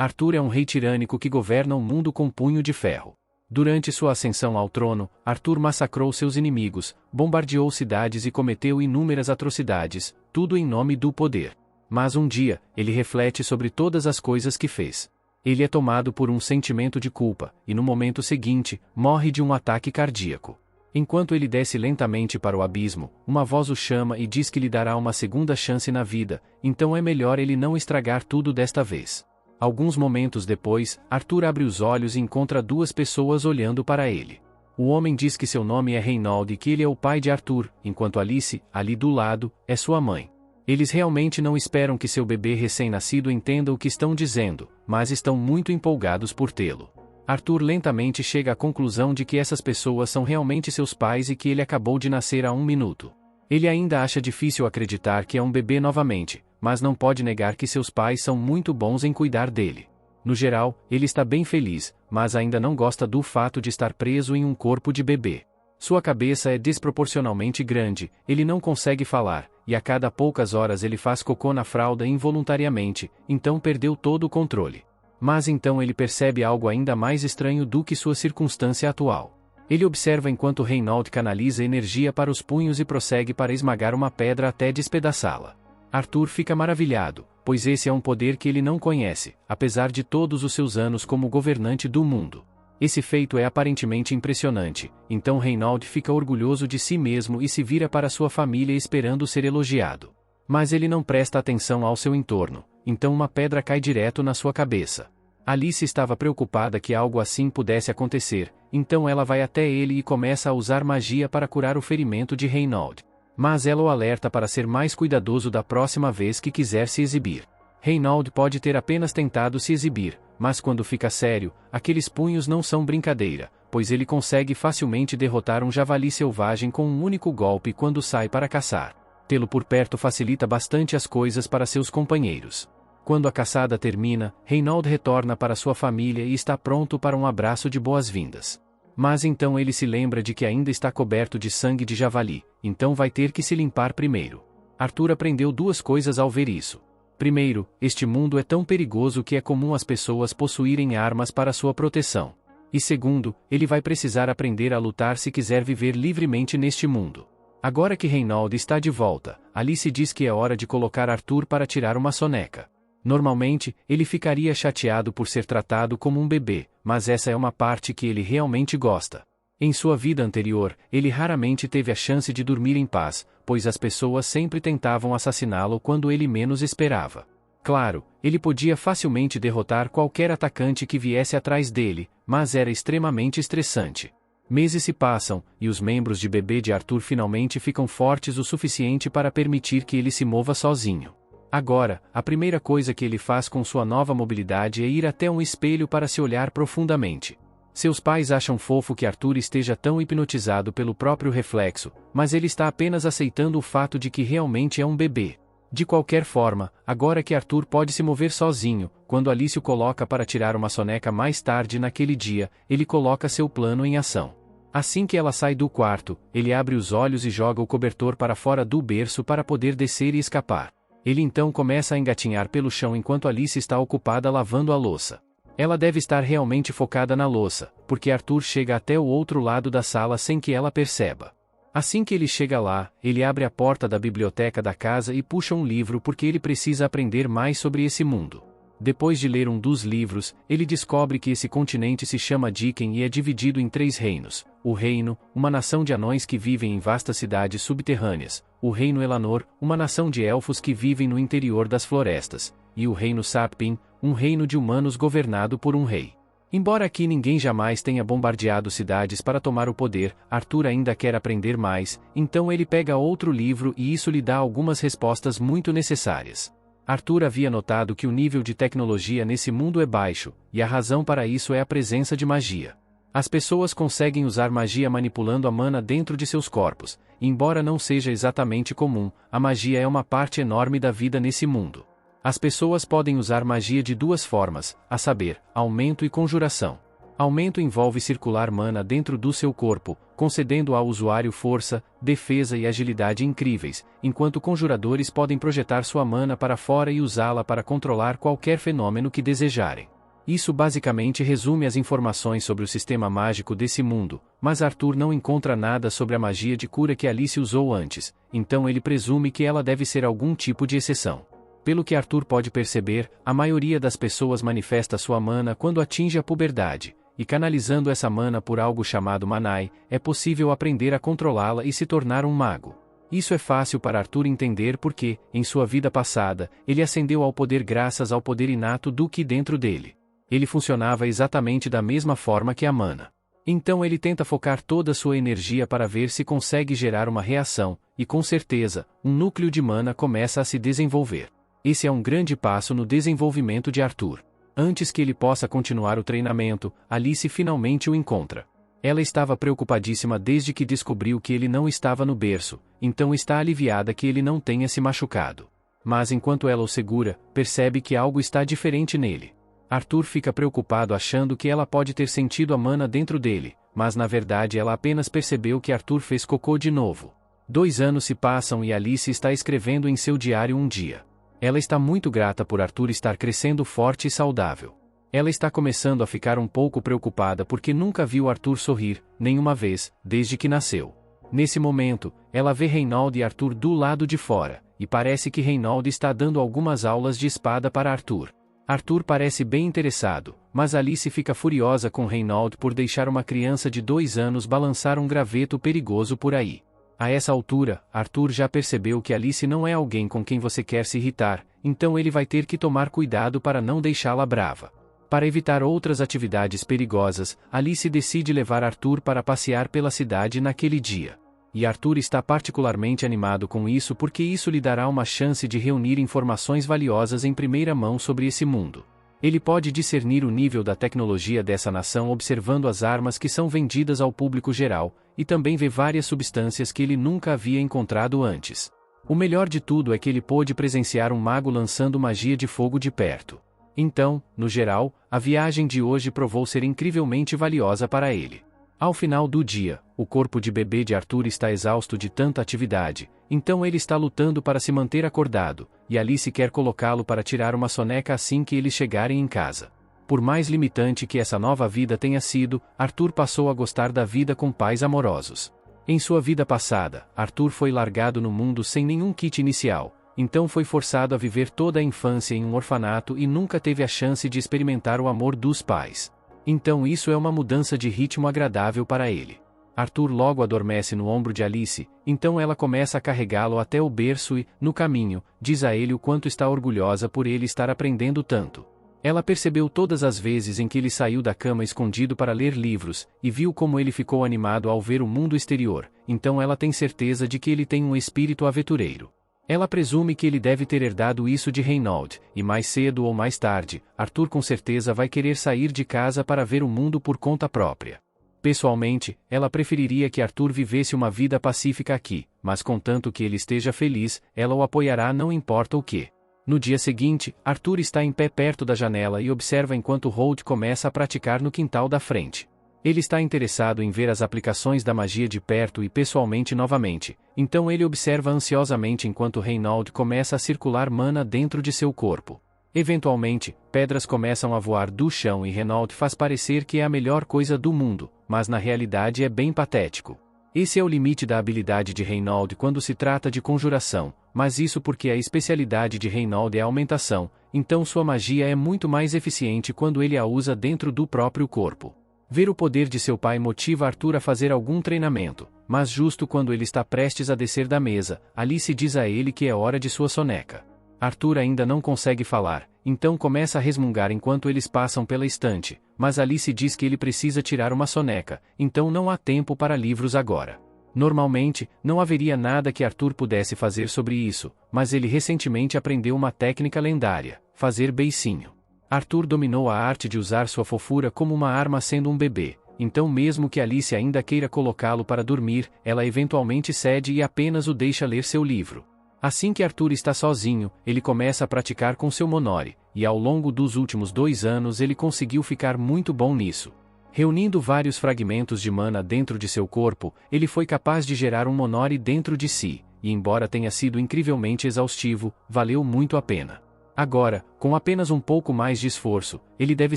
Arthur é um rei tirânico que governa o mundo com punho de ferro. Durante sua ascensão ao trono, Arthur massacrou seus inimigos, bombardeou cidades e cometeu inúmeras atrocidades, tudo em nome do poder. Mas um dia, ele reflete sobre todas as coisas que fez. Ele é tomado por um sentimento de culpa, e no momento seguinte, morre de um ataque cardíaco. Enquanto ele desce lentamente para o abismo, uma voz o chama e diz que lhe dará uma segunda chance na vida, então é melhor ele não estragar tudo desta vez. Alguns momentos depois, Arthur abre os olhos e encontra duas pessoas olhando para ele. O homem diz que seu nome é Reinald e que ele é o pai de Arthur, enquanto Alice, ali do lado, é sua mãe. Eles realmente não esperam que seu bebê recém-nascido entenda o que estão dizendo, mas estão muito empolgados por tê-lo. Arthur lentamente chega à conclusão de que essas pessoas são realmente seus pais e que ele acabou de nascer há 1 minuto. Ele ainda acha difícil acreditar que é um bebê novamente, mas não pode negar que seus pais são muito bons em cuidar dele. No geral, ele está bem feliz, mas ainda não gosta do fato de estar preso em um corpo de bebê. Sua cabeça é desproporcionalmente grande, ele não consegue falar, e a cada poucas horas ele faz cocô na fralda involuntariamente, então perdeu todo o controle. Mas então ele percebe algo ainda mais estranho do que sua circunstância atual. Ele observa enquanto Reinald canaliza energia para os punhos e prossegue para esmagar uma pedra até despedaçá-la. Arthur fica maravilhado, pois esse é um poder que ele não conhece, apesar de todos os seus anos como governante do mundo. Esse feito é aparentemente impressionante, então Reinald fica orgulhoso de si mesmo e se vira para sua família esperando ser elogiado. Mas ele não presta atenção ao seu entorno, então uma pedra cai direto na sua cabeça. Alice estava preocupada que algo assim pudesse acontecer, então ela vai até ele e começa a usar magia para curar o ferimento de Reinald. Mas ela o alerta para ser mais cuidadoso da próxima vez que quiser se exibir. Reinald pode ter apenas tentado se exibir, mas quando fica sério, aqueles punhos não são brincadeira, pois ele consegue facilmente derrotar um javali selvagem com um único golpe quando sai para caçar. Tê-lo por perto facilita bastante as coisas para seus companheiros. Quando a caçada termina, Reinald retorna para sua família e está pronto para um abraço de boas-vindas. Mas então ele se lembra de que ainda está coberto de sangue de javali, então vai ter que se limpar primeiro. Arthur aprendeu 2 coisas ao ver isso. Primeiro, este mundo é tão perigoso que é comum as pessoas possuírem armas para sua proteção. E segundo, ele vai precisar aprender a lutar se quiser viver livremente neste mundo. Agora que Reinald está de volta, Alice diz que é hora de colocar Arthur para tirar uma soneca. Normalmente, ele ficaria chateado por ser tratado como um bebê, mas essa é uma parte que ele realmente gosta. Em sua vida anterior, ele raramente teve a chance de dormir em paz, pois as pessoas sempre tentavam assassiná-lo quando ele menos esperava. Claro, ele podia facilmente derrotar qualquer atacante que viesse atrás dele, mas era extremamente estressante. Meses se passam, e os membros de bebê de Arthur finalmente ficam fortes o suficiente para permitir que ele se mova sozinho. Agora, a primeira coisa que ele faz com sua nova mobilidade é ir até um espelho para se olhar profundamente. Seus pais acham fofo que Arthur esteja tão hipnotizado pelo próprio reflexo, mas ele está apenas aceitando o fato de que realmente é um bebê. De qualquer forma, agora que Arthur pode se mover sozinho, quando Alice o coloca para tirar uma soneca mais tarde naquele dia, ele coloca seu plano em ação. Assim que ela sai do quarto, ele abre os olhos e joga o cobertor para fora do berço para poder descer e escapar. Ele então começa a engatinhar pelo chão enquanto Alice está ocupada lavando a louça. Ela deve estar realmente focada na louça, porque Arthur chega até o outro lado da sala sem que ela perceba. Assim que ele chega lá, ele abre a porta da biblioteca da casa e puxa um livro porque ele precisa aprender mais sobre esse mundo. Depois de ler um dos livros, ele descobre que esse continente se chama Diken e é dividido em 3 reinos. O reino, uma nação de anões que vivem em vastas cidades subterrâneas. O reino Elanor, uma nação de elfos que vivem no interior das florestas. E o reino Sappin, um reino de humanos governado por um rei. Embora aqui ninguém jamais tenha bombardeado cidades para tomar o poder, Arthur ainda quer aprender mais, então ele pega outro livro e isso lhe dá algumas respostas muito necessárias. Arthur havia notado que o nível de tecnologia nesse mundo é baixo, e a razão para isso é a presença de magia. As pessoas conseguem usar magia manipulando a mana dentro de seus corpos, e embora não seja exatamente comum, a magia é uma parte enorme da vida nesse mundo. As pessoas podem usar magia de 2 formas, a saber, aumento e conjuração. Aumento envolve circular mana dentro do seu corpo, concedendo ao usuário força, defesa e agilidade incríveis, enquanto conjuradores podem projetar sua mana para fora e usá-la para controlar qualquer fenômeno que desejarem. Isso basicamente resume as informações sobre o sistema mágico desse mundo, mas Arthur não encontra nada sobre a magia de cura que Alice usou antes, então ele presume que ela deve ser algum tipo de exceção. Pelo que Arthur pode perceber, a maioria das pessoas manifesta sua mana quando atinge a puberdade, e canalizando essa mana por algo chamado Manai, é possível aprender a controlá-la e se tornar um mago. Isso é fácil para Arthur entender porque, em sua vida passada, ele ascendeu ao poder graças ao poder inato do Ki dentro dele. Ele funcionava exatamente da mesma forma que a mana. Então ele tenta focar toda sua energia para ver se consegue gerar uma reação, e com certeza, um núcleo de mana começa a se desenvolver. Esse é um grande passo no desenvolvimento de Arthur. Antes que ele possa continuar o treinamento, Alice finalmente o encontra. Ela estava preocupadíssima desde que descobriu que ele não estava no berço, então está aliviada que ele não tenha se machucado. Mas enquanto ela o segura, percebe que algo está diferente nele. Arthur fica preocupado achando que ela pode ter sentido a mana dentro dele, mas na verdade ela apenas percebeu que Arthur fez cocô de novo. 2 anos se passam e Alice está escrevendo em seu diário um dia. Ela está muito grata por Arthur estar crescendo forte e saudável. Ela está começando a ficar um pouco preocupada porque nunca viu Arthur sorrir, nenhuma vez, desde que nasceu. Nesse momento, ela vê Reinald e Arthur do lado de fora, e parece que Reinald está dando algumas aulas de espada para Arthur. Arthur parece bem interessado, mas Alice fica furiosa com Reinald por deixar uma criança de 2 anos balançar um graveto perigoso por aí. A essa altura, Arthur já percebeu que Alice não é alguém com quem você quer se irritar, então ele vai ter que tomar cuidado para não deixá-la brava. Para evitar outras atividades perigosas, Alice decide levar Arthur para passear pela cidade naquele dia. E Arthur está particularmente animado com isso porque isso lhe dará uma chance de reunir informações valiosas em primeira mão sobre esse mundo. Ele pode discernir o nível da tecnologia dessa nação observando as armas que são vendidas ao público geral, e também vê várias substâncias que ele nunca havia encontrado antes. O melhor de tudo é que ele pôde presenciar um mago lançando magia de fogo de perto. Então, no geral, a viagem de hoje provou ser incrivelmente valiosa para ele. Ao final do dia, o corpo de bebê de Arthur está exausto de tanta atividade, então ele está lutando para se manter acordado, e Alice quer colocá-lo para tirar uma soneca assim que eles chegarem em casa. Por mais limitante que essa nova vida tenha sido, Arthur passou a gostar da vida com pais amorosos. Em sua vida passada, Arthur foi largado no mundo sem nenhum kit inicial, então foi forçado a viver toda a infância em um orfanato e nunca teve a chance de experimentar o amor dos pais. Então isso é uma mudança de ritmo agradável para ele. Arthur logo adormece no ombro de Alice, então ela começa a carregá-lo até o berço e, no caminho, diz a ele o quanto está orgulhosa por ele estar aprendendo tanto. Ela percebeu todas as vezes em que ele saiu da cama escondido para ler livros, e viu como ele ficou animado ao ver o mundo exterior, então ela tem certeza de que ele tem um espírito aventureiro. Ela presume que ele deve ter herdado isso de Reinald, e mais cedo ou mais tarde, Arthur com certeza vai querer sair de casa para ver o mundo por conta própria. Pessoalmente, ela preferiria que Arthur vivesse uma vida pacífica aqui, mas contanto que ele esteja feliz, ela o apoiará não importa o que. No dia seguinte, Arthur está em pé perto da janela e observa enquanto Holt começa a praticar no quintal da frente. Ele está interessado em ver as aplicações da magia de perto e pessoalmente novamente, então ele observa ansiosamente enquanto Reinald começa a circular mana dentro de seu corpo. Eventualmente, pedras começam a voar do chão e Reinald faz parecer que é a melhor coisa do mundo, mas na realidade é bem patético. Esse é o limite da habilidade de Reinald quando se trata de conjuração, mas isso porque a especialidade de Reinald é a aumentação, então sua magia é muito mais eficiente quando ele a usa dentro do próprio corpo. Ver o poder de seu pai motiva Arthur a fazer algum treinamento, mas justo quando ele está prestes a descer da mesa, Alice diz a ele que é hora de sua soneca. Arthur ainda não consegue falar, então começa a resmungar enquanto eles passam pela estante, mas Alice diz que ele precisa tirar uma soneca, então não há tempo para livros agora. Normalmente, não haveria nada que Arthur pudesse fazer sobre isso, mas ele recentemente aprendeu uma técnica lendária: fazer beicinho. Arthur dominou a arte de usar sua fofura como uma arma sendo um bebê, então mesmo que Alice ainda queira colocá-lo para dormir, ela eventualmente cede e apenas o deixa ler seu livro. Assim que Arthur está sozinho, ele começa a praticar com seu Monori, e ao longo dos últimos 2 anos ele conseguiu ficar muito bom nisso. Reunindo vários fragmentos de mana dentro de seu corpo, ele foi capaz de gerar um Monori dentro de si, e embora tenha sido incrivelmente exaustivo, valeu muito a pena. Agora, com apenas um pouco mais de esforço, ele deve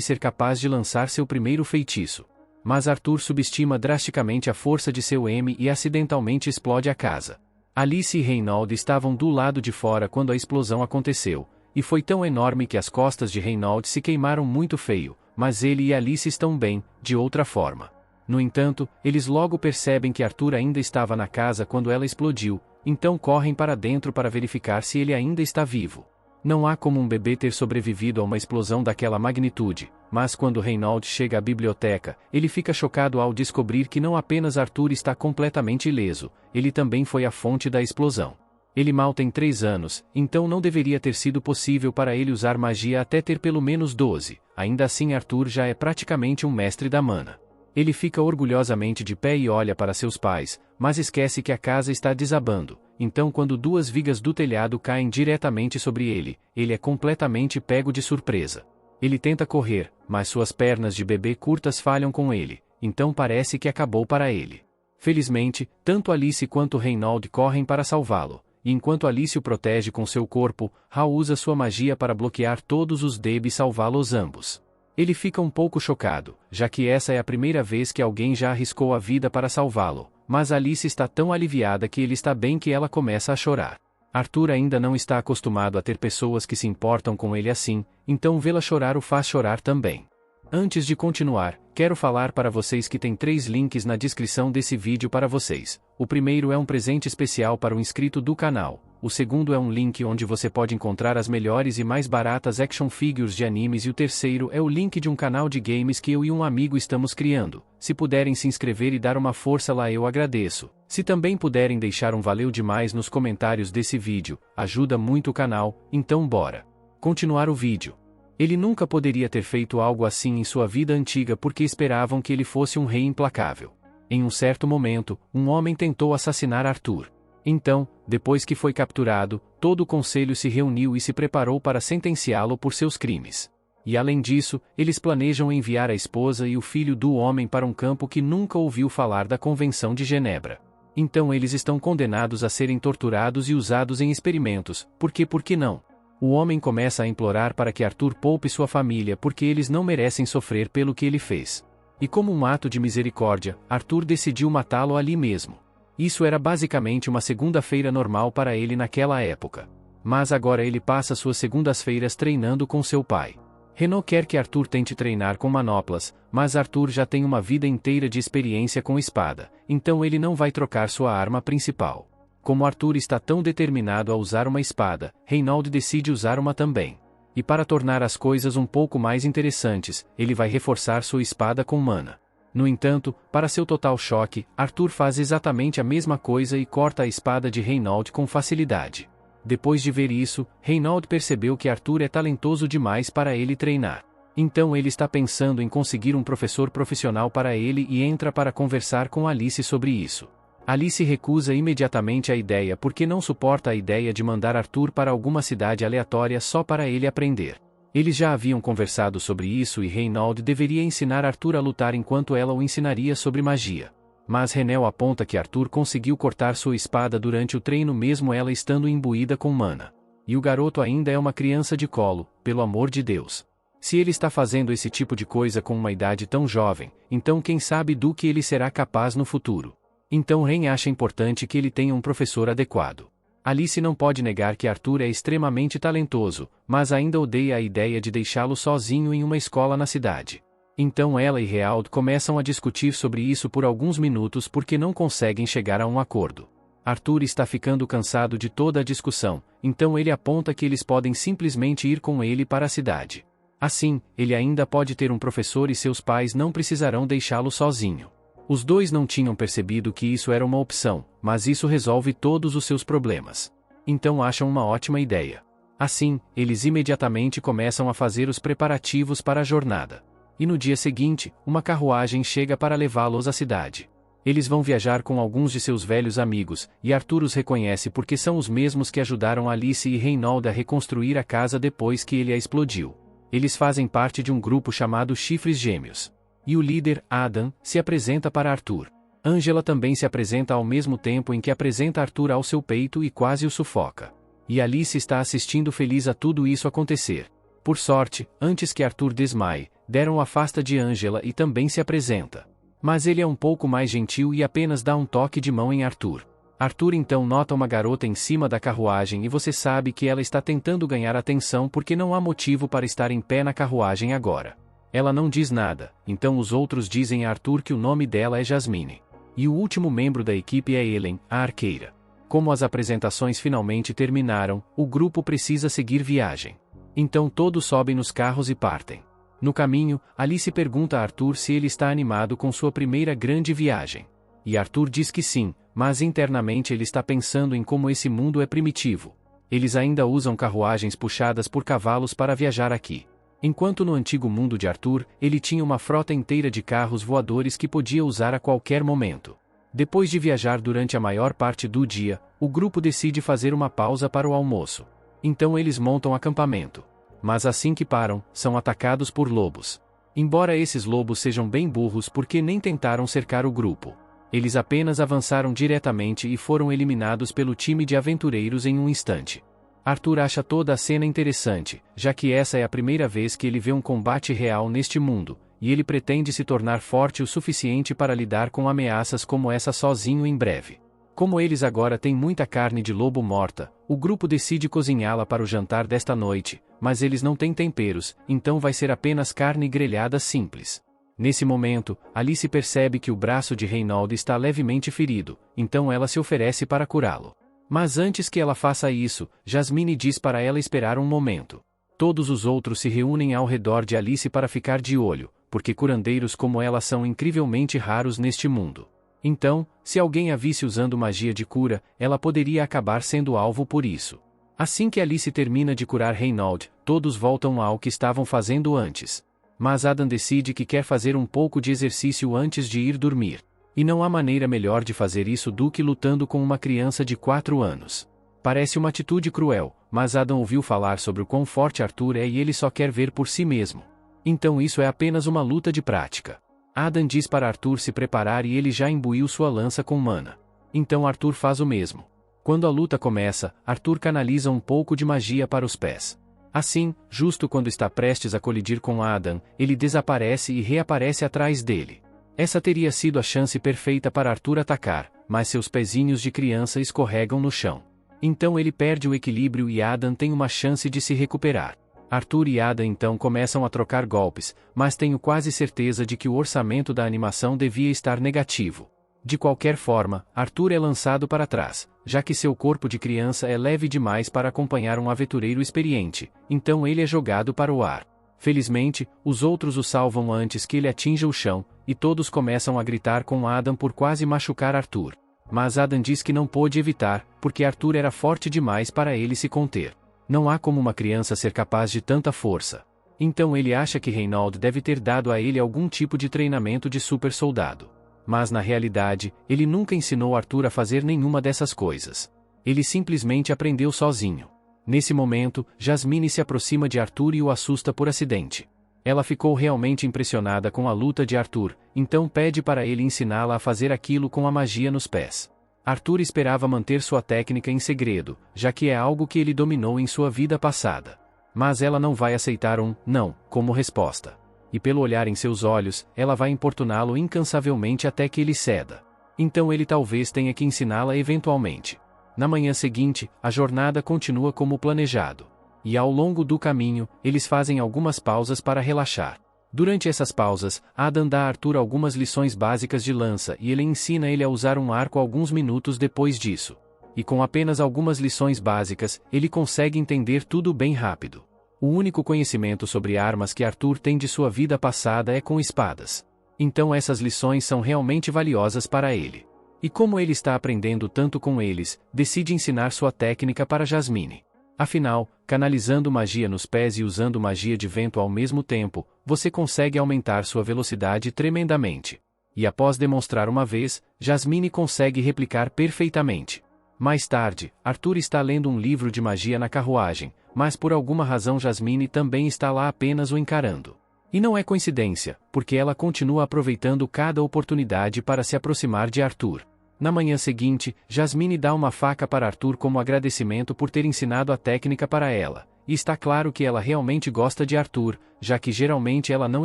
ser capaz de lançar seu primeiro feitiço. Mas Arthur subestima drasticamente a força de seu M e acidentalmente explode a casa. Alice e Reynolds estavam do lado de fora quando a explosão aconteceu, e foi tão enorme que as costas de Reynolds se queimaram muito feio, mas ele e Alice estão bem, de outra forma. No entanto, eles logo percebem que Arthur ainda estava na casa quando ela explodiu, então correm para dentro para verificar se ele ainda está vivo. Não há como um bebê ter sobrevivido a uma explosão daquela magnitude, mas quando Reynolds chega à biblioteca, ele fica chocado ao descobrir que não apenas Arthur está completamente ileso, ele também foi a fonte da explosão. Ele mal tem 3 anos, então não deveria ter sido possível para ele usar magia até ter pelo menos 12, ainda assim Arthur já é praticamente um mestre da mana. Ele fica orgulhosamente de pé e olha para seus pais, mas esquece que a casa está desabando, então quando 2 vigas do telhado caem diretamente sobre ele, ele é completamente pego de surpresa. Ele tenta correr, mas suas pernas de bebê curtas falham com ele, então parece que acabou para ele. Felizmente, tanto Alice quanto Reynolds correm para salvá-lo, e enquanto Alice o protege com seu corpo, Hal usa sua magia para bloquear todos os Deb e salvá-los ambos. Ele fica um pouco chocado, já que essa é a primeira vez que alguém já arriscou a vida para salvá-lo, mas Alice está tão aliviada que ele está bem que ela começa a chorar. Arthur ainda não está acostumado a ter pessoas que se importam com ele assim, então vê-la chorar o faz chorar também. Antes de continuar, quero falar para vocês que tem 3 links na descrição desse vídeo para vocês. O primeiro é um presente especial para o inscrito do canal. O segundo é um link onde você pode encontrar as melhores e mais baratas action figures de animes e o terceiro é o link de um canal de games que eu e um amigo estamos criando. Se puderem se inscrever e dar uma força lá eu agradeço. Se também puderem deixar um valeu demais nos comentários desse vídeo, ajuda muito o canal, então bora continuar o vídeo. Ele nunca poderia ter feito algo assim em sua vida antiga porque esperavam que ele fosse um rei implacável. Em um certo momento, um homem tentou assassinar Arthur. Então, depois que foi capturado, todo o conselho se reuniu e se preparou para sentenciá-lo por seus crimes. E além disso, eles planejam enviar a esposa e o filho do homem para um campo que nunca ouviu falar da Convenção de Genebra. Então eles estão condenados a serem torturados e usados em experimentos, por que não? O homem começa a implorar para que Arthur poupe sua família porque eles não merecem sofrer pelo que ele fez. E como um ato de misericórdia, Arthur decidiu matá-lo ali mesmo. Isso era basicamente uma segunda-feira normal para ele naquela época. Mas agora ele passa suas segundas-feiras treinando com seu pai. Renault quer que Arthur tente treinar com manoplas, mas Arthur já tem uma vida inteira de experiência com espada, então ele não vai trocar sua arma principal. Como Arthur está tão determinado a usar uma espada, Reynolds decide usar uma também. E para tornar as coisas um pouco mais interessantes, ele vai reforçar sua espada com mana. No entanto, para seu total choque, Arthur faz exatamente a mesma coisa e corta a espada de Reynolds com facilidade. Depois de ver isso, Reynolds percebeu que Arthur é talentoso demais para ele treinar. Então ele está pensando em conseguir um professor profissional para ele e entra para conversar com Alice sobre isso. Alice recusa imediatamente a ideia porque não suporta a ideia de mandar Arthur para alguma cidade aleatória só para ele aprender. Eles já haviam conversado sobre isso e Reynolds deveria ensinar Arthur a lutar enquanto ela o ensinaria sobre magia. Mas Renel aponta que Arthur conseguiu cortar sua espada durante o treino mesmo ela estando imbuída com mana. E o garoto ainda é uma criança de colo, pelo amor de Deus. Se ele está fazendo esse tipo de coisa com uma idade tão jovem, então quem sabe do que ele será capaz no futuro. Então Ren acha importante que ele tenha um professor adequado. Alice não pode negar que Arthur é extremamente talentoso, mas ainda odeia a ideia de deixá-lo sozinho em uma escola na cidade. Então ela e Reald começam a discutir sobre isso por alguns minutos porque não conseguem chegar a um acordo. Arthur está ficando cansado de toda a discussão, então ele aponta que eles podem simplesmente ir com ele para a cidade. Assim, ele ainda pode ter um professor e seus pais não precisarão deixá-lo sozinho. Os dois não tinham percebido que isso era uma opção, mas isso resolve todos os seus problemas. Então acham uma ótima ideia. Assim, eles imediatamente começam a fazer os preparativos para a jornada. E no dia seguinte, uma carruagem chega para levá-los à cidade. Eles vão viajar com alguns de seus velhos amigos, e Arthur os reconhece porque são os mesmos que ajudaram Alice e Reynolds a reconstruir a casa depois que ele a explodiu. Eles fazem parte de um grupo chamado Chifres Gêmeos. E o líder, Adam, se apresenta para Arthur. Angela também se apresenta ao mesmo tempo em que apresenta Arthur ao seu peito e quase o sufoca. E Alice está assistindo feliz a tudo isso acontecer. Por sorte, antes que Arthur desmaie, Darren o afasta de Angela e também se apresenta. Mas ele é um pouco mais gentil e apenas dá um toque de mão em Arthur. Arthur então nota uma garota em cima da carruagem e você sabe que ela está tentando ganhar atenção porque não há motivo para estar em pé na carruagem agora. Ela não diz nada, então os outros dizem a Arthur que o nome dela é Jasmine. E o último membro da equipe é Ellen, a arqueira. Como as apresentações finalmente terminaram, o grupo precisa seguir viagem. Então todos sobem nos carros e partem. No caminho, Alice pergunta a Arthur se ele está animado com sua primeira grande viagem. E Arthur diz que sim, mas internamente ele está pensando em como esse mundo é primitivo. Eles ainda usam carruagens puxadas por cavalos para viajar aqui. Enquanto no antigo mundo de Arthur, ele tinha uma frota inteira de carros voadores que podia usar a qualquer momento. Depois de viajar durante a maior parte do dia, o grupo decide fazer uma pausa para o almoço. Então eles montam acampamento. Mas assim que param, são atacados por lobos. Embora esses lobos sejam bem burros porque nem tentaram cercar o grupo. Eles apenas avançaram diretamente e foram eliminados pelo time de aventureiros em um instante. Arthur acha toda a cena interessante, já que essa é a primeira vez que ele vê um combate real neste mundo, e ele pretende se tornar forte o suficiente para lidar com ameaças como essa sozinho em breve. Como eles agora têm muita carne de lobo morta, o grupo decide cozinhá-la para o jantar desta noite, mas eles não têm temperos, então vai ser apenas carne grelhada simples. Nesse momento, Alice percebe que o braço de Reynold está levemente ferido, então ela se oferece para curá-lo. Mas antes que ela faça isso, Jasmine diz para ela esperar um momento. Todos os outros se reúnem ao redor de Alice para ficar de olho, porque curandeiros como ela são incrivelmente raros neste mundo. Então, se alguém a visse usando magia de cura, ela poderia acabar sendo alvo por isso. Assim que Alice termina de curar Reynold, todos voltam ao que estavam fazendo antes. Mas Adam decide que quer fazer um pouco de exercício antes de ir dormir. E não há maneira melhor de fazer isso do que lutando com uma criança de 4 anos. Parece uma atitude cruel, mas Adam ouviu falar sobre o quão forte Arthur é e ele só quer ver por si mesmo. Então isso é apenas uma luta de prática. Adam diz para Arthur se preparar e ele já imbuiu sua lança com mana. Então Arthur faz o mesmo. Quando a luta começa, Arthur canaliza um pouco de magia para os pés. Assim, justo quando está prestes a colidir com Adam, ele desaparece e reaparece atrás dele. Essa teria sido a chance perfeita para Arthur atacar, mas seus pezinhos de criança escorregam no chão. Então ele perde o equilíbrio e Adam tem uma chance de se recuperar. Arthur e Adam então começam a trocar golpes, mas tenho quase certeza de que o orçamento da animação devia estar negativo. De qualquer forma, Arthur é lançado para trás, já que seu corpo de criança é leve demais para acompanhar um aventureiro experiente, então ele é jogado para o ar. Felizmente, os outros o salvam antes que ele atinja o chão, e todos começam a gritar com Adam por quase machucar Arthur. Mas Adam diz que não pôde evitar, porque Arthur era forte demais para ele se conter. Não há como uma criança ser capaz de tanta força. Então ele acha que Reynold deve ter dado a ele algum tipo de treinamento de super soldado. Mas na realidade, ele nunca ensinou Arthur a fazer nenhuma dessas coisas. Ele simplesmente aprendeu sozinho. Nesse momento, Jasmine se aproxima de Arthur e o assusta por acidente. Ela ficou realmente impressionada com a luta de Arthur, então pede para ele ensiná-la a fazer aquilo com a magia nos pés. Arthur esperava manter sua técnica em segredo, já que é algo que ele dominou em sua vida passada. Mas ela não vai aceitar um não como resposta. E pelo olhar em seus olhos, ela vai importuná-lo incansavelmente até que ele ceda. Então ele talvez tenha que ensiná-la eventualmente. Na manhã seguinte, a jornada continua como planejado. E ao longo do caminho, eles fazem algumas pausas para relaxar. Durante essas pausas, Adam dá a Arthur algumas lições básicas de lança e ele ensina ele a usar um arco alguns minutos depois disso. E com apenas algumas lições básicas, ele consegue entender tudo bem rápido. O único conhecimento sobre armas que Arthur tem de sua vida passada é com espadas. Então essas lições são realmente valiosas para ele. E como ele está aprendendo tanto com eles, decide ensinar sua técnica para Jasmine. Afinal, canalizando magia nos pés e usando magia de vento ao mesmo tempo, você consegue aumentar sua velocidade tremendamente. E após demonstrar uma vez, Jasmine consegue replicar perfeitamente. Mais tarde, Arthur está lendo um livro de magia na carruagem, mas por alguma razão Jasmine também está lá apenas o encarando. E não é coincidência, porque ela continua aproveitando cada oportunidade para se aproximar de Arthur. Na manhã seguinte, Jasmine dá uma faca para Arthur como agradecimento por ter ensinado a técnica para ela, e está claro que ela realmente gosta de Arthur, já que geralmente ela não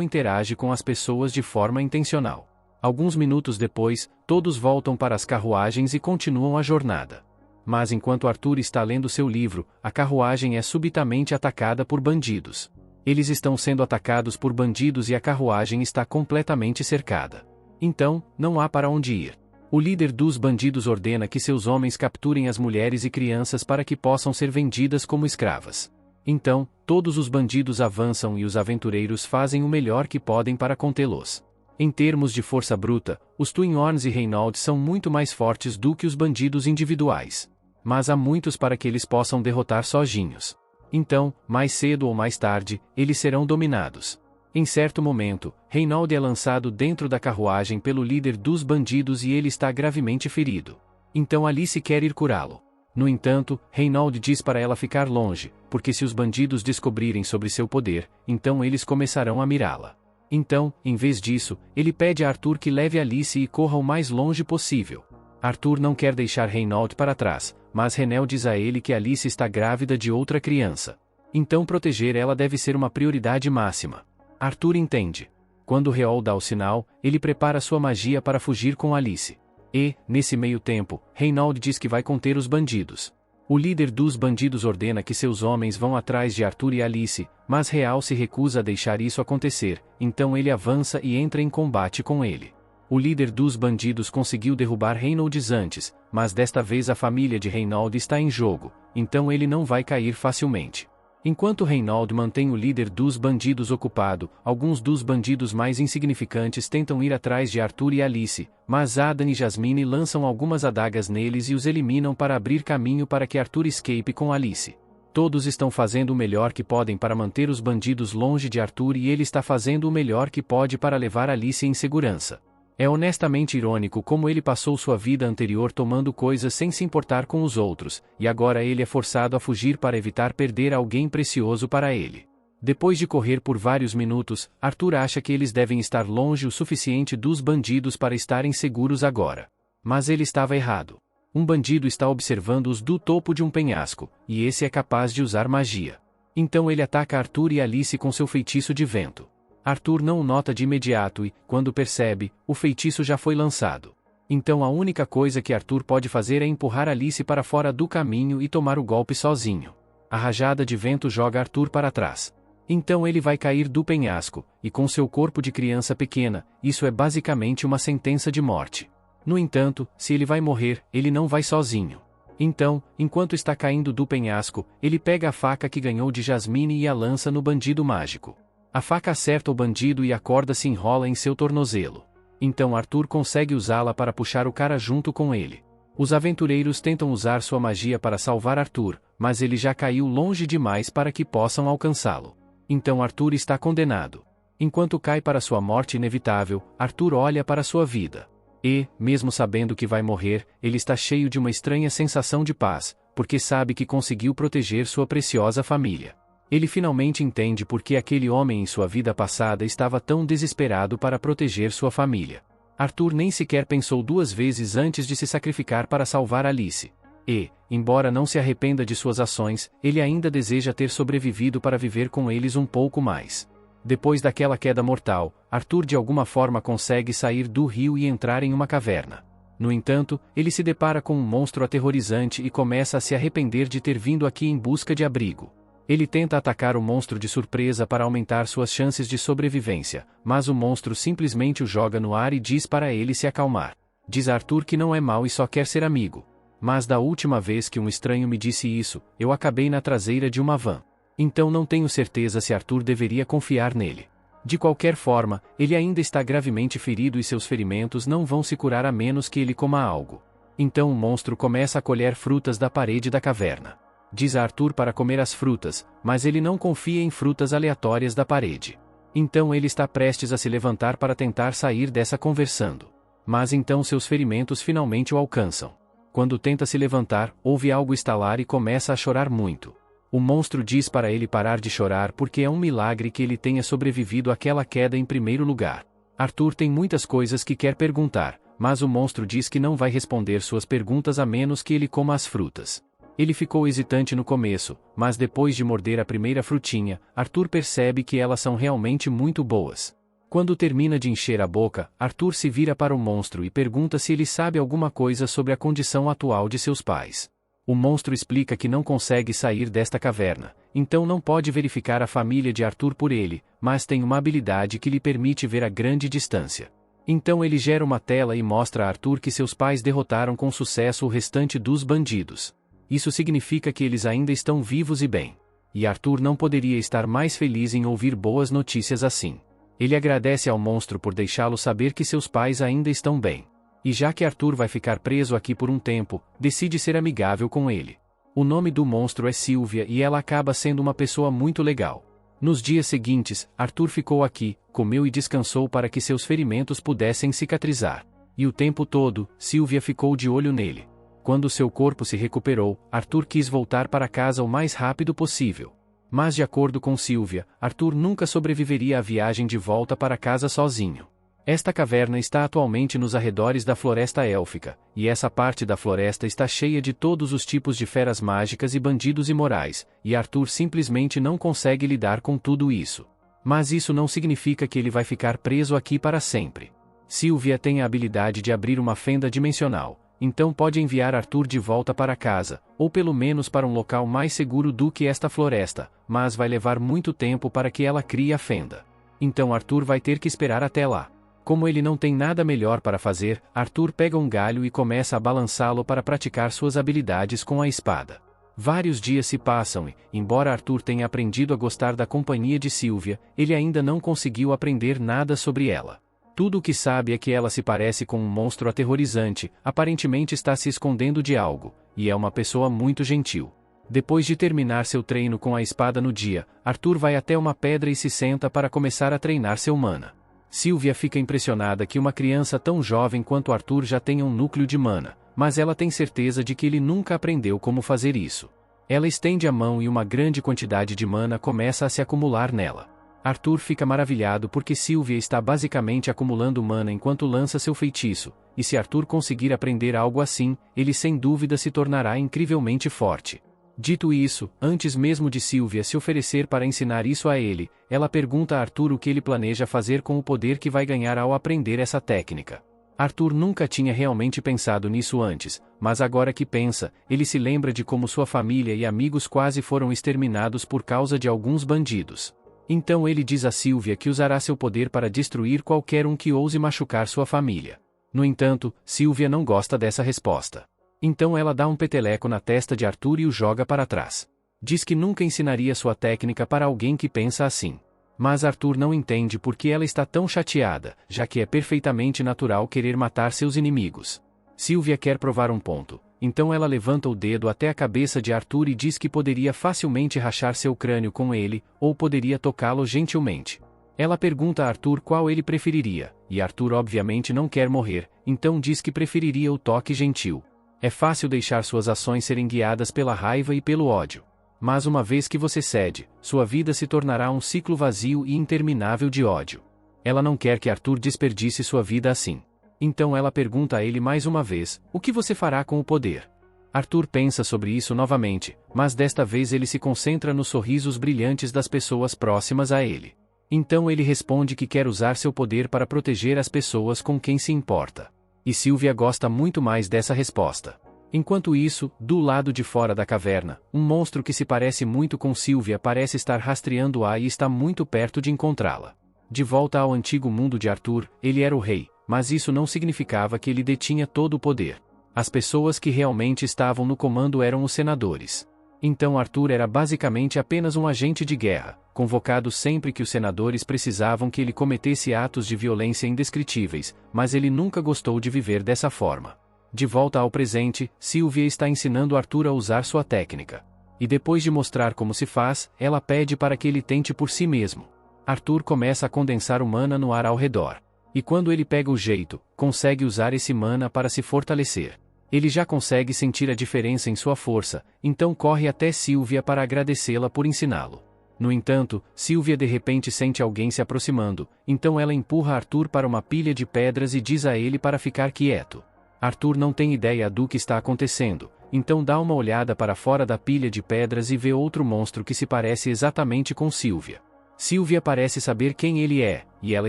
interage com as pessoas de forma intencional. Alguns minutos depois, todos voltam para as carruagens e continuam a jornada. Mas enquanto Arthur está lendo seu livro, a carruagem é subitamente atacada por bandidos. Eles estão sendo atacados por bandidos e a carruagem está completamente cercada. Então, não há para onde ir. O líder dos bandidos ordena que seus homens capturem as mulheres e crianças para que possam ser vendidas como escravas. Então, todos os bandidos avançam e os aventureiros fazem o melhor que podem para contê-los. Em termos de força bruta, os Twin Horns e Reynolds são muito mais fortes do que os bandidos individuais. Mas há muitos para que eles possam derrotar sozinhos. Então, mais cedo ou mais tarde, eles serão dominados. Em certo momento, Reynolds é lançado dentro da carruagem pelo líder dos bandidos e ele está gravemente ferido. Então Alice quer ir curá-lo. No entanto, Reynolds diz para ela ficar longe, porque se os bandidos descobrirem sobre seu poder, então eles começarão a mirá-la. Então, em vez disso, ele pede a Arthur que leve Alice e corra o mais longe possível. Arthur não quer deixar Reynolds para trás, mas Renel diz a ele que Alice está grávida de outra criança. Então proteger ela deve ser uma prioridade máxima. Arthur entende. Quando Reol dá o sinal, ele prepara sua magia para fugir com Alice. E, nesse meio tempo, Reynolds diz que vai conter os bandidos. O líder dos bandidos ordena que seus homens vão atrás de Arthur e Alice, mas Real se recusa a deixar isso acontecer, então ele avança e entra em combate com ele. O líder dos bandidos conseguiu derrubar Reynolds antes, mas desta vez a família de Reynolds está em jogo, então ele não vai cair facilmente. Enquanto Reynolds mantém o líder dos bandidos ocupado, alguns dos bandidos mais insignificantes tentam ir atrás de Arthur e Alice, mas Adam e Jasmine lançam algumas adagas neles e os eliminam para abrir caminho para que Arthur escape com Alice. Todos estão fazendo o melhor que podem para manter os bandidos longe de Arthur e ele está fazendo o melhor que pode para levar Alice em segurança. É honestamente irônico como ele passou sua vida anterior tomando coisas sem se importar com os outros, e agora ele é forçado a fugir para evitar perder alguém precioso para ele. Depois de correr por vários minutos, Arthur acha que eles devem estar longe o suficiente dos bandidos para estarem seguros agora. Mas ele estava errado. Um bandido está observando-os do topo de um penhasco, e esse é capaz de usar magia. Então ele ataca Arthur e Alice com seu feitiço de vento. Arthur não o nota de imediato e, quando percebe, o feitiço já foi lançado. Então a única coisa que Arthur pode fazer é empurrar Alice para fora do caminho e tomar o golpe sozinho. A rajada de vento joga Arthur para trás. Então ele vai cair do penhasco, e com seu corpo de criança pequena, isso é basicamente uma sentença de morte. No entanto, se ele vai morrer, ele não vai sozinho. Então, enquanto está caindo do penhasco, ele pega a faca que ganhou de Jasmine e a lança no bandido mágico. A faca acerta o bandido e a corda se enrola em seu tornozelo. Então Arthur consegue usá-la para puxar o cara junto com ele. Os aventureiros tentam usar sua magia para salvar Arthur, mas ele já caiu longe demais para que possam alcançá-lo. Então Arthur está condenado. Enquanto cai para sua morte inevitável, Arthur olha para sua vida. E, mesmo sabendo que vai morrer, ele está cheio de uma estranha sensação de paz, porque sabe que conseguiu proteger sua preciosa família. Ele finalmente entende por que aquele homem em sua vida passada estava tão desesperado para proteger sua família. Arthur nem sequer pensou duas vezes antes de se sacrificar para salvar Alice. E, embora não se arrependa de suas ações, ele ainda deseja ter sobrevivido para viver com eles um pouco mais. Depois daquela queda mortal, Arthur de alguma forma consegue sair do rio e entrar em uma caverna. No entanto, ele se depara com um monstro aterrorizante e começa a se arrepender de ter vindo aqui em busca de abrigo. Ele tenta atacar o monstro de surpresa para aumentar suas chances de sobrevivência, mas o monstro simplesmente o joga no ar e diz para ele se acalmar. Diz a Arthur que não é mau e só quer ser amigo. Mas da última vez que um estranho me disse isso, eu acabei na traseira de uma van. Então não tenho certeza se Arthur deveria confiar nele. De qualquer forma, ele ainda está gravemente ferido e seus ferimentos não vão se curar a menos que ele coma algo. Então o monstro começa a colher frutas da parede da caverna. Diz a Arthur para comer as frutas, mas ele não confia em frutas aleatórias da parede. Então ele está prestes a se levantar para tentar sair dessa conversando. Mas então seus ferimentos finalmente o alcançam. Quando tenta se levantar, ouve algo estalar e começa a chorar muito. O monstro diz para ele parar de chorar porque é um milagre que ele tenha sobrevivido àquela queda em primeiro lugar. Arthur tem muitas coisas que quer perguntar, mas o monstro diz que não vai responder suas perguntas a menos que ele coma as frutas. Ele ficou hesitante no começo, mas depois de morder a primeira frutinha, Arthur percebe que elas são realmente muito boas. Quando termina de encher a boca, Arthur se vira para o monstro e pergunta se ele sabe alguma coisa sobre a condição atual de seus pais. O monstro explica que não consegue sair desta caverna, então não pode verificar a família de Arthur por ele, mas tem uma habilidade que lhe permite ver a grande distância. Então ele gera uma tela e mostra a Arthur que seus pais derrotaram com sucesso o restante dos bandidos. Isso significa que eles ainda estão vivos e bem. E Arthur não poderia estar mais feliz em ouvir boas notícias assim. Ele agradece ao monstro por deixá-lo saber que seus pais ainda estão bem. E já que Arthur vai ficar preso aqui por um tempo, decide ser amigável com ele. O nome do monstro é Sylvia e ela acaba sendo uma pessoa muito legal. Nos dias seguintes, Arthur ficou aqui, comeu e descansou para que seus ferimentos pudessem cicatrizar. E o tempo todo, Sylvia ficou de olho nele. Quando seu corpo se recuperou, Arthur quis voltar para casa o mais rápido possível. Mas de acordo com Sylvia, Arthur nunca sobreviveria à viagem de volta para casa sozinho. Esta caverna está atualmente nos arredores da Floresta Élfica, e essa parte da floresta está cheia de todos os tipos de feras mágicas e bandidos imorais, e Arthur simplesmente não consegue lidar com tudo isso. Mas isso não significa que ele vai ficar preso aqui para sempre. Sylvia tem a habilidade de abrir uma fenda dimensional, então pode enviar Arthur de volta para casa, ou pelo menos para um local mais seguro do que esta floresta, mas vai levar muito tempo para que ela crie a fenda. Então Arthur vai ter que esperar até lá. Como ele não tem nada melhor para fazer, Arthur pega um galho e começa a balançá-lo para praticar suas habilidades com a espada. Vários dias se passam e, embora Arthur tenha aprendido a gostar da companhia de Sylvia, ele ainda não conseguiu aprender nada sobre ela. Tudo o que sabe é que ela se parece com um monstro aterrorizante, aparentemente está se escondendo de algo, e é uma pessoa muito gentil. Depois de terminar seu treino com a espada no dia, Arthur vai até uma pedra e se senta para começar a treinar seu mana. Sylvia fica impressionada que uma criança tão jovem quanto Arthur já tenha um núcleo de mana, mas ela tem certeza de que ele nunca aprendeu como fazer isso. Ela estende a mão e uma grande quantidade de mana começa a se acumular nela. Arthur fica maravilhado porque Sylvia está basicamente acumulando mana enquanto lança seu feitiço, e se Arthur conseguir aprender algo assim, ele sem dúvida se tornará incrivelmente forte. Dito isso, antes mesmo de Sylvia se oferecer para ensinar isso a ele, ela pergunta a Arthur o que ele planeja fazer com o poder que vai ganhar ao aprender essa técnica. Arthur nunca tinha realmente pensado nisso antes, mas agora que pensa, ele se lembra de como sua família e amigos quase foram exterminados por causa de alguns bandidos. Então ele diz a Sylvia que usará seu poder para destruir qualquer um que ouse machucar sua família. No entanto, Sylvia não gosta dessa resposta. Então ela dá um peteleco na testa de Arthur e o joga para trás. Diz que nunca ensinaria sua técnica para alguém que pensa assim. Mas Arthur não entende por que ela está tão chateada, já que é perfeitamente natural querer matar seus inimigos. Sylvia quer provar um ponto, então ela levanta o dedo até a cabeça de Arthur e diz que poderia facilmente rachar seu crânio com ele, ou poderia tocá-lo gentilmente. Ela pergunta a Arthur qual ele preferiria, e Arthur obviamente não quer morrer, então diz que preferiria o toque gentil. É fácil deixar suas ações serem guiadas pela raiva e pelo ódio. Mas uma vez que você cede, sua vida se tornará um ciclo vazio e interminável de ódio. Ela não quer que Arthur desperdice sua vida assim. Então ela pergunta a ele mais uma vez, o que você fará com o poder? Arthur pensa sobre isso novamente, mas desta vez ele se concentra nos sorrisos brilhantes das pessoas próximas a ele. Então ele responde que quer usar seu poder para proteger as pessoas com quem se importa. E Sylvia gosta muito mais dessa resposta. Enquanto isso, do lado de fora da caverna, um monstro que se parece muito com Sylvia parece estar rastreando-a e está muito perto de encontrá-la. De volta ao antigo mundo de Arthur, ele era o rei, mas isso não significava que ele detinha todo o poder. As pessoas que realmente estavam no comando eram os senadores. Então Arthur era basicamente apenas um agente de guerra, convocado sempre que os senadores precisavam que ele cometesse atos de violência indescritíveis, mas ele nunca gostou de viver dessa forma. De volta ao presente, Sylvia está ensinando Arthur a usar sua técnica. E depois de mostrar como se faz, ela pede para que ele tente por si mesmo. Arthur começa a condensar o mana no ar ao redor. E quando ele pega o jeito, consegue usar esse mana para se fortalecer. Ele já consegue sentir a diferença em sua força, então corre até Sylvia para agradecê-la por ensiná-lo. No entanto, Sylvia de repente sente alguém se aproximando, então ela empurra Arthur para uma pilha de pedras e diz a ele para ficar quieto. Arthur não tem ideia do que está acontecendo, então dá uma olhada para fora da pilha de pedras e vê outro monstro que se parece exatamente com Sylvia. Sylvia parece saber quem ele é, e ela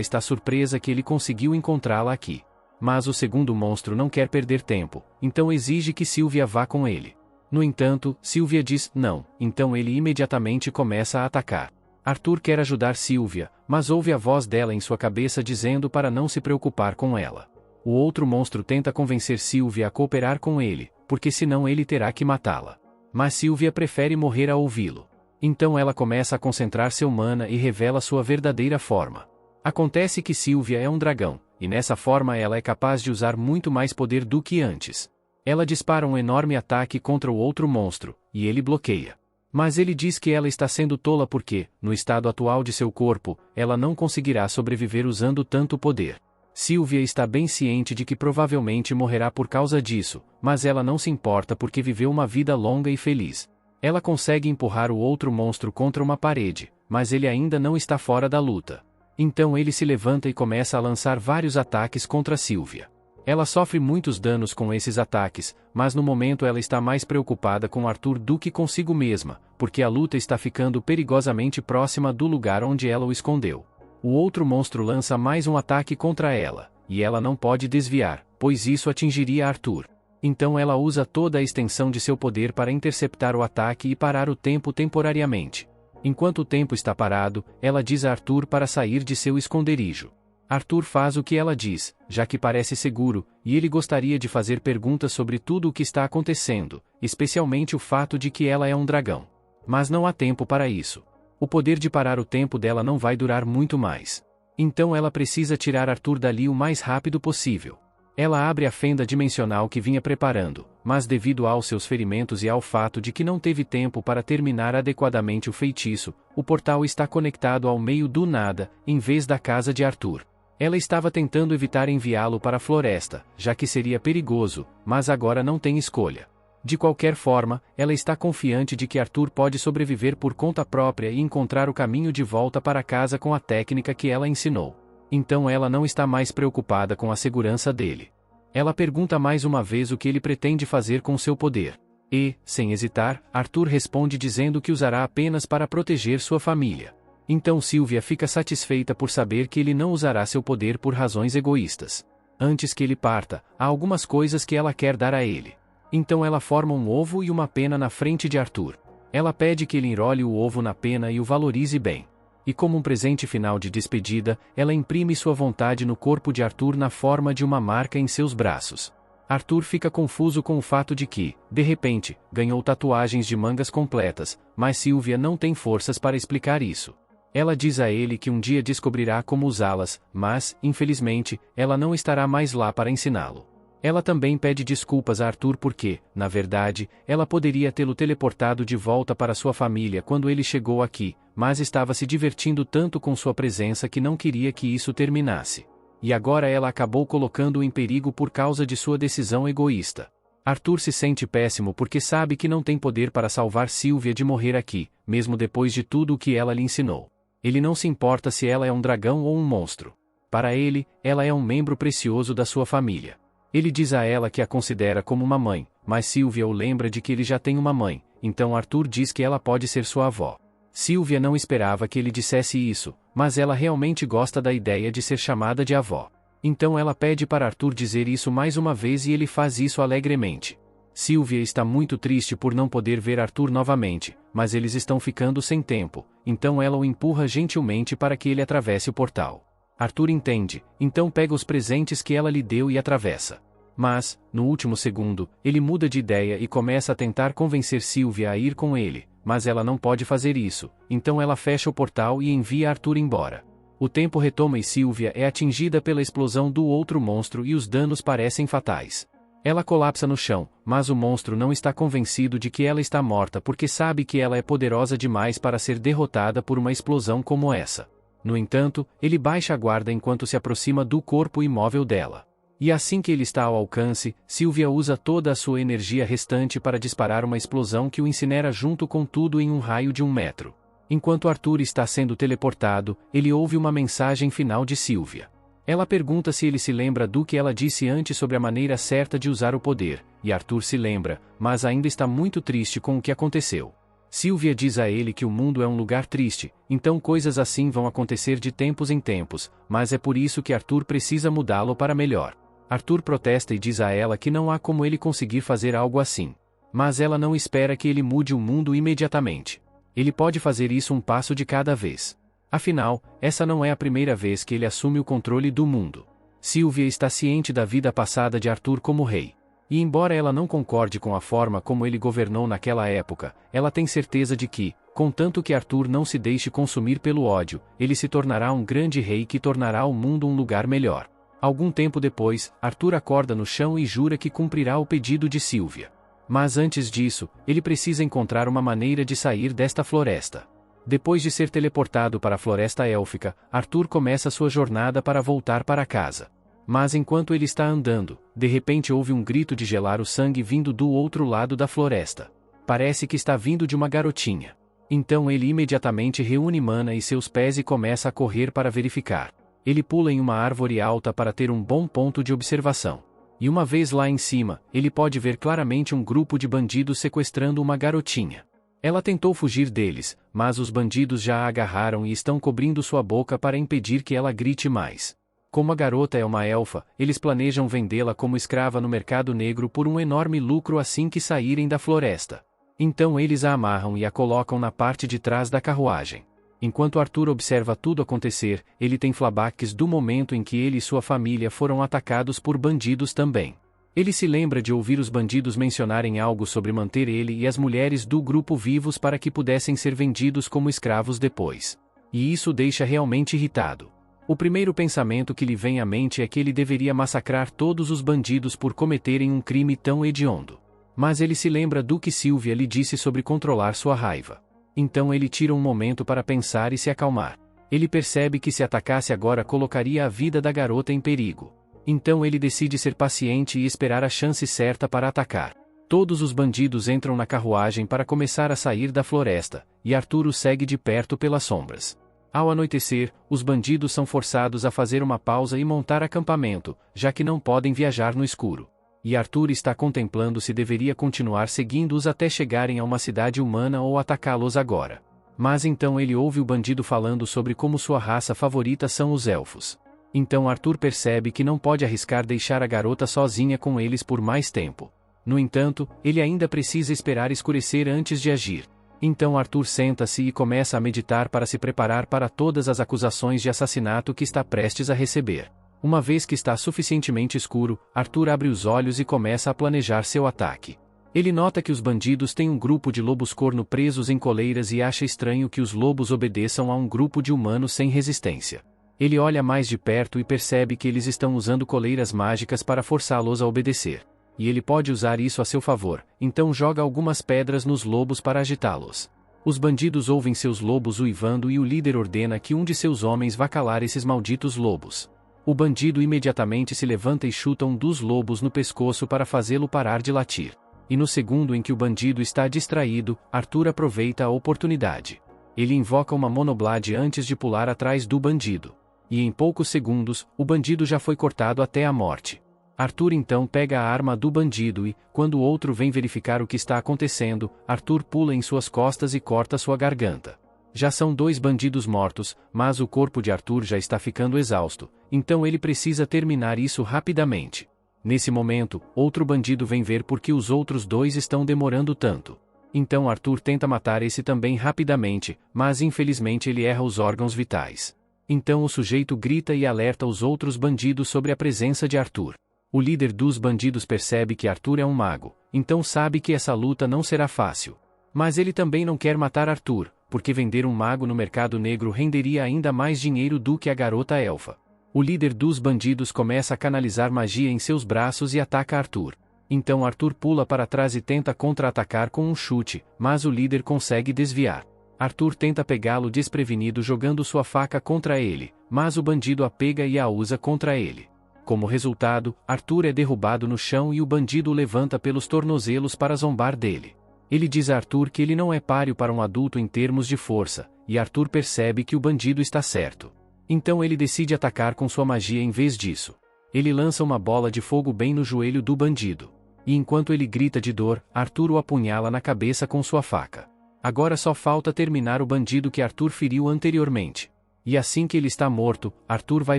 está surpresa que ele conseguiu encontrá-la aqui. Mas o segundo monstro não quer perder tempo, então exige que Sylvia vá com ele. No entanto, Sylvia diz não, então ele imediatamente começa a atacar. Arthur quer ajudar Sylvia, mas ouve a voz dela em sua cabeça dizendo para não se preocupar com ela. O outro monstro tenta convencer Sylvia a cooperar com ele, porque senão ele terá que matá-la. Mas Sylvia prefere morrer a ouvi-lo. Então ela começa a concentrar seu mana e revela sua verdadeira forma. Acontece que Sylvia é um dragão, e nessa forma ela é capaz de usar muito mais poder do que antes. Ela dispara um enorme ataque contra o outro monstro, e ele bloqueia. Mas ele diz que ela está sendo tola porque, no estado atual de seu corpo, ela não conseguirá sobreviver usando tanto poder. Sylvia está bem ciente de que provavelmente morrerá por causa disso, mas ela não se importa porque viveu uma vida longa e feliz. Ela consegue empurrar o outro monstro contra uma parede, mas ele ainda não está fora da luta. Então ele se levanta e começa a lançar vários ataques contra Sylvia. Ela sofre muitos danos com esses ataques, mas no momento ela está mais preocupada com Arthur do que consigo mesma, porque a luta está ficando perigosamente próxima do lugar onde ela o escondeu. O outro monstro lança mais um ataque contra ela, e ela não pode desviar, pois isso atingiria Arthur. Então ela usa toda a extensão de seu poder para interceptar o ataque e parar o tempo temporariamente. Enquanto o tempo está parado, ela diz a Arthur para sair de seu esconderijo. Arthur faz o que ela diz, já que parece seguro, e ele gostaria de fazer perguntas sobre tudo o que está acontecendo, especialmente o fato de que ela é um dragão. Mas não há tempo para isso. O poder de parar o tempo dela não vai durar muito mais. Então ela precisa tirar Arthur dali o mais rápido possível. Ela abre a fenda dimensional que vinha preparando, mas devido aos seus ferimentos e ao fato de que não teve tempo para terminar adequadamente o feitiço, o portal está conectado ao meio do nada, em vez da casa de Arthur. Ela estava tentando evitar enviá-lo para a floresta, já que seria perigoso, mas agora não tem escolha. De qualquer forma, ela está confiante de que Arthur pode sobreviver por conta própria e encontrar o caminho de volta para casa com a técnica que ela ensinou. Então ela não está mais preocupada com a segurança dele. Ela pergunta mais uma vez o que ele pretende fazer com seu poder. E, sem hesitar, Arthur responde dizendo que usará apenas para proteger sua família. Então Sylvia fica satisfeita por saber que ele não usará seu poder por razões egoístas. Antes que ele parta, há algumas coisas que ela quer dar a ele. Então ela forma um ovo e uma pena na frente de Arthur. Ela pede que ele enrole o ovo na pena e o valorize bem. E como um presente final de despedida, ela imprime sua vontade no corpo de Arthur na forma de uma marca em seus braços. Arthur fica confuso com o fato de que, de repente, ganhou tatuagens de mangas completas, mas Sylvia não tem forças para explicar isso. Ela diz a ele que um dia descobrirá como usá-las, mas, infelizmente, ela não estará mais lá para ensiná-lo. Ela também pede desculpas a Arthur porque, na verdade, ela poderia tê-lo teleportado de volta para sua família quando ele chegou aqui, mas estava se divertindo tanto com sua presença que não queria que isso terminasse. E agora ela acabou colocando-o em perigo por causa de sua decisão egoísta. Arthur se sente péssimo porque sabe que não tem poder para salvar Sylvia de morrer aqui, mesmo depois de tudo o que ela lhe ensinou. Ele não se importa se ela é um dragão ou um monstro. Para ele, ela é um membro precioso da sua família. Ele diz a ela que a considera como uma mãe, mas Sylvia o lembra de que ele já tem uma mãe, então Arthur diz que ela pode ser sua avó. Sylvia não esperava que ele dissesse isso, mas ela realmente gosta da ideia de ser chamada de avó. Então ela pede para Arthur dizer isso mais uma vez e ele faz isso alegremente. Sylvia está muito triste por não poder ver Arthur novamente, mas eles estão ficando sem tempo, então ela o empurra gentilmente para que ele atravesse o portal. Arthur entende, então pega os presentes que ela lhe deu e atravessa. Mas, no último segundo, ele muda de ideia e começa a tentar convencer Sylvia a ir com ele, mas ela não pode fazer isso, então ela fecha o portal e envia Arthur embora. O tempo retoma e Sylvia é atingida pela explosão do outro monstro e os danos parecem fatais. Ela colapsa no chão, mas o monstro não está convencido de que ela está morta porque sabe que ela é poderosa demais para ser derrotada por uma explosão como essa. No entanto, ele baixa a guarda enquanto se aproxima do corpo imóvel dela. E assim que ele está ao alcance, Sylvia usa toda a sua energia restante para disparar uma explosão que o incinera junto com tudo em um raio de 1 metro. Enquanto Arthur está sendo teleportado, ele ouve uma mensagem final de Sylvia. Ela pergunta se ele se lembra do que ela disse antes sobre a maneira certa de usar o poder, e Arthur se lembra, mas ainda está muito triste com o que aconteceu. Sylvia diz a ele que o mundo é um lugar triste, então coisas assim vão acontecer de tempos em tempos, mas é por isso que Arthur precisa mudá-lo para melhor. Arthur protesta e diz a ela que não há como ele conseguir fazer algo assim. Mas ela não espera que ele mude o mundo imediatamente. Ele pode fazer isso um passo de cada vez. Afinal, essa não é a primeira vez que ele assume o controle do mundo. Sylvia está ciente da vida passada de Arthur como rei. E embora ela não concorde com a forma como ele governou naquela época, ela tem certeza de que, contanto que Arthur não se deixe consumir pelo ódio, ele se tornará um grande rei que tornará o mundo um lugar melhor. Algum tempo depois, Arthur acorda no chão e jura que cumprirá o pedido de Sylvia. Mas antes disso, ele precisa encontrar uma maneira de sair desta floresta. Depois de ser teleportado para a floresta élfica, Arthur começa sua jornada para voltar para casa. Mas enquanto ele está andando, de repente ouve um grito de gelar o sangue vindo do outro lado da floresta. Parece que está vindo de uma garotinha. Então ele imediatamente reúne Mana e seus pés e começa a correr para verificar. Ele pula em uma árvore alta para ter um bom ponto de observação. E uma vez lá em cima, ele pode ver claramente um grupo de bandidos sequestrando uma garotinha. Ela tentou fugir deles, mas os bandidos já a agarraram e estão cobrindo sua boca para impedir que ela grite mais. Como a garota é uma elfa, eles planejam vendê-la como escrava no mercado negro por um enorme lucro assim que saírem da floresta. Então eles a amarram e a colocam na parte de trás da carruagem. Enquanto Arthur observa tudo acontecer, ele tem flashbacks do momento em que ele e sua família foram atacados por bandidos também. Ele se lembra de ouvir os bandidos mencionarem algo sobre manter ele e as mulheres do grupo vivos para que pudessem ser vendidos como escravos depois. E isso o deixa realmente irritado. O primeiro pensamento que lhe vem à mente é que ele deveria massacrar todos os bandidos por cometerem um crime tão hediondo. Mas ele se lembra do que Sylvia lhe disse sobre controlar sua raiva. Então ele tira um momento para pensar e se acalmar. Ele percebe que se atacasse agora colocaria a vida da garota em perigo. Então ele decide ser paciente e esperar a chance certa para atacar. Todos os bandidos entram na carruagem para começar a sair da floresta, e Arthur os segue de perto pelas sombras. Ao anoitecer, os bandidos são forçados a fazer uma pausa e montar acampamento, já que não podem viajar no escuro. E Arthur está contemplando se deveria continuar seguindo-os até chegarem a uma cidade humana ou atacá-los agora. Mas então ele ouve o bandido falando sobre como sua raça favorita são os elfos. Então Arthur percebe que não pode arriscar deixar a garota sozinha com eles por mais tempo. No entanto, ele ainda precisa esperar escurecer antes de agir. Então Arthur senta-se e começa a meditar para se preparar para todas as acusações de assassinato que está prestes a receber. Uma vez que está suficientemente escuro, Arthur abre os olhos e começa a planejar seu ataque. Ele nota que os bandidos têm um grupo de lobos corno presos em coleiras e acha estranho que os lobos obedeçam a um grupo de humanos sem resistência. Ele olha mais de perto e percebe que eles estão usando coleiras mágicas para forçá-los a obedecer. E ele pode usar isso a seu favor, então joga algumas pedras nos lobos para agitá-los. Os bandidos ouvem seus lobos uivando e o líder ordena que um de seus homens vá calar esses malditos lobos. O bandido imediatamente se levanta e chuta um dos lobos no pescoço para fazê-lo parar de latir. E no segundo em que o bandido está distraído, Arthur aproveita a oportunidade. Ele invoca uma monoblade antes de pular atrás do bandido. E em poucos segundos, o bandido já foi cortado até a morte. Arthur então pega a arma do bandido e, quando o outro vem verificar o que está acontecendo, Arthur pula em suas costas e corta sua garganta. Já são 2 bandidos mortos, mas o corpo de Arthur já está ficando exausto, então ele precisa terminar isso rapidamente. Nesse momento, outro bandido vem ver por que os outros 2 estão demorando tanto. Então Arthur tenta matar esse também rapidamente, mas infelizmente ele erra os órgãos vitais. Então o sujeito grita e alerta os outros bandidos sobre a presença de Arthur. O líder dos bandidos percebe que Arthur é um mago, então sabe que essa luta não será fácil. Mas ele também não quer matar Arthur, porque vender um mago no mercado negro renderia ainda mais dinheiro do que a garota elfa. O líder dos bandidos começa a canalizar magia em seus braços e ataca Arthur. Então Arthur pula para trás e tenta contra-atacar com um chute, mas o líder consegue desviar. Arthur tenta pegá-lo desprevenido jogando sua faca contra ele, mas o bandido a pega e a usa contra ele. Como resultado, Arthur é derrubado no chão e o bandido o levanta pelos tornozelos para zombar dele. Ele diz a Arthur que ele não é páreo para um adulto em termos de força, e Arthur percebe que o bandido está certo. Então ele decide atacar com sua magia em vez disso. Ele lança uma bola de fogo bem no joelho do bandido. E enquanto ele grita de dor, Arthur o apunhala na cabeça com sua faca. Agora só falta terminar o bandido que Arthur feriu anteriormente. E assim que ele está morto, Arthur vai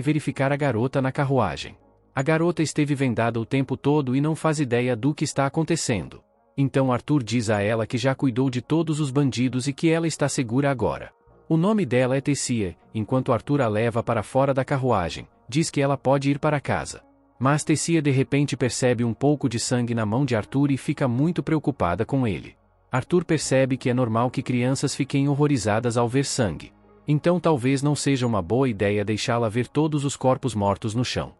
verificar a garota na carruagem. A garota esteve vendada o tempo todo e não faz ideia do que está acontecendo. Então Arthur diz a ela que já cuidou de todos os bandidos e que ela está segura agora. O nome dela é Tessia, enquanto Arthur a leva para fora da carruagem, diz que ela pode ir para casa. Mas Tessia de repente percebe um pouco de sangue na mão de Arthur e fica muito preocupada com ele. Arthur percebe que é normal que crianças fiquem horrorizadas ao ver sangue. Então talvez não seja uma boa ideia deixá-la ver todos os corpos mortos no chão.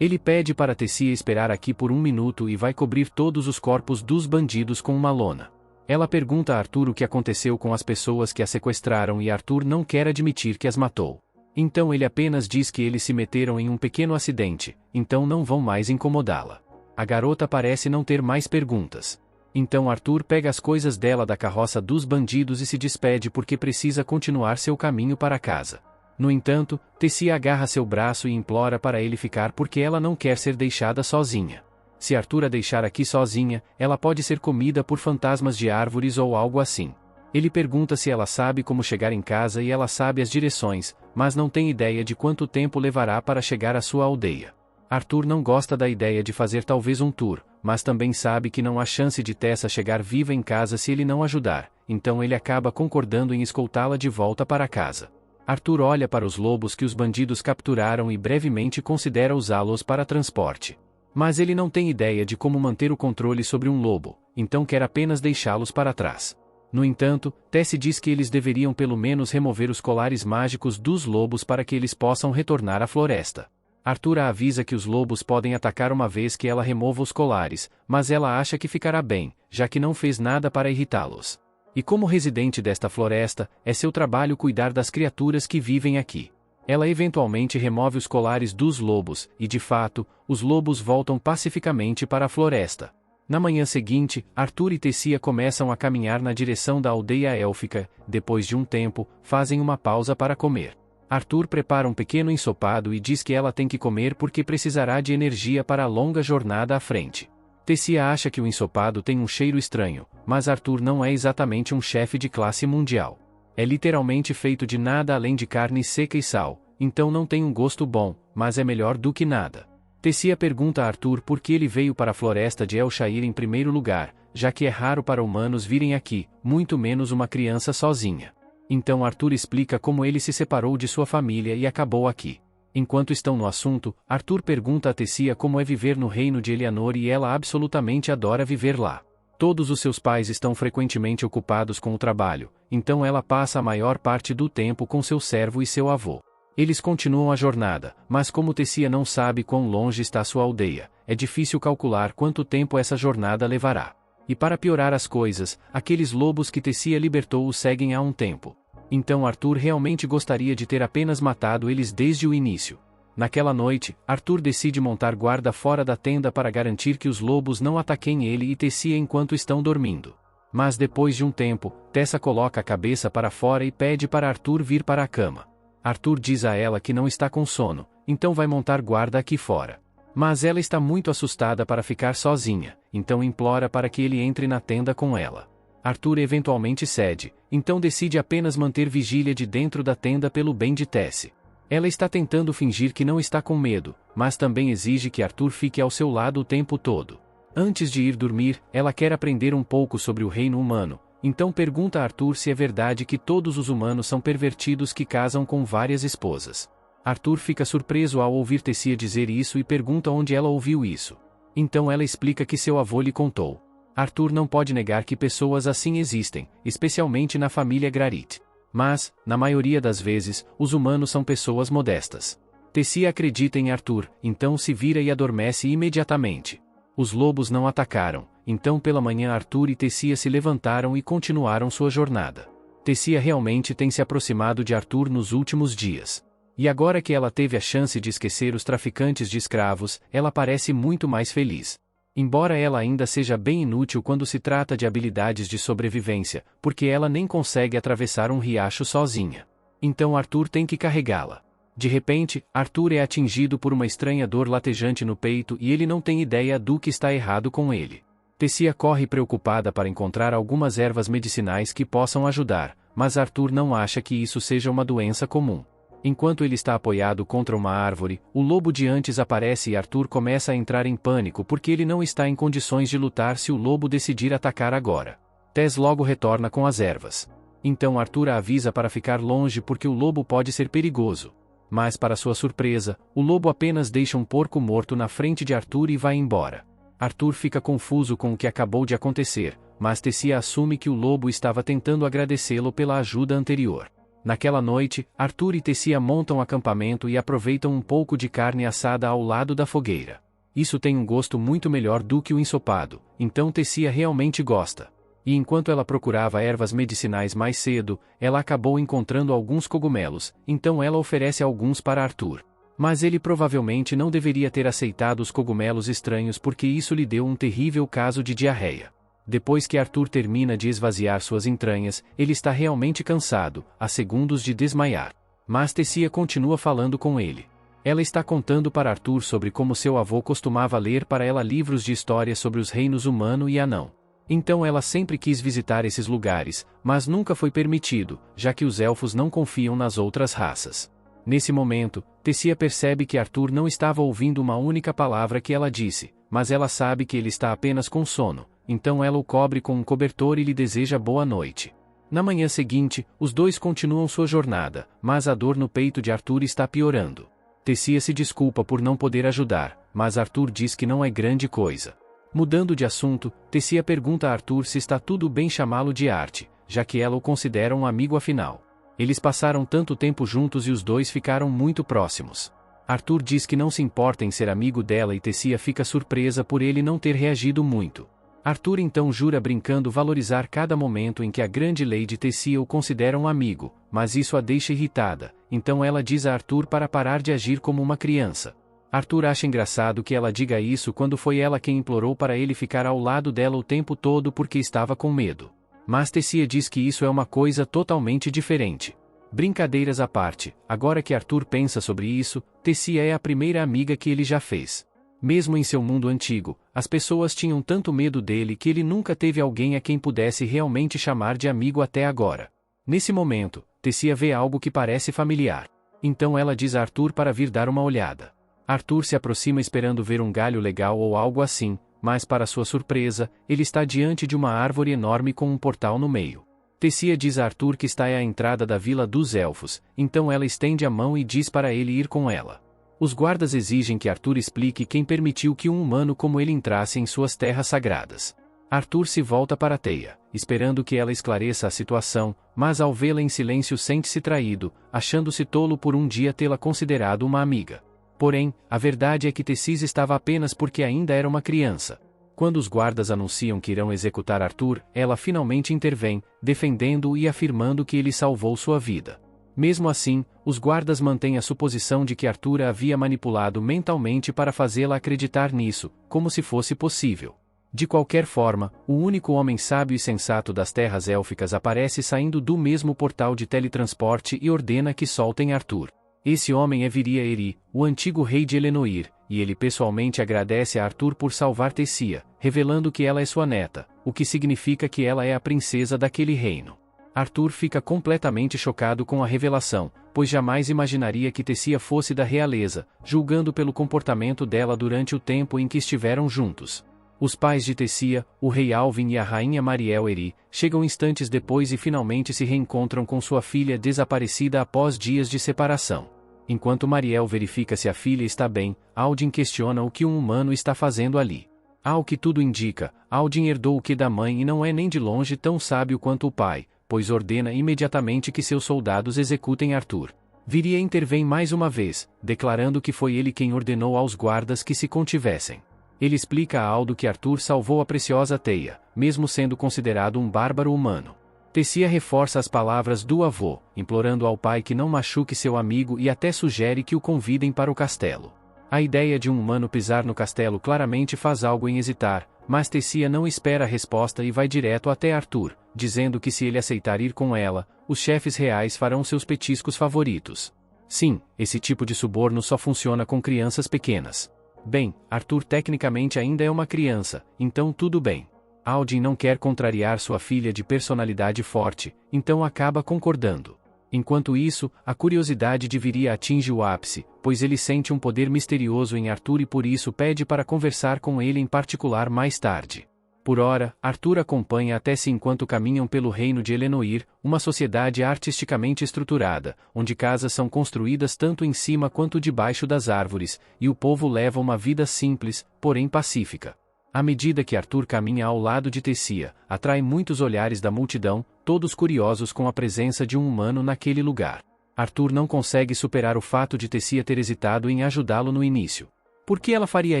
Ele pede para Tessia esperar aqui por 1 minuto e vai cobrir todos os corpos dos bandidos com uma lona. Ela pergunta a Arthur o que aconteceu com as pessoas que a sequestraram e Arthur não quer admitir que as matou. Então ele apenas diz que eles se meteram em um pequeno acidente, então não vão mais incomodá-la. A garota parece não ter mais perguntas. Então Arthur pega as coisas dela da carroça dos bandidos e se despede porque precisa continuar seu caminho para casa. No entanto, Tessia agarra seu braço e implora para ele ficar porque ela não quer ser deixada sozinha. Se Arthur a deixar aqui sozinha, ela pode ser comida por fantasmas de árvores ou algo assim. Ele pergunta se ela sabe como chegar em casa e ela sabe as direções, mas não tem ideia de quanto tempo levará para chegar à sua aldeia. Arthur não gosta da ideia de fazer talvez um tour, mas também sabe que não há chance de Tessa chegar viva em casa se ele não ajudar, então ele acaba concordando em escoltá-la de volta para casa. Arthur olha para os lobos que os bandidos capturaram e brevemente considera usá-los para transporte. Mas ele não tem ideia de como manter o controle sobre um lobo, então quer apenas deixá-los para trás. No entanto, Tessie diz que eles deveriam pelo menos remover os colares mágicos dos lobos para que eles possam retornar à floresta. Arthur a avisa que os lobos podem atacar uma vez que ela remova os colares, mas ela acha que ficará bem, já que não fez nada para irritá-los. E como residente desta floresta, é seu trabalho cuidar das criaturas que vivem aqui. Ela eventualmente remove os colares dos lobos, e de fato, os lobos voltam pacificamente para a floresta. Na manhã seguinte, Arthur e Tessia começam a caminhar na direção da aldeia élfica. Depois de um tempo, fazem uma pausa para comer. Arthur prepara um pequeno ensopado e diz que ela tem que comer porque precisará de energia para a longa jornada à frente. Tessia acha que o ensopado tem um cheiro estranho, mas Arthur não é exatamente um chefe de classe mundial. É literalmente feito de nada além de carne seca e sal, então não tem um gosto bom, mas é melhor do que nada. Tessia pergunta a Arthur por que ele veio para a floresta de El-Shair em primeiro lugar, já que é raro para humanos virem aqui, muito menos uma criança sozinha. Então Arthur explica como ele se separou de sua família e acabou aqui. Enquanto estão no assunto, Arthur pergunta a Tessia como é viver no reino de Eleanor e ela absolutamente adora viver lá. Todos os seus pais estão frequentemente ocupados com o trabalho, então ela passa a maior parte do tempo com seu servo e seu avô. Eles continuam a jornada, mas como Tessia não sabe quão longe está sua aldeia, é difícil calcular quanto tempo essa jornada levará. E para piorar as coisas, aqueles lobos que Tessia libertou o seguem há um tempo. Então Arthur realmente gostaria de ter apenas matado eles desde o início. Naquela noite, Arthur decide montar guarda fora da tenda para garantir que os lobos não ataquem ele e Tessia enquanto estão dormindo. Mas depois de um tempo, Tessa coloca a cabeça para fora e pede para Arthur vir para a cama. Arthur diz a ela que não está com sono, então vai montar guarda aqui fora. Mas ela está muito assustada para ficar sozinha, então implora para que ele entre na tenda com ela. Arthur eventualmente cede, então decide apenas manter vigília de dentro da tenda pelo bem de Tessie. Ela está tentando fingir que não está com medo, mas também exige que Arthur fique ao seu lado o tempo todo. Antes de ir dormir, ela quer aprender um pouco sobre o reino humano, então pergunta a Arthur se é verdade que todos os humanos são pervertidos que casam com várias esposas. Arthur fica surpreso ao ouvir Tessia dizer isso e pergunta onde ela ouviu isso. Então ela explica que seu avô lhe contou. Arthur não pode negar que pessoas assim existem, especialmente na família Grarit. Mas, na maioria das vezes, os humanos são pessoas modestas. Tessia acredita em Arthur, então se vira e adormece imediatamente. Os lobos não atacaram, então pela manhã Arthur e Tessia se levantaram e continuaram sua jornada. Tessia realmente tem se aproximado de Arthur nos últimos dias. E agora que ela teve a chance de esquecer os traficantes de escravos, ela parece muito mais feliz. Embora ela ainda seja bem inútil quando se trata de habilidades de sobrevivência, porque ela nem consegue atravessar um riacho sozinha. Então Arthur tem que carregá-la. De repente, Arthur é atingido por uma estranha dor latejante no peito e ele não tem ideia do que está errado com ele. Tessia corre preocupada para encontrar algumas ervas medicinais que possam ajudar, mas Arthur não acha que isso seja uma doença comum. Enquanto ele está apoiado contra uma árvore, o lobo de antes aparece e Arthur começa a entrar em pânico porque ele não está em condições de lutar se o lobo decidir atacar agora. Tess logo retorna com as ervas. Então Arthur a avisa para ficar longe porque o lobo pode ser perigoso. Mas para sua surpresa, o lobo apenas deixa um porco morto na frente de Arthur e vai embora. Arthur fica confuso com o que acabou de acontecer, mas Tessia assume que o lobo estava tentando agradecê-lo pela ajuda anterior. Naquela noite, Arthur e Tessia montam um acampamento e aproveitam um pouco de carne assada ao lado da fogueira. Isso tem um gosto muito melhor do que o ensopado, então Tessia realmente gosta. E enquanto ela procurava ervas medicinais mais cedo, ela acabou encontrando alguns cogumelos, então ela oferece alguns para Arthur. Mas ele provavelmente não deveria ter aceitado os cogumelos estranhos porque isso lhe deu um terrível caso de diarreia. Depois que Arthur termina de esvaziar suas entranhas, ele está realmente cansado, a segundos de desmaiar. Mas Tessia continua falando com ele. Ela está contando para Arthur sobre como seu avô costumava ler para ela livros de história sobre os reinos humano e anão. Então ela sempre quis visitar esses lugares, mas nunca foi permitido, já que os elfos não confiam nas outras raças. Nesse momento, Tessia percebe que Arthur não estava ouvindo uma única palavra que ela disse, mas ela sabe que ele está apenas com sono, então ela o cobre com um cobertor e lhe deseja boa noite. Na manhã seguinte, os dois continuam sua jornada, mas a dor no peito de Arthur está piorando. Tessia se desculpa por não poder ajudar, mas Arthur diz que não é grande coisa. Mudando de assunto, Tessia pergunta a Arthur se está tudo bem chamá-lo de Arte, já que ela o considera um amigo afinal. Eles passaram tanto tempo juntos e os dois ficaram muito próximos. Arthur diz que não se importa em ser amigo dela e Tessia fica surpresa por ele não ter reagido muito. Arthur então jura brincando valorizar cada momento em que a grande Lady Tessia o considera um amigo, mas isso a deixa irritada, então ela diz a Arthur para parar de agir como uma criança. Arthur acha engraçado que ela diga isso quando foi ela quem implorou para ele ficar ao lado dela o tempo todo porque estava com medo. Mas Tessia diz que isso é uma coisa totalmente diferente. Brincadeiras à parte, agora que Arthur pensa sobre isso, Tessia é a primeira amiga que ele já fez. Mesmo em seu mundo antigo, as pessoas tinham tanto medo dele que ele nunca teve alguém a quem pudesse realmente chamar de amigo até agora. Nesse momento, Tessia vê algo que parece familiar. Então ela diz a Arthur para vir dar uma olhada. Arthur se aproxima esperando ver um galho legal ou algo assim, mas para sua surpresa, ele está diante de uma árvore enorme com um portal no meio. Tessia diz a Arthur que está à entrada da Vila dos Elfos, então ela estende a mão e diz para ele ir com ela. Os guardas exigem que Arthur explique quem permitiu que um humano como ele entrasse em suas terras sagradas. Arthur se volta para Teia, esperando que ela esclareça a situação, mas ao vê-la em silêncio sente-se traído, achando-se tolo por um dia tê-la considerado uma amiga. Porém, a verdade é que Tessia estava apenas porque ainda era uma criança. Quando os guardas anunciam que irão executar Arthur, ela finalmente intervém, defendendo-o e afirmando que ele salvou sua vida. Mesmo assim, os guardas mantêm a suposição de que Arthur a havia manipulado mentalmente para fazê-la acreditar nisso, como se fosse possível. De qualquer forma, o único homem sábio e sensato das terras élficas aparece saindo do mesmo portal de teletransporte e ordena que soltem Arthur. Esse homem é Viria Eri, o antigo rei de Elenoir, e ele pessoalmente agradece a Arthur por salvar Tessia, revelando que ela é sua neta, o que significa que ela é a princesa daquele reino. Arthur fica completamente chocado com a revelação, pois jamais imaginaria que Tessia fosse da realeza, julgando pelo comportamento dela durante o tempo em que estiveram juntos. Os pais de Tessia, o rei Alvin e a rainha Mariel Eri, chegam instantes depois e finalmente se reencontram com sua filha desaparecida após dias de separação. Enquanto Mariel verifica se a filha está bem, Aldin questiona o que um humano está fazendo ali. Ao que tudo indica, Aldin herdou o que da mãe e não é nem de longe tão sábio quanto o pai, pois ordena imediatamente que seus soldados executem Arthur. Viria intervém mais uma vez, declarando que foi ele quem ordenou aos guardas que se contivessem. Ele explica a Aldo que Arthur salvou a preciosa Teia, mesmo sendo considerado um bárbaro humano. Tessia reforça as palavras do avô, implorando ao pai que não machuque seu amigo e até sugere que o convidem para o castelo. A ideia de um humano pisar no castelo claramente faz algo em hesitar, mas Tessia não espera a resposta e vai direto até Arthur, dizendo que se ele aceitar ir com ela, os chefes reais farão seus petiscos favoritos. Sim, esse tipo de suborno só funciona com crianças pequenas. Bem, Arthur tecnicamente ainda é uma criança, então tudo bem. Aldin não quer contrariar sua filha de personalidade forte, então acaba concordando. Enquanto isso, a curiosidade de Viria atinge o ápice, pois ele sente um poder misterioso em Arthur e por isso pede para conversar com ele em particular mais tarde. Por ora, Arthur acompanha até se enquanto caminham pelo reino de Elenoir, uma sociedade artisticamente estruturada, onde casas são construídas tanto em cima quanto debaixo das árvores, e o povo leva uma vida simples, porém pacífica. À medida que Arthur caminha ao lado de Tessia, atrai muitos olhares da multidão, todos curiosos com a presença de um humano naquele lugar. Arthur não consegue superar o fato de Tessia ter hesitado em ajudá-lo no início. Por que ela faria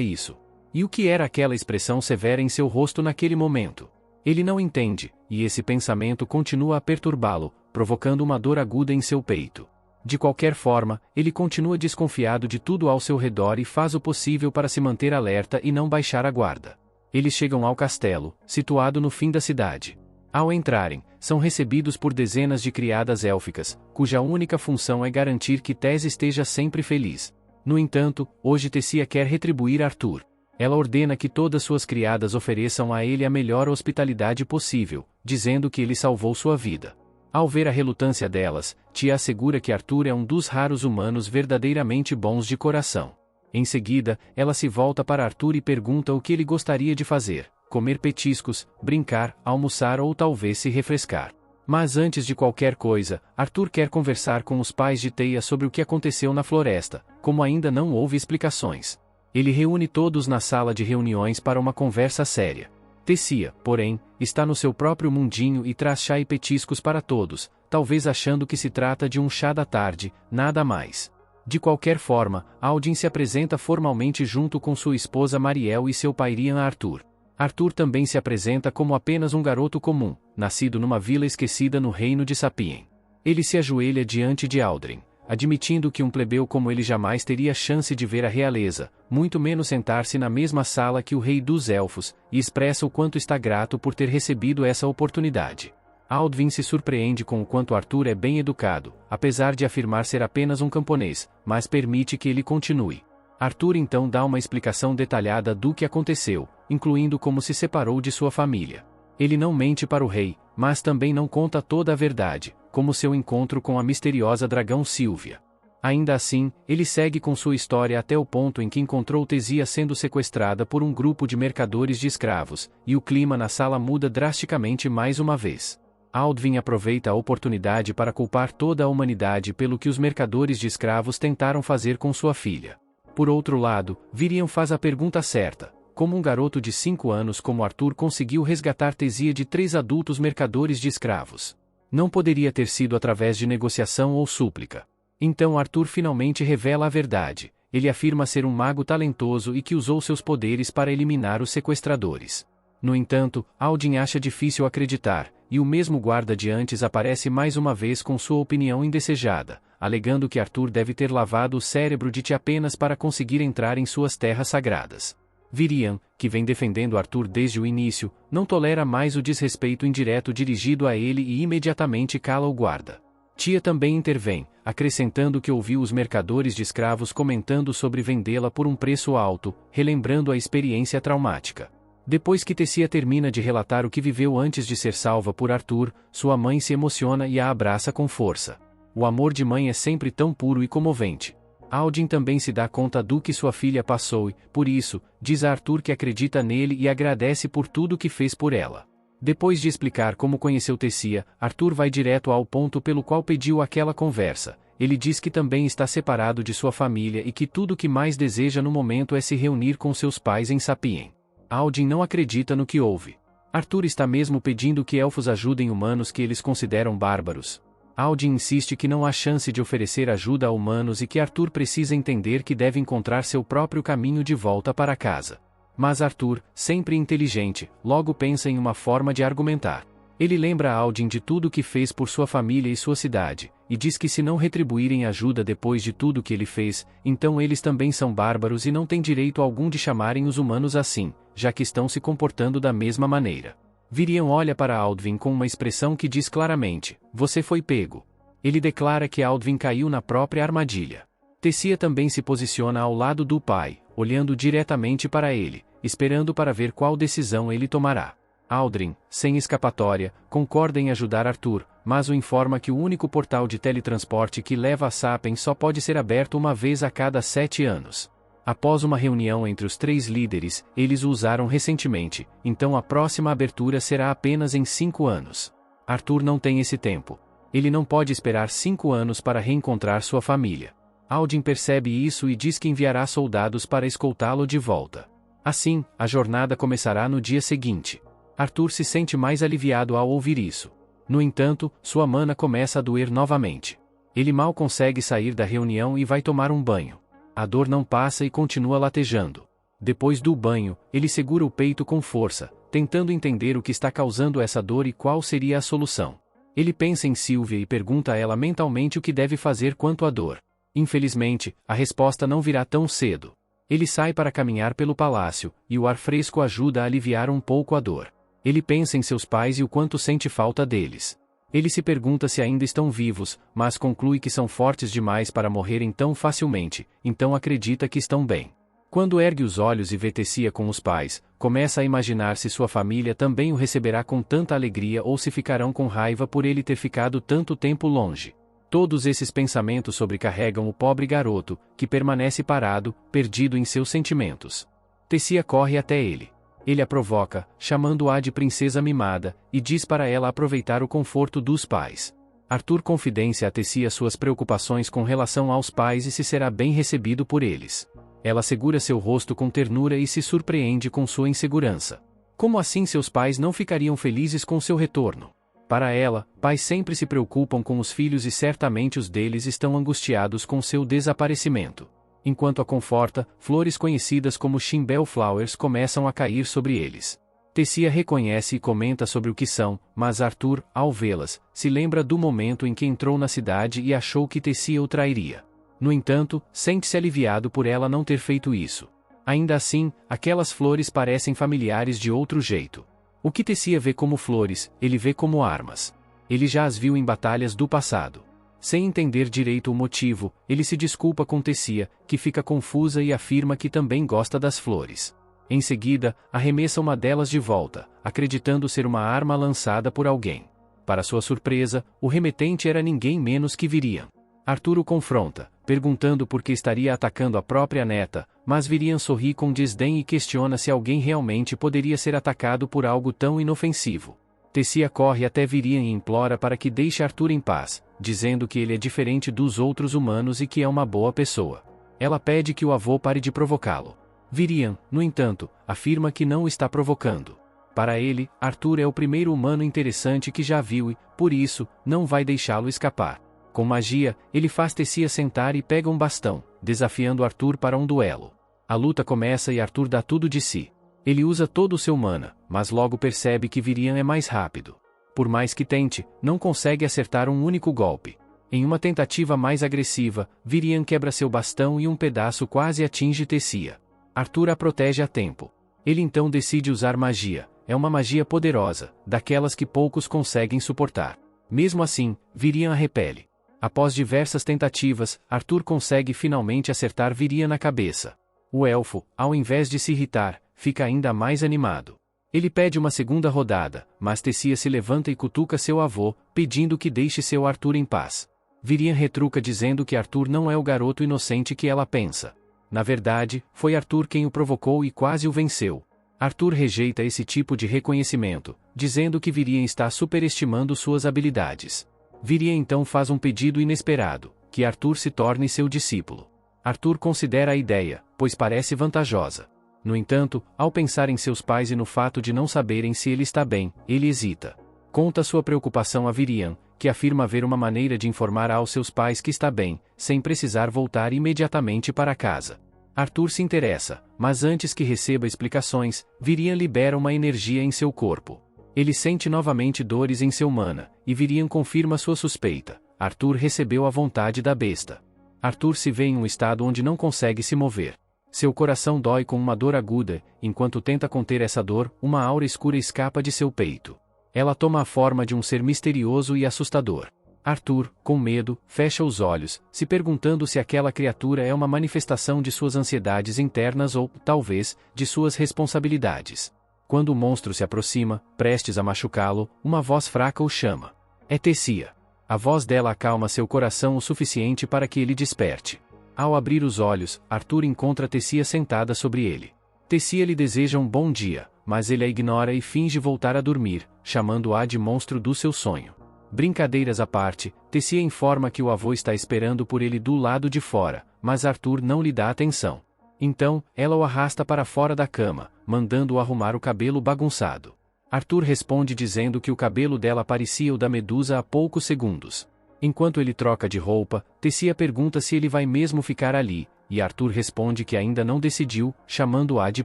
isso? E o que era aquela expressão severa em seu rosto naquele momento? Ele não entende, e esse pensamento continua a perturbá-lo, provocando uma dor aguda em seu peito. De qualquer forma, ele continua desconfiado de tudo ao seu redor e faz o possível para se manter alerta e não baixar a guarda. Eles chegam ao castelo, situado no fim da cidade. Ao entrarem, são recebidos por dezenas de criadas élficas, cuja única função é garantir que Tess esteja sempre feliz. No entanto, hoje Tessia quer retribuir Arthur. Ela ordena que todas suas criadas ofereçam a ele a melhor hospitalidade possível, dizendo que ele salvou sua vida. Ao ver a relutância delas, Tia assegura que Arthur é um dos raros humanos verdadeiramente bons de coração. Em seguida, ela se volta para Arthur e pergunta o que ele gostaria de fazer: comer petiscos, brincar, almoçar ou talvez se refrescar. Mas antes de qualquer coisa, Arthur quer conversar com os pais de Teia sobre o que aconteceu na floresta, como ainda não houve explicações. Ele reúne todos na sala de reuniões para uma conversa séria. Tessia, porém, está no seu próprio mundinho e traz chá e petiscos para todos, talvez achando que se trata de um chá da tarde, nada mais. De qualquer forma, Aldin se apresenta formalmente junto com sua esposa Mariel e seu pai Rian Arthur. Arthur também se apresenta como apenas um garoto comum, nascido numa vila esquecida no reino de Sapien. Ele se ajoelha diante de Aldrin, admitindo que um plebeu como ele jamais teria chance de ver a realeza, muito menos sentar-se na mesma sala que o rei dos elfos, e expressa o quanto está grato por ter recebido essa oportunidade. Aldvin se surpreende com o quanto Arthur é bem educado, apesar de afirmar ser apenas um camponês, mas permite que ele continue. Arthur então dá uma explicação detalhada do que aconteceu, incluindo como se separou de sua família. Ele não mente para o rei, mas também não conta toda a verdade, como seu encontro com a misteriosa dragão Sylvia. Ainda assim, ele segue com sua história até o ponto em que encontrou Tessia sendo sequestrada por um grupo de mercadores de escravos, e o clima na sala muda drasticamente mais uma vez. Aldvin aproveita a oportunidade para culpar toda a humanidade pelo que os mercadores de escravos tentaram fazer com sua filha. Por outro lado, Virian faz a pergunta certa: como um garoto de 5 anos como Arthur conseguiu resgatar Tessia de 3 adultos mercadores de escravos? Não poderia ter sido através de negociação ou súplica. Então Arthur finalmente revela a verdade. Ele afirma ser um mago talentoso e que usou seus poderes para eliminar os sequestradores. No entanto, Aldin acha difícil acreditar, e o mesmo guarda de antes aparece mais uma vez com sua opinião indesejada, alegando que Arthur deve ter lavado o cérebro de Tia apenas para conseguir entrar em suas terras sagradas. Virian, que vem defendendo Arthur desde o início, não tolera mais o desrespeito indireto dirigido a ele e imediatamente cala o guarda. Tia também intervém, acrescentando que ouviu os mercadores de escravos comentando sobre vendê-la por um preço alto, relembrando a experiência traumática. Depois que Tessia termina de relatar o que viveu antes de ser salva por Arthur, sua mãe se emociona e a abraça com força. O amor de mãe é sempre tão puro e comovente. Aldin também se dá conta do que sua filha passou e, por isso, diz a Arthur que acredita nele e agradece por tudo que fez por ela. Depois de explicar como conheceu Tessia, Arthur vai direto ao ponto pelo qual pediu aquela conversa. Ele diz que também está separado de sua família e que tudo o que mais deseja no momento é se reunir com seus pais em Sapien. Aldin não acredita no que ouve. Arthur está mesmo pedindo que elfos ajudem humanos que eles consideram bárbaros. Aldin insiste que não há chance de oferecer ajuda a humanos e que Arthur precisa entender que deve encontrar seu próprio caminho de volta para casa. Mas Arthur, sempre inteligente, logo pensa em uma forma de argumentar. Ele lembra a Aldin de tudo o que fez por sua família e sua cidade, e diz que se não retribuírem ajuda depois de tudo que ele fez, então eles também são bárbaros e não têm direito algum de chamarem os humanos assim, já que estão se comportando da mesma maneira. Virian olha para Aldvin com uma expressão que diz claramente: você foi pego. Ele declara que Aldvin caiu na própria armadilha. Tessia também se posiciona ao lado do pai, olhando diretamente para ele, esperando para ver qual decisão ele tomará. Aldrin, sem escapatória, concorda em ajudar Arthur, mas o informa que o único portal de teletransporte que leva a Sapen só pode ser aberto uma vez a cada 7 anos. Após uma reunião entre os 3 líderes, eles o usaram recentemente, então a próxima abertura será apenas em 5 anos. Arthur não tem esse tempo. Ele não pode esperar 5 anos para reencontrar sua família. Aldin percebe isso e diz que enviará soldados para escoltá-lo de volta. Assim, a jornada começará no dia seguinte. Arthur se sente mais aliviado ao ouvir isso. No entanto, sua mana começa a doer novamente. Ele mal consegue sair da reunião e vai tomar um banho. A dor não passa e continua latejando. Depois do banho, ele segura o peito com força, tentando entender o que está causando essa dor e qual seria a solução. Ele pensa em Sylvia e pergunta a ela mentalmente o que deve fazer quanto à dor. Infelizmente, a resposta não virá tão cedo. Ele sai para caminhar pelo palácio, e o ar fresco ajuda a aliviar um pouco a dor. Ele pensa em seus pais e o quanto sente falta deles. Ele se pergunta se ainda estão vivos, mas conclui que são fortes demais para morrerem tão facilmente, então acredita que estão bem. Quando ergue os olhos e vê Tessia com os pais, começa a imaginar se sua família também o receberá com tanta alegria ou se ficarão com raiva por ele ter ficado tanto tempo longe. Todos esses pensamentos sobrecarregam o pobre garoto, que permanece parado, perdido em seus sentimentos. Tessia corre até ele. Ele a provoca, chamando-a de princesa mimada, e diz para ela aproveitar o conforto dos pais. Arthur confidencia a Tessia suas preocupações com relação aos pais e se será bem recebido por eles. Ela segura seu rosto com ternura e se surpreende com sua insegurança. Como assim seus pais não ficariam felizes com seu retorno? Para ela, pais sempre se preocupam com os filhos e certamente os deles estão angustiados com seu desaparecimento. Enquanto a conforta, flores conhecidas como Shimbel Flowers começam a cair sobre eles. Tessia reconhece e comenta sobre o que são, mas Arthur, ao vê-las, se lembra do momento em que entrou na cidade e achou que Tessia o trairia. No entanto, sente-se aliviado por ela não ter feito isso. Ainda assim, aquelas flores parecem familiares de outro jeito. O que Tessia vê como flores, ele vê como armas. Ele já as viu em batalhas do passado. Sem entender direito o motivo, ele se desculpa com Tessia, que fica confusa e afirma que também gosta das flores. Em seguida, arremessa uma delas de volta, acreditando ser uma arma lançada por alguém. Para sua surpresa, o remetente era ninguém menos que Virian. Arthur o confronta, perguntando por que estaria atacando a própria neta, mas Virian sorri com desdém e questiona se alguém realmente poderia ser atacado por algo tão inofensivo. Tessia corre até Virian e implora para que deixe Arthur em paz, dizendo que ele é diferente dos outros humanos e que é uma boa pessoa. Ela pede que o avô pare de provocá-lo. Virian, no entanto, afirma que não o está provocando. Para ele, Arthur é o primeiro humano interessante que já viu e, por isso, não vai deixá-lo escapar. Com magia, ele faz Tessia sentar e pega um bastão, desafiando Arthur para um duelo. A luta começa e Arthur dá tudo de si. Ele usa todo o seu mana, mas logo percebe que Virian é mais rápido. Por mais que tente, não consegue acertar um único golpe. Em uma tentativa mais agressiva, Virian quebra seu bastão e um pedaço quase atinge Tessia. Arthur a protege a tempo. Ele então decide usar magia. É uma magia poderosa, daquelas que poucos conseguem suportar. Mesmo assim, Virian a repele. Após diversas tentativas, Arthur consegue finalmente acertar Virian na cabeça. O elfo, ao invés de se irritar, fica ainda mais animado. Ele pede uma segunda rodada, mas Tessia se levanta e cutuca seu avô, pedindo que deixe seu Arthur em paz. Virian retruca dizendo que Arthur não é o garoto inocente que ela pensa. Na verdade, foi Arthur quem o provocou e quase o venceu. Arthur rejeita esse tipo de reconhecimento, dizendo que Virian está superestimando suas habilidades. Virian então faz um pedido inesperado, que Arthur se torne seu discípulo. Arthur considera a ideia, pois parece vantajosa. No entanto, ao pensar em seus pais e no fato de não saberem se ele está bem, ele hesita. Conta sua preocupação a Virian, que afirma haver uma maneira de informar aos seus pais que está bem, sem precisar voltar imediatamente para casa. Arthur se interessa, mas antes que receba explicações, Virian libera uma energia em seu corpo. Ele sente novamente dores em seu mana, e Virian confirma sua suspeita. Arthur recebeu a vontade da besta. Arthur se vê em um estado onde não consegue se mover. Seu coração dói com uma dor aguda, enquanto tenta conter essa dor, uma aura escura escapa de seu peito. Ela toma a forma de um ser misterioso e assustador. Arthur, com medo, fecha os olhos, se perguntando se aquela criatura é uma manifestação de suas ansiedades internas ou, talvez, de suas responsabilidades. Quando o monstro se aproxima, prestes a machucá-lo, uma voz fraca o chama. É Tessia. A voz dela acalma seu coração o suficiente para que ele desperte. Ao abrir os olhos, Arthur encontra Tessia sentada sobre ele. Tessia lhe deseja um bom dia, mas ele a ignora e finge voltar a dormir, chamando-a de monstro do seu sonho. Brincadeiras à parte, Tessia informa que o avô está esperando por ele do lado de fora, mas Arthur não lhe dá atenção. Então, ela o arrasta para fora da cama, mandando-o arrumar o cabelo bagunçado. Arthur responde dizendo que o cabelo dela parecia o da Medusa há poucos segundos. Enquanto ele troca de roupa, Tessia pergunta se ele vai mesmo ficar ali, e Arthur responde que ainda não decidiu, chamando-a de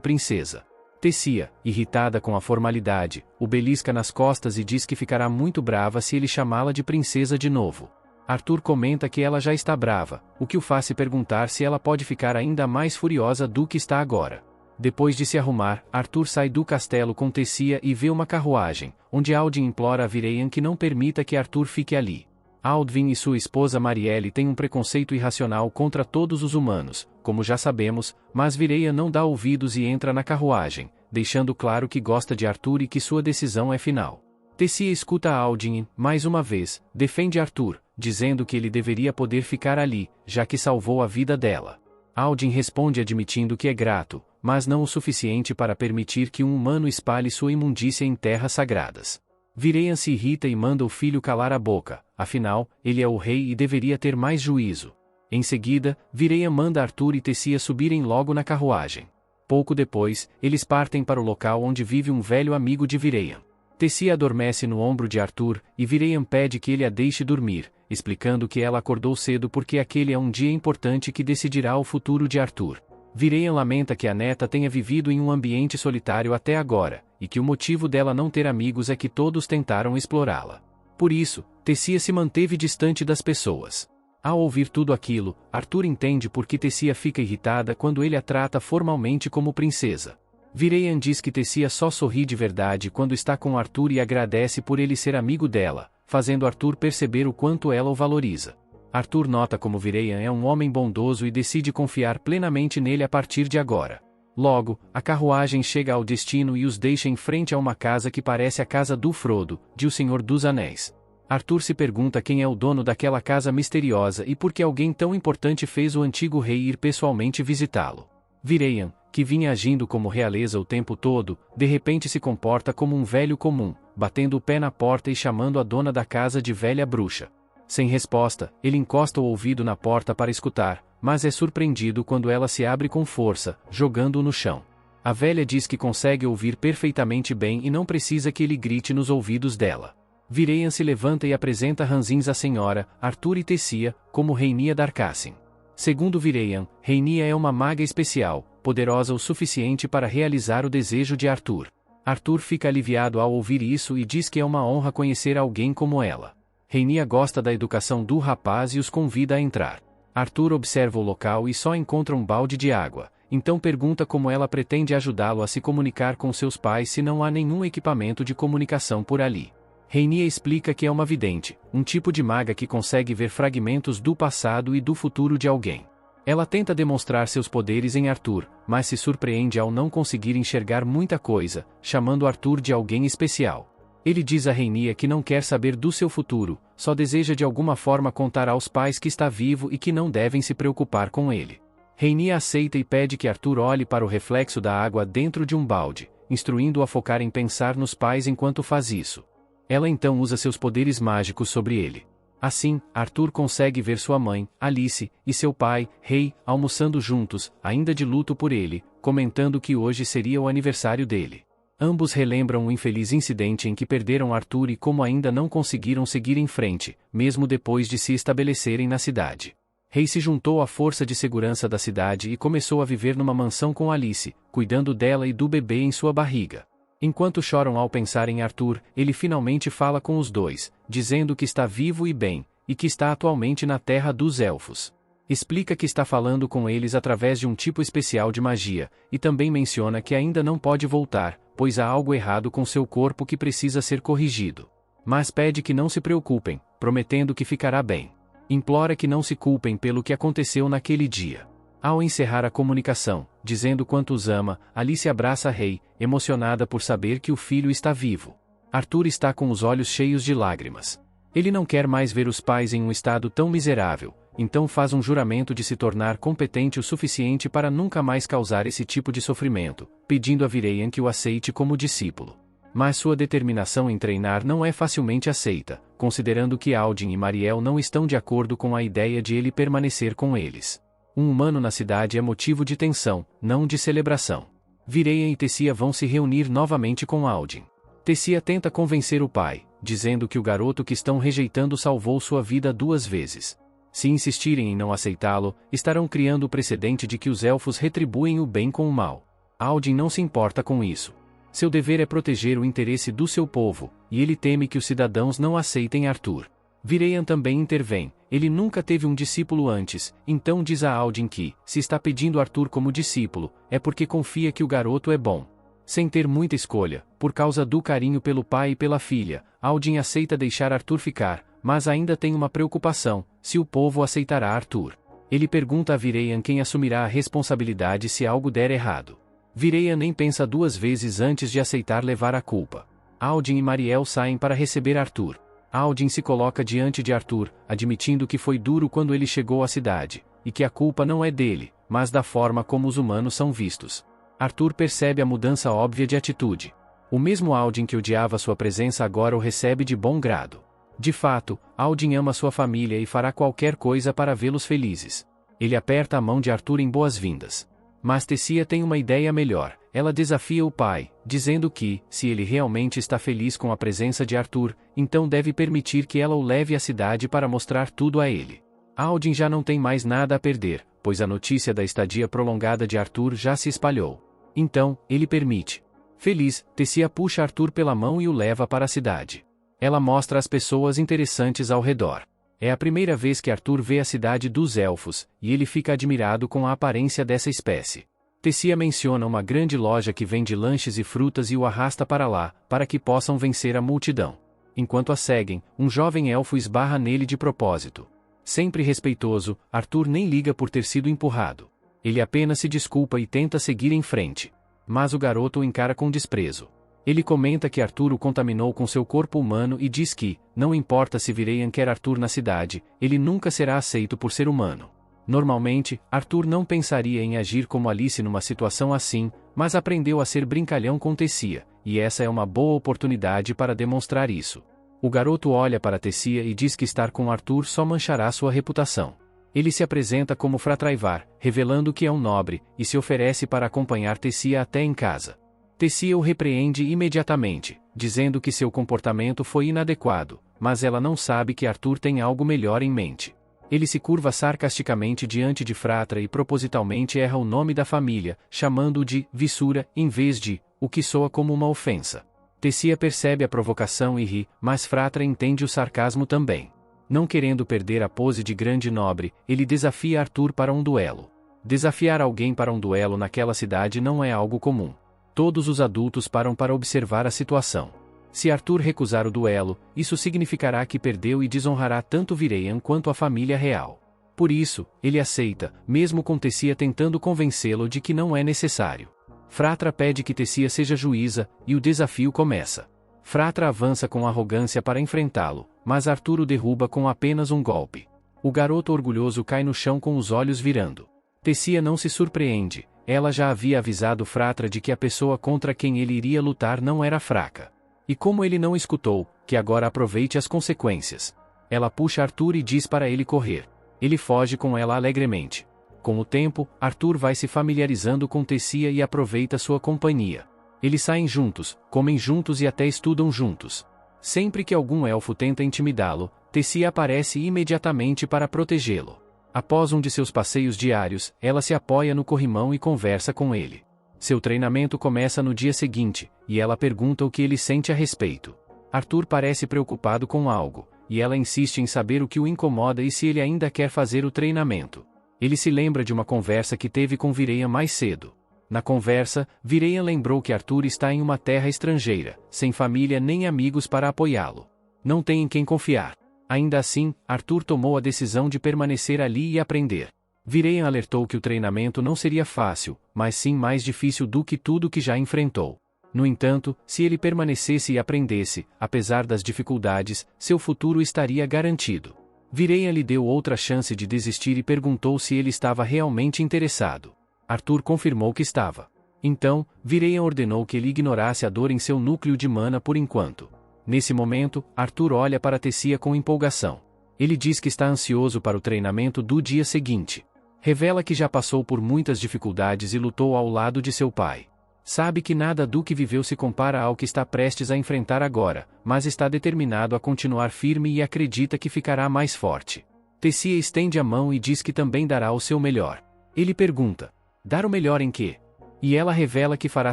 princesa. Tessia, irritada com a formalidade, o belisca nas costas e diz que ficará muito brava se ele chamá-la de princesa de novo. Arthur comenta que ela já está brava, o que o faz se perguntar se ela pode ficar ainda mais furiosa do que está agora. Depois de se arrumar, Arthur sai do castelo com Tessia e vê uma carruagem, onde Aldin implora a Virian que não permita que Arthur fique ali. Aldvin e sua esposa Marielle têm um preconceito irracional contra todos os humanos, como já sabemos, mas Virian não dá ouvidos e entra na carruagem, deixando claro que gosta de Arthur e que sua decisão é final. Tessia escuta Aldin e, mais uma vez, defende Arthur, dizendo que ele deveria poder ficar ali, já que salvou a vida dela. Aldin responde admitindo que é grato, mas não o suficiente para permitir que um humano espalhe sua imundícia em terras sagradas. Virian se irrita e manda o filho calar a boca, afinal, ele é o rei e deveria ter mais juízo. Em seguida, Virian manda Arthur e Tessia subirem logo na carruagem. Pouco depois, eles partem para o local onde vive um velho amigo de Virian. Tessia adormece no ombro de Arthur, e Virian pede que ele a deixe dormir, explicando que ela acordou cedo porque aquele é um dia importante que decidirá o futuro de Arthur. Virian lamenta que a neta tenha vivido em um ambiente solitário até agora, e que o motivo dela não ter amigos é que todos tentaram explorá-la. Por isso, Tessia se manteve distante das pessoas. Ao ouvir tudo aquilo, Arthur entende por que Tessia fica irritada quando ele a trata formalmente como princesa. Virian diz que Tessia só sorri de verdade quando está com Arthur e agradece por ele ser amigo dela, fazendo Arthur perceber o quanto ela o valoriza. Arthur nota como Virian é um homem bondoso e decide confiar plenamente nele a partir de agora. Logo, a carruagem chega ao destino e os deixa em frente a uma casa que parece a casa do Frodo, de O Senhor dos Anéis. Arthur se pergunta quem é o dono daquela casa misteriosa e por que alguém tão importante fez o antigo rei ir pessoalmente visitá-lo. Virian, que vinha agindo como realeza o tempo todo, de repente se comporta como um velho comum, batendo o pé na porta e chamando a dona da casa de velha bruxa. Sem resposta, ele encosta o ouvido na porta para escutar, mas é surpreendido quando ela se abre com força, jogando-o no chão. A velha diz que consegue ouvir perfeitamente bem e não precisa que ele grite nos ouvidos dela. Virian se levanta e apresenta Ranzins à senhora, Arthur e Tessia, como Rhaenyra Darkassin. Segundo Virian, Rhaenyra é uma maga especial, poderosa o suficiente para realizar o desejo de Arthur. Arthur fica aliviado ao ouvir isso e diz que é uma honra conhecer alguém como ela. Rhaenyra gosta da educação do rapaz e os convida a entrar. Arthur observa o local e só encontra um balde de água, então pergunta como ela pretende ajudá-lo a se comunicar com seus pais se não há nenhum equipamento de comunicação por ali. Rhaenyra explica que é uma vidente, um tipo de maga que consegue ver fragmentos do passado e do futuro de alguém. Ela tenta demonstrar seus poderes em Arthur, mas se surpreende ao não conseguir enxergar muita coisa, chamando Arthur de alguém especial. Ele diz a Rhaenyra que não quer saber do seu futuro, só deseja de alguma forma contar aos pais que está vivo e que não devem se preocupar com ele. Rhaenyra aceita e pede que Arthur olhe para o reflexo da água dentro de um balde, instruindo-o a focar em pensar nos pais enquanto faz isso. Ela então usa seus poderes mágicos sobre ele. Assim, Arthur consegue ver sua mãe, Alice, e seu pai, Rei, almoçando juntos, ainda de luto por ele, comentando que hoje seria o aniversário dele. Ambos relembram o infeliz incidente em que perderam Arthur e como ainda não conseguiram seguir em frente, mesmo depois de se estabelecerem na cidade. Rei se juntou à força de segurança da cidade e começou a viver numa mansão com Alice, cuidando dela e do bebê em sua barriga. Enquanto choram ao pensar em Arthur, ele finalmente fala com os dois, dizendo que está vivo e bem, e que está atualmente na terra dos elfos. Explica que está falando com eles através de um tipo especial de magia, e também menciona que ainda não pode voltar, pois há algo errado com seu corpo que precisa ser corrigido. Mas pede que não se preocupem, prometendo que ficará bem. Implora que não se culpem pelo que aconteceu naquele dia. Ao encerrar a comunicação, dizendo quanto os ama, Alice abraça a Rei, emocionada por saber que o filho está vivo. Arthur está com os olhos cheios de lágrimas. Ele não quer mais ver os pais em um estado tão miserável, então faz um juramento de se tornar competente o suficiente para nunca mais causar esse tipo de sofrimento, pedindo a Vireian que o aceite como discípulo. Mas sua determinação em treinar não é facilmente aceita, considerando que Aldin e Mariel não estão de acordo com a ideia de ele permanecer com eles. Um humano na cidade é motivo de tensão, não de celebração. Vireian e Tessia vão se reunir novamente com Aldin. Tessia tenta convencer o pai, dizendo que o garoto que estão rejeitando salvou sua vida 2 vezes. Se insistirem em não aceitá-lo, estarão criando o precedente de que os elfos retribuem o bem com o mal. Aldin não se importa com isso. Seu dever é proteger o interesse do seu povo, e ele teme que os cidadãos não aceitem Arthur. Vireian também intervém. Ele nunca teve um discípulo antes, então diz a Aldin que, se está pedindo Arthur como discípulo, é porque confia que o garoto é bom. Sem ter muita escolha, por causa do carinho pelo pai e pela filha, Aldin aceita deixar Arthur ficar, mas ainda tem uma preocupação: se o povo aceitará Arthur. Ele pergunta a Vireian quem assumirá a responsabilidade se algo der errado. Vireian nem pensa 2 vezes antes de aceitar levar a culpa. Aldin e Mariel saem para receber Arthur. Aldin se coloca diante de Arthur, admitindo que foi duro quando ele chegou à cidade, e que a culpa não é dele, mas da forma como os humanos são vistos. Arthur percebe a mudança óbvia de atitude. O mesmo Aldin que odiava sua presença agora o recebe de bom grado. De fato, Aldin ama sua família e fará qualquer coisa para vê-los felizes. Ele aperta a mão de Arthur em boas-vindas. Mas Tessia tem uma ideia melhor. Ela desafia o pai, dizendo que, se ele realmente está feliz com a presença de Arthur, então deve permitir que ela o leve à cidade para mostrar tudo a ele. Aldin já não tem mais nada a perder, pois a notícia da estadia prolongada de Arthur já se espalhou. Então, ele permite. Feliz, Tessia puxa Arthur pela mão e o leva para a cidade. Ela mostra as pessoas interessantes ao redor. É a primeira vez que Arthur vê a cidade dos elfos, e ele fica admirado com a aparência dessa espécie. Tessia menciona uma grande loja que vende lanches e frutas e o arrasta para lá, para que possam vencer a multidão. Enquanto a seguem, um jovem elfo esbarra nele de propósito. Sempre respeitoso, Arthur nem liga por ter sido empurrado. Ele apenas se desculpa e tenta seguir em frente. Mas o garoto o encara com desprezo. Ele comenta que Arthur o contaminou com seu corpo humano e diz que, não importa se Vireian quer Arthur na cidade, ele nunca será aceito por ser humano. Normalmente, Arthur não pensaria em agir como Alice numa situação assim, mas aprendeu a ser brincalhão com Tessia, e essa é uma boa oportunidade para demonstrar isso. O garoto olha para Tessia e diz que estar com Arthur só manchará sua reputação. Ele se apresenta como Fratraivar, revelando que é um nobre, e se oferece para acompanhar Tessia até em casa. Tessia o repreende imediatamente, dizendo que seu comportamento foi inadequado, mas ela não sabe que Arthur tem algo melhor em mente. Ele se curva sarcasticamente diante de Fratra e propositalmente erra o nome da família, chamando-o de Vissura, em vez de, o que soa como uma ofensa. Tessia percebe a provocação e ri, mas Fratra entende o sarcasmo também. Não querendo perder a pose de grande nobre, ele desafia Arthur para um duelo. Desafiar alguém para um duelo naquela cidade não é algo comum. Todos os adultos param para observar a situação. Se Arthur recusar o duelo, isso significará que perdeu e desonrará tanto Vireian quanto a família real. Por isso, ele aceita, mesmo com Tessia tentando convencê-lo de que não é necessário. Fratra pede que Tessia seja juíza, e o desafio começa. Fratra avança com arrogância para enfrentá-lo, mas Arthur o derruba com apenas um golpe. O garoto orgulhoso cai no chão com os olhos virando. Tessia não se surpreende, ela já havia avisado Fratra de que a pessoa contra quem ele iria lutar não era fraca. E como ele não escutou, que agora aproveite as consequências. Ela puxa Arthur e diz para ele correr. Ele foge com ela alegremente. Com o tempo, Arthur vai se familiarizando com Tessia e aproveita sua companhia. Eles saem juntos, comem juntos e até estudam juntos. Sempre que algum elfo tenta intimidá-lo, Tessia aparece imediatamente para protegê-lo. Após um de seus passeios diários, ela se apoia no corrimão e conversa com ele. Seu treinamento começa no dia seguinte, e ela pergunta o que ele sente a respeito. Arthur parece preocupado com algo, e ela insiste em saber o que o incomoda e se ele ainda quer fazer o treinamento. Ele se lembra de uma conversa que teve com Vireyan mais cedo. Na conversa, Vireyan lembrou que Arthur está em uma terra estrangeira, sem família nem amigos para apoiá-lo. Não tem em quem confiar. Ainda assim, Arthur tomou a decisão de permanecer ali e aprender. Vireyan alertou que o treinamento não seria fácil, mas sim mais difícil do que tudo que já enfrentou. No entanto, se ele permanecesse e aprendesse, apesar das dificuldades, seu futuro estaria garantido. Vireyan lhe deu outra chance de desistir e perguntou se ele estava realmente interessado. Arthur confirmou que estava. Então, Vireyan ordenou que ele ignorasse a dor em seu núcleo de mana por enquanto. Nesse momento, Arthur olha para Tessia com empolgação. Ele diz que está ansioso para o treinamento do dia seguinte. Revela que já passou por muitas dificuldades e lutou ao lado de seu pai. Sabe que nada do que viveu se compara ao que está prestes a enfrentar agora, mas está determinado a continuar firme e acredita que ficará mais forte. Tessia estende a mão e diz que também dará o seu melhor. Ele pergunta: dar o melhor em quê? E ela revela que fará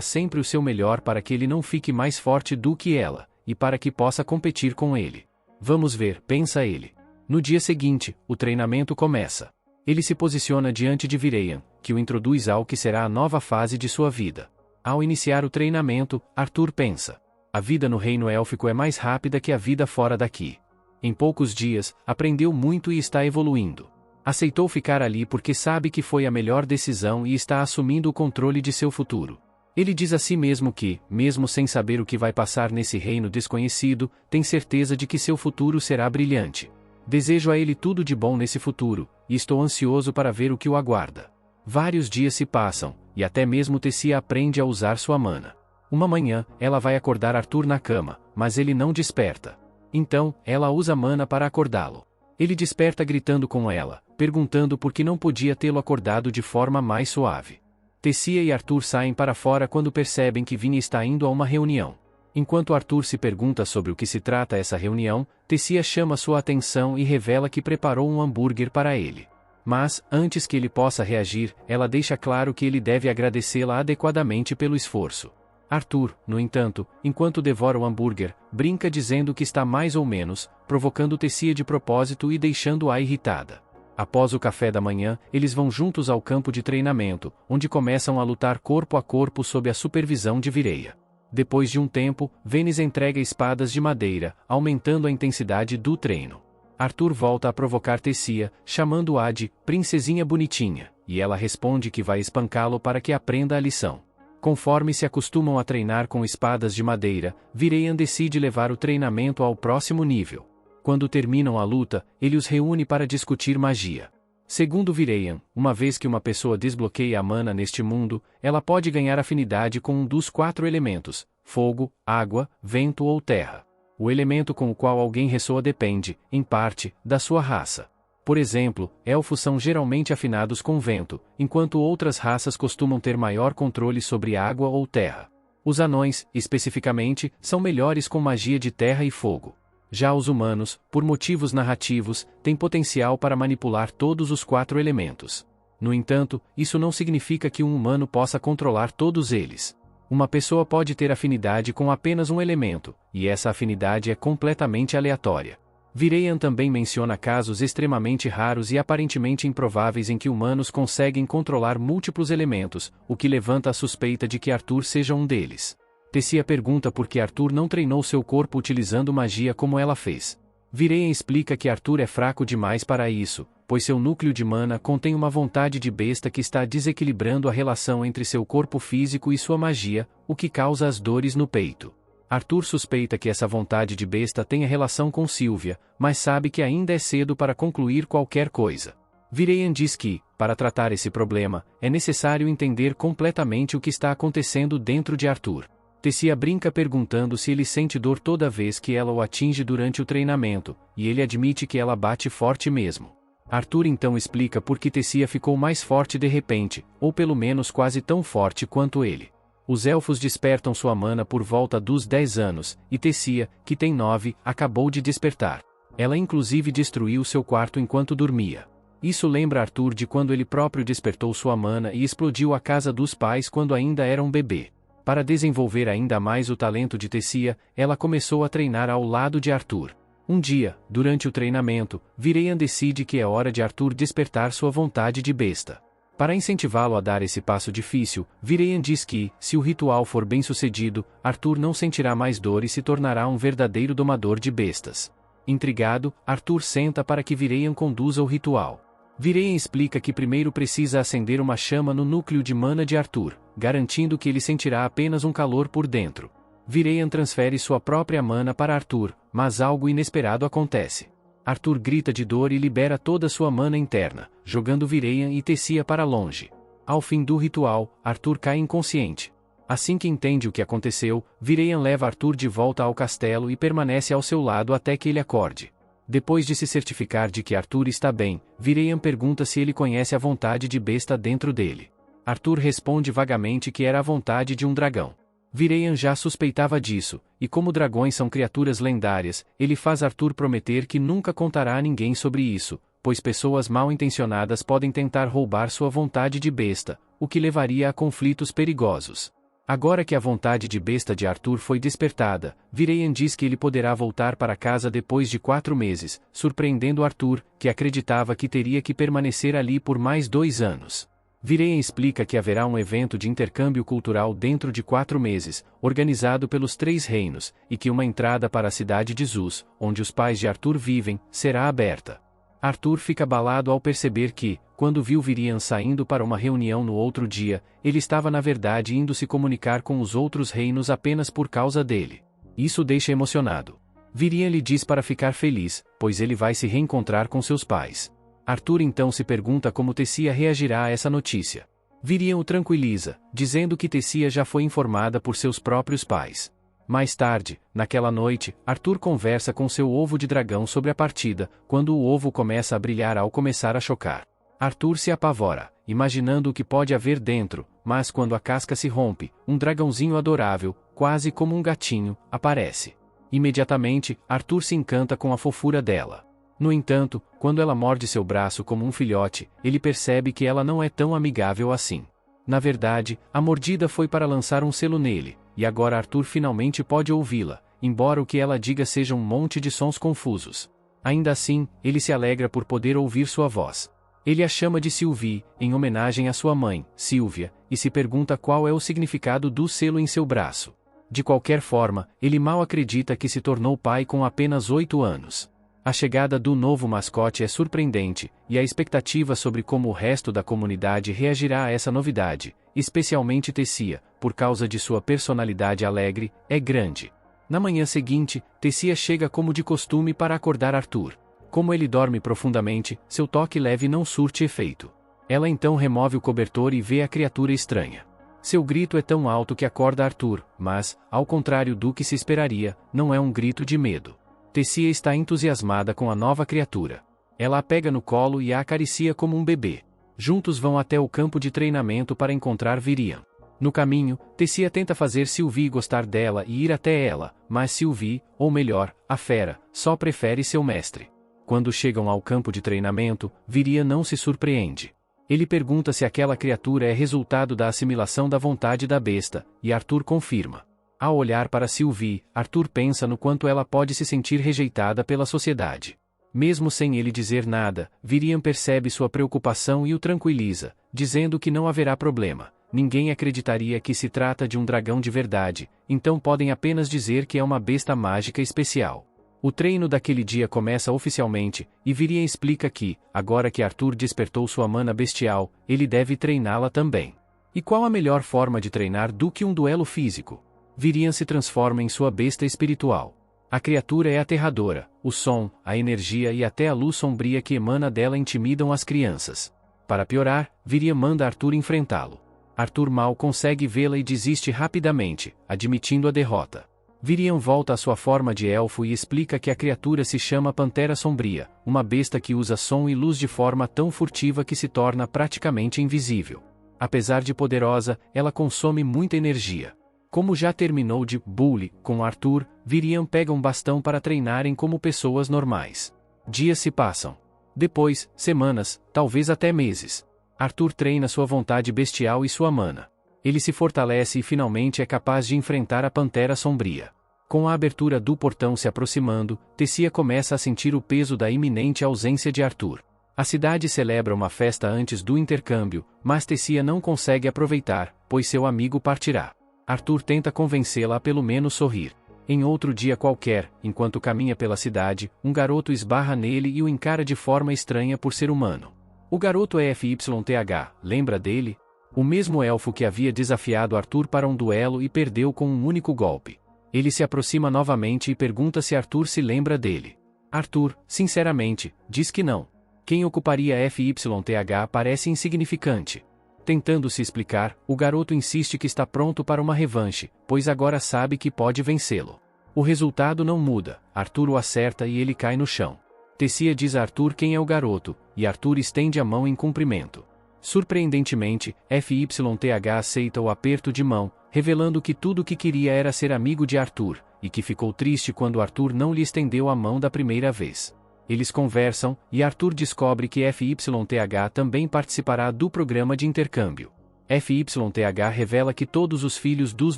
sempre o seu melhor para que ele não fique mais forte do que ela, e para que possa competir com ele. Vamos ver, pensa ele. No dia seguinte, o treinamento começa. Ele se posiciona diante de Vireyan, que o introduz ao que será a nova fase de sua vida. Ao iniciar o treinamento, Arthur pensa: a vida no reino élfico é mais rápida que a vida fora daqui. Em poucos dias, aprendeu muito e está evoluindo. Aceitou ficar ali porque sabe que foi a melhor decisão e está assumindo o controle de seu futuro. Ele diz a si mesmo que, mesmo sem saber o que vai passar nesse reino desconhecido, tem certeza de que seu futuro será brilhante. Desejo a ele tudo de bom nesse futuro, e estou ansioso para ver o que o aguarda. Vários dias se passam, e até mesmo Tessia aprende a usar sua mana. Uma manhã, ela vai acordar Arthur na cama, mas ele não desperta. Então, ela usa mana para acordá-lo. Ele desperta gritando com ela, perguntando por que não podia tê-lo acordado de forma mais suave. Tessia e Arthur saem para fora quando percebem que Vinny está indo a uma reunião. Enquanto Arthur se pergunta sobre o que se trata essa reunião, Tessia chama sua atenção e revela que preparou um hambúrguer para ele. Mas, antes que ele possa reagir, ela deixa claro que ele deve agradecê-la adequadamente pelo esforço. Arthur, no entanto, enquanto devora o hambúrguer, brinca dizendo que está mais ou menos, provocando Tessia de propósito e deixando-a irritada. Após o café da manhã, eles vão juntos ao campo de treinamento, onde começam a lutar corpo a corpo sob a supervisão de Vireya. Depois de um tempo, Venice entrega espadas de madeira, aumentando a intensidade do treino. Arthur volta a provocar Tessia, chamando-a de princesinha bonitinha, e ela responde que vai espancá-lo para que aprenda a lição. Conforme se acostumam a treinar com espadas de madeira, Vireyan decide levar o treinamento ao próximo nível. Quando terminam a luta, ele os reúne para discutir magia. Segundo Vireyan, uma vez que uma pessoa desbloqueia a mana neste mundo, ela pode ganhar afinidade com um dos 4 elementos: fogo, água, vento ou terra. O elemento com o qual alguém ressoa depende, em parte, da sua raça. Por exemplo, elfos são geralmente afinados com vento, enquanto outras raças costumam ter maior controle sobre água ou terra. Os anões, especificamente, são melhores com magia de terra e fogo. Já os humanos, por motivos narrativos, têm potencial para manipular todos os 4 elementos. No entanto, isso não significa que um humano possa controlar todos eles. Uma pessoa pode ter afinidade com apenas um elemento, e essa afinidade é completamente aleatória. Vireyan também menciona casos extremamente raros e aparentemente improváveis em que humanos conseguem controlar múltiplos elementos, o que levanta a suspeita de que Arthur seja um deles. Tessia pergunta por que Arthur não treinou seu corpo utilizando magia como ela fez. Vireyan explica que Arthur é fraco demais para isso, pois seu núcleo de mana contém uma vontade de besta que está desequilibrando a relação entre seu corpo físico e sua magia, o que causa as dores no peito. Arthur suspeita que essa vontade de besta tenha relação com Sylvia, mas sabe que ainda é cedo para concluir qualquer coisa. Vireyan diz que, para tratar esse problema, é necessário entender completamente o que está acontecendo dentro de Arthur. Tessia brinca perguntando se ele sente dor toda vez que ela o atinge durante o treinamento, e ele admite que ela bate forte mesmo. Arthur então explica por que Tessia ficou mais forte de repente, ou pelo menos quase tão forte quanto ele. Os elfos despertam sua mana por volta dos 10 anos, e Tessia, que tem 9, acabou de despertar. Ela inclusive destruiu seu quarto enquanto dormia. Isso lembra Arthur de quando ele próprio despertou sua mana e explodiu a casa dos pais quando ainda era um bebê. Para desenvolver ainda mais o talento de Tessia, ela começou a treinar ao lado de Arthur. Um dia, durante o treinamento, Virian decide que é hora de Arthur despertar sua vontade de besta. Para incentivá-lo a dar esse passo difícil, Virian diz que, se o ritual for bem sucedido, Arthur não sentirá mais dor e se tornará um verdadeiro domador de bestas. Intrigado, Arthur senta para que Virian conduza o ritual. Virian explica que primeiro precisa acender uma chama no núcleo de mana de Arthur, garantindo que ele sentirá apenas um calor por dentro. Virian transfere sua própria mana para Arthur, mas algo inesperado acontece. Arthur grita de dor e libera toda sua mana interna, jogando Virian e Tessia para longe. Ao fim do ritual, Arthur cai inconsciente. Assim que entende o que aconteceu, Virian leva Arthur de volta ao castelo e permanece ao seu lado até que ele acorde. Depois de se certificar de que Arthur está bem, Virian pergunta se ele conhece a vontade de besta dentro dele. Arthur responde vagamente que era a vontade de um dragão. Virian já suspeitava disso, e como dragões são criaturas lendárias, ele faz Arthur prometer que nunca contará a ninguém sobre isso, pois pessoas mal intencionadas podem tentar roubar sua vontade de besta, o que levaria a conflitos perigosos. Agora que a vontade de besta de Arthur foi despertada, Virian diz que ele poderá voltar para casa depois de 4 meses, surpreendendo Arthur, que acreditava que teria que permanecer ali por mais 2 anos. Virian explica que haverá um evento de intercâmbio cultural dentro de 4 meses, organizado pelos 3 reinos, e que uma entrada para a cidade de Zuz, onde os pais de Arthur vivem, será aberta. Arthur fica abalado ao perceber que, quando viu Virian saindo para uma reunião no outro dia, ele estava na verdade indo se comunicar com os outros reinos apenas por causa dele. Isso o deixa emocionado. Virian lhe diz para ficar feliz, pois ele vai se reencontrar com seus pais. Arthur então se pergunta como Tessia reagirá a essa notícia. Virian o tranquiliza, dizendo que Tessia já foi informada por seus próprios pais. Mais tarde, naquela noite, Arthur conversa com seu ovo de dragão sobre a partida, quando o ovo começa a brilhar ao começar a chocar. Arthur se apavora, imaginando o que pode haver dentro, mas quando a casca se rompe, um dragãozinho adorável, quase como um gatinho, aparece. Imediatamente, Arthur se encanta com a fofura dela. No entanto, quando ela morde seu braço como um filhote, ele percebe que ela não é tão amigável assim. Na verdade, a mordida foi para lançar um selo nele, e agora Arthur finalmente pode ouvi-la, embora o que ela diga seja um monte de sons confusos. Ainda assim, ele se alegra por poder ouvir sua voz. Ele a chama de Sylvie, em homenagem à sua mãe, Sylvia, e se pergunta qual é o significado do selo em seu braço. De qualquer forma, ele mal acredita que se tornou pai com apenas 8 anos. A chegada do novo mascote é surpreendente, e a expectativa sobre como o resto da comunidade reagirá a essa novidade, especialmente Tessia, por causa de sua personalidade alegre, é grande. Na manhã seguinte, Tessia chega como de costume para acordar Arthur. Como ele dorme profundamente, seu toque leve não surte efeito. Ela então remove o cobertor e vê a criatura estranha. Seu grito é tão alto que acorda Arthur, mas, ao contrário do que se esperaria, não é um grito de medo. Tessia está entusiasmada com a nova criatura. Ela a pega no colo e a acaricia como um bebê. Juntos vão até o campo de treinamento para encontrar Virian. No caminho, Tessia tenta fazer Sylvie gostar dela e ir até ela, mas Sylvie, ou melhor, a fera, só prefere seu mestre. Quando chegam ao campo de treinamento, Virian não se surpreende. Ele pergunta se aquela criatura é resultado da assimilação da vontade da besta, e Arthur confirma. Ao olhar para Sylvie, Arthur pensa no quanto ela pode se sentir rejeitada pela sociedade. Mesmo sem ele dizer nada, Virian percebe sua preocupação e o tranquiliza, dizendo que não haverá problema. Ninguém acreditaria que se trata de um dragão de verdade, então podem apenas dizer que é uma besta mágica especial. O treino daquele dia começa oficialmente, e Virian explica que, agora que Arthur despertou sua mana bestial, ele deve treiná-la também. E qual a melhor forma de treinar do que um duelo físico? Virian se transforma em sua besta espiritual. A criatura é aterradora, o som, a energia e até a luz sombria que emana dela intimidam as crianças. Para piorar, Virian manda Arthur enfrentá-lo. Arthur mal consegue vê-la e desiste rapidamente, admitindo a derrota. Virian volta à sua forma de elfo e explica que a criatura se chama Pantera Sombria, uma besta que usa som e luz de forma tão furtiva que se torna praticamente invisível. Apesar de poderosa, ela consome muita energia. Como já terminou de bully com Arthur, Virian pega um bastão para treinarem como pessoas normais. Dias se passam. Depois, semanas, talvez até meses. Arthur treina sua vontade bestial e sua mana. Ele se fortalece e finalmente é capaz de enfrentar a Pantera Sombria. Com a abertura do portão se aproximando, Tessia começa a sentir o peso da iminente ausência de Arthur. A cidade celebra uma festa antes do intercâmbio, mas Tessia não consegue aproveitar, pois seu amigo partirá. Arthur tenta convencê-la a pelo menos sorrir. Em outro dia qualquer, enquanto caminha pela cidade, um garoto esbarra nele e o encara de forma estranha por ser humano. O garoto é FYTH, lembra dele? O mesmo elfo que havia desafiado Arthur para um duelo e perdeu com um único golpe. Ele se aproxima novamente e pergunta se Arthur se lembra dele. Arthur, sinceramente, diz que não. Quem ocuparia FYTH parece insignificante. Tentando se explicar, o garoto insiste que está pronto para uma revanche, pois agora sabe que pode vencê-lo. O resultado não muda, Arthur o acerta e ele cai no chão. Tessia diz a Arthur quem é o garoto, e Arthur estende a mão em cumprimento. Surpreendentemente, FYTH aceita o aperto de mão, revelando que tudo o que queria era ser amigo de Arthur, e que ficou triste quando Arthur não lhe estendeu a mão da primeira vez. Eles conversam, e Arthur descobre que FYTH também participará do programa de intercâmbio. FYTH revela que todos os filhos dos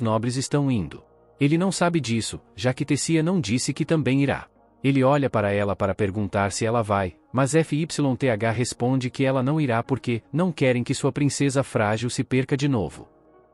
nobres estão indo. Ele não sabe disso, já que Tessia não disse que também irá. Ele olha para ela para perguntar se ela vai, mas FYTH responde que ela não irá porque não querem que sua princesa frágil se perca de novo.